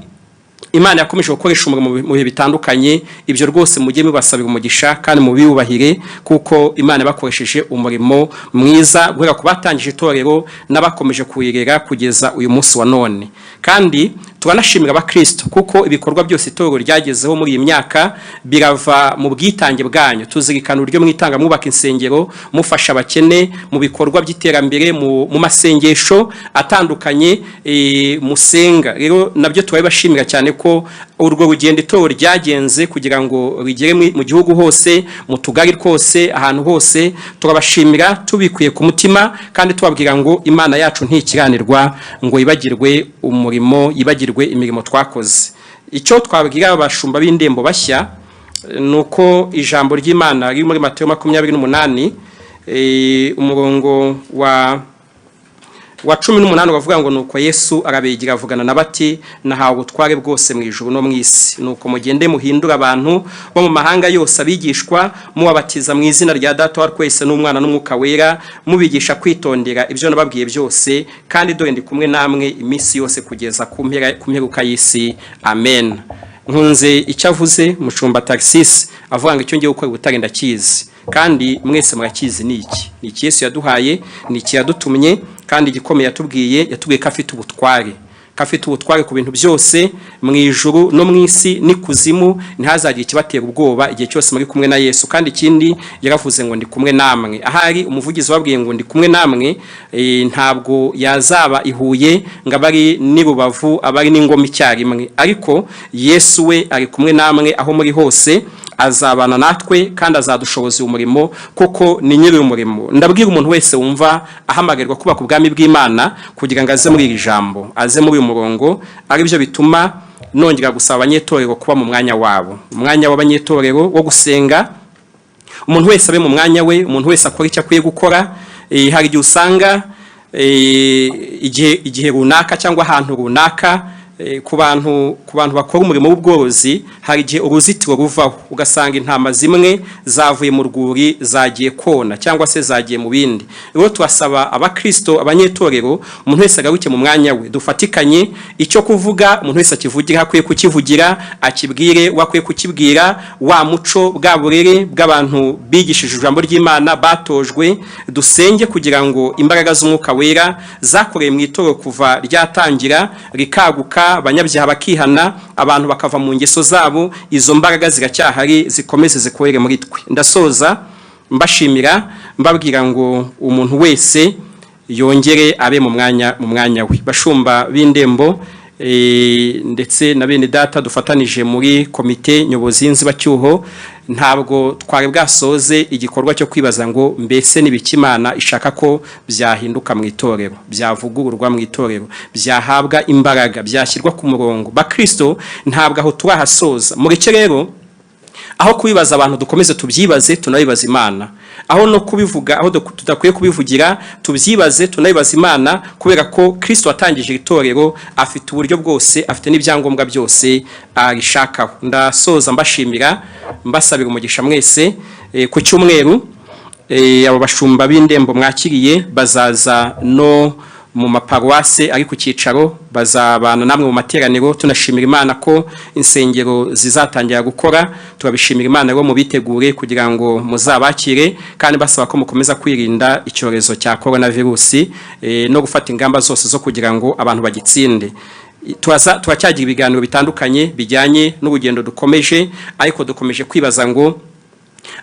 Imana yakomeje gukoresha umurimo mu bihe bitandukanye ibyo rwose mujye mubasabira umugisha kandi mubiyubahire kuko Imana bakoresheje umurimo mwiza guhera ku batangije itorero n'abakomeje kuyirera kugeza uyu munsi wa none kandi turanashimira abakristo kuko ibikorwa byose itorero ryagezeho muri iyi myaka birava mu bwitange bwanyu. Tuzirikana uburyo mwitanga mwubaka insengero, mufasha abakene mu bikorwa by'iterambere, mu masengesho atandukanye musenga. Rero nabyo turabashimira cyane ko urwo rugendo itorero ryagenze kugira ngo rigere mu gihugu hose, mu tugari twose, ahantu hose. Turabashimira tubikuye ku mutima kandi tubabwira ngo Imana yacu ntikiranirwa ngo yibagirwe umurimo, yibagirwe imirimo twakoze. Icyo twabwira abashumba b'indembo bashya nuko ijambo ry'Imana riri muri Mateyo 28 umurongo wa 18 bavuga ngo nuko Yesu arabegira avugana nabati nahawe ubutware bwose mu ijuru no mu isi, nuko mugende muhindura abantu bo mu mahanga yose abigishwa, mubabatiza mu izina rya Data wa twese n'Umwana n'Umwuka wera, mubigisha kwitondera ibyo nababwiye byose, kandi dore ndi kumwe namwe iminsi yose kugeza ku mperuka y'isi. Amen. Nkunze icyo avuze mushumba Taxis avuga ngo icyo ngiye gukora ubutare ndakizi, kandi mwese murakizi ni iki Yesu yaduhaye, ni iki yadutumye, kandi igikomeye yatubwiye ko afite ubutware ku bintu byose mu ijuru no mu isi n'ikuzimu, ntihazagire ikibatera ubwoba igihe cyose muri kumwe na Yesu. Kandi ikindi yaravuze ngo ndi kumwe namwe. Ahari umuvugizi wabwiye ngo ndi kumwe namwe, ntabwo yazaba ihuye ngo abari nibubavu abari n'ingoma icyarimwe, ariko Yesu we ari kumwe namwe aho muri hose, azabana natwe kandi azadushoboza umurimo kuko ni nyiri umurimo. Ndabwira umuntu wese wumva ahamagarwa kuba ku bwami bw'Imana kugira ngo aze muri iri jambo, aze muri uyu murongo, ari byo bituma nongera gusaba abanyetorero kuba mu mwanya wabo, umwanya w'abanyetorero wo gusenga. Umuntu wese abe mu mwanya we, umuntu wese akora icyo akwiye gukora. Hari igihe usanga igihe runaka cyangwa ahantu runaka ku bantu bakora umurimo w'ubworozi, hari igihe uruzitiro ruvaho ugasanga intama zimwe zavuye mu rwuri zagiye kona cyangwa se zagiye mu bindi. Rero turasaba abakristo, abanyetorero, umuntu wese agaruke mu mwanya we, dufatikanye icyo kuvuga, umuntu wese akivugira akwiye kukivugira, akibwire wakwiye kukibwira, wa muco bwa burere bw'abantu bigishije ijambo ry'Imana batojwe. Dusenge kugira ngo imbaraga z'Umwuka wera zakoreye mu itorero kuva ryatangira rikaguka, abanyabyaha bakihana, abantu bakava mu ngeso zabo, izo mbaraga ziracyahari, zikomeze zikorere muri twe. Ndasoza mbashimira mbabwira ngo umuntu wese yongere abe mu mwanya we. Bashumba b'indembo ndetse na bene data dufatanije muri komite nyobozi y'inzibacyuho, ntabwo twari bwasoze igikorwa cyo kwibaza ngo mbese n'ibikimana ishaka ko byahinduka mu itorero, byavugururwa mu itorero, byahabwa imbaraga, byashyirwa ku murongo. Bakristo ntabwo aho turahasoza. Mureke rero aho kubibaza abantu dukomeze tubyibaze, tunabibaza Imana. Aho no kubivuga, aho tudakwiye kubivugira, tubyibaze tunabibaza Imana, kubera ko Kristo atangije itorero, afite uburyo bwose, afite n'ibyangombwa byose arishakaho. Ndasoza mbashimira, mbasabira umugisha mwese. Ku cyumweru abo bashumba b'indembo mwakiriye bazaza no mu maparuwase ari ku cyicaro, bazabana namwe mu materaniro. Tunashimira Imana ko insengero zizatangira gukora, turabishimira Imana rero mubitegure kugira ngo muzabakire, kandi basaba ko mukomeza kwirinda icyorezo cya coronavirus no gufata ingamba zose zo kugira ngo abantu bagitsinde. Turacyagira ibiganiro bitandukanye bijyanye n'urugendo dukomeje, ariko dukomeje kwibaza ngo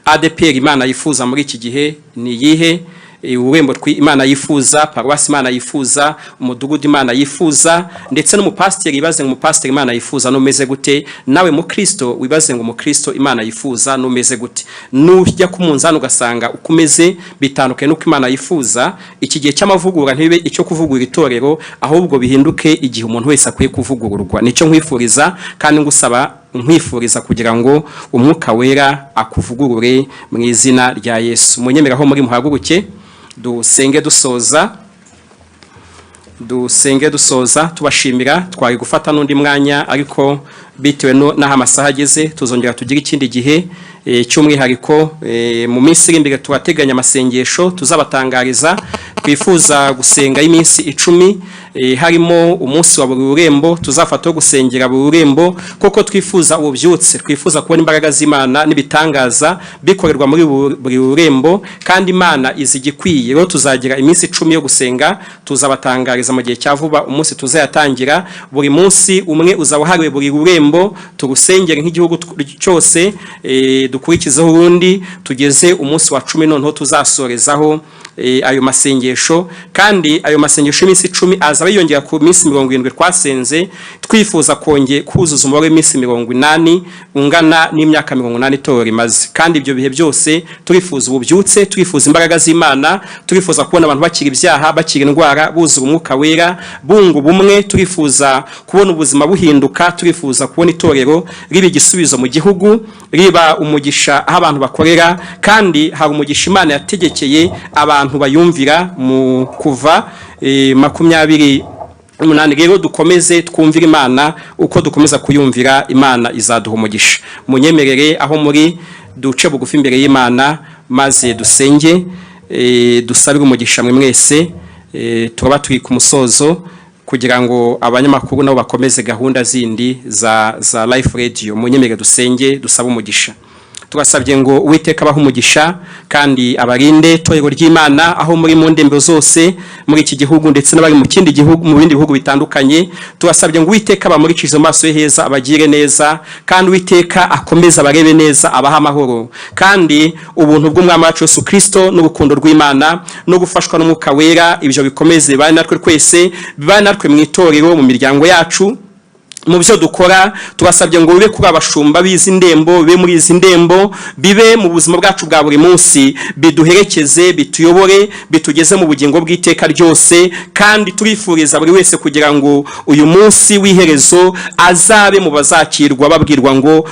ADEPR Imana yifuza muri iki gihe ni yihe? Urembo Imana yifuza, paruwasi Imana yifuza, umudugudu Imana yifuza, ndetse n'umupasiteri yibaze ngo umupasiteri Imana yifuza numeze gute? Nawe mu Kristo wibaze ngo umukristo Imana yifuza numeze gute? Nujya ku munzani ugasanga ukomeze bitandukanye nuko Imana yifuza, iki gihe cy'amavugurura ntibe icyo kuvugurura itorero, ahubwo bihinduke igihe umuntu wese akwiye kuvugururwa. Nicyo nkwifuriza, kandi ngusaba nkwifuriza kugira ngo Umwuka wera akuvugurure mu izina rya Yesu. Munyemeraho muri muhaguruke dusenge dusoza tubashimira. Twari gufata n'undi mwanya, ariko bitewe n'aho amasaha ageze tuzongera tugira ikindi gihe cy'umwihariko. Mu minsi iri imbere turateganya amasengesho tuzabatangariza, twifuza gusenga iminsi 10 harimo umunsi wa buri urembo tuzafata wo gusengera buri urembo koko twifuza ububyutse twifuza kubona imbaraga z'Imana n'ibitangaza bikorerwa muri buri urembo kandi Imana izigikwiye rero tuzagira iminsi 10 yo gusenga tuzabatangariza mu gihe cya vuba umunsi tuzayatangira buri munsi umwe uzawahariwe buri urembo tugusengera nk'igihugu cyose dukurikizeho urundi tugeze umunsi wa 10 noneho tuzasorezaho ayo masengesho kandi ayo masengesho iminsi 10 azaba yongera ku minsi 70 twasenze twifuza kuzuza umubare w'iminsi 80 ungana n'imyaka 80 itorero rimaze kandi ibyo bihe byose turifuza ububyutse turifuza imbaraga z'Imana turifuza kubona abantu bakira ibyaha bakira indwara buzura umwuka wera bungu bumwe turifuza kubona ubuzima buhinduka turifuza kubona itorero riba igisubizo mu gihugu riba umugisha aho abantu bakorera kandi hari umugisha Imana yategekeye abantu bayumvira mu kuva 28 rero dukomeze twumvira Imana uko dukomeza kuyumvira Imana izaduha umugisha munyemerere aho muri duce bugufi imbere y'Imana maze dusenge dusabire umugisha mwe mwese turaba turi ku musozo kugira ngo abanyamakuru nabo bakomeze gahunda zindi za live radio munyemerere dusenge dusaba umugisha tugasabye ngo Uwiteka abaha umugisha kandi abarinde itorero ry'Imana aho muri mu ndembe zose muri iki gihugu ndetse n'abari mu kindi gihugu mu bindi bihugu bitandukanye tugasabye ngo Uwiteka abamurikize maso ye heza abagire neza kandi Uwiteka akomeza abarebe neza abaha amahoro kandi ubuntu bw'umwami wacu Yesu Kristo n'urukundo rw'Imana no gufashwa n'umwuka wera ibyo bikomeze bari natwe twese bari natwe mu itorero mu miryango yacu mu byo dukora tugasabye ngo bibe kuri abashumba bizi ndembo bibe muri izi ndembo bibe mu buzima bwacu bwa buri munsi biduherekeze bituyobore bitugeze mu bugingo bw'iteka ryose kandi turifuriza buri wese kugira ngo uyu munsi w'iherezo azabe mu bazakirwa babwirwa ngo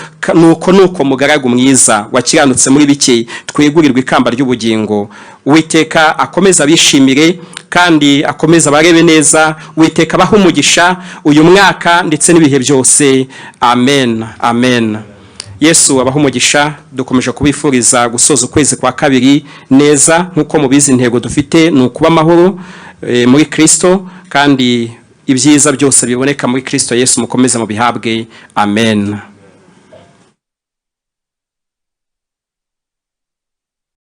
nuko mugaragu mwiza wakiranutse muri bike twegurirwa ikamba ry'ubugingo Uwiteka akomeza bishimire kandi akomeza barebe neza Uwiteka abaha umugisha uyu mwaka ndetse n'ibihe byose amen amen Yesu abaha umugisha dukomeje kubifuriza gusoza ukwezi kwa kabiri neza nkuko mubizi intego dufite ni ukuba amahoro muri Kristo kandi ibyiza byose biboneka muri Kristo Yesu mukomeza mu bihabwe amen.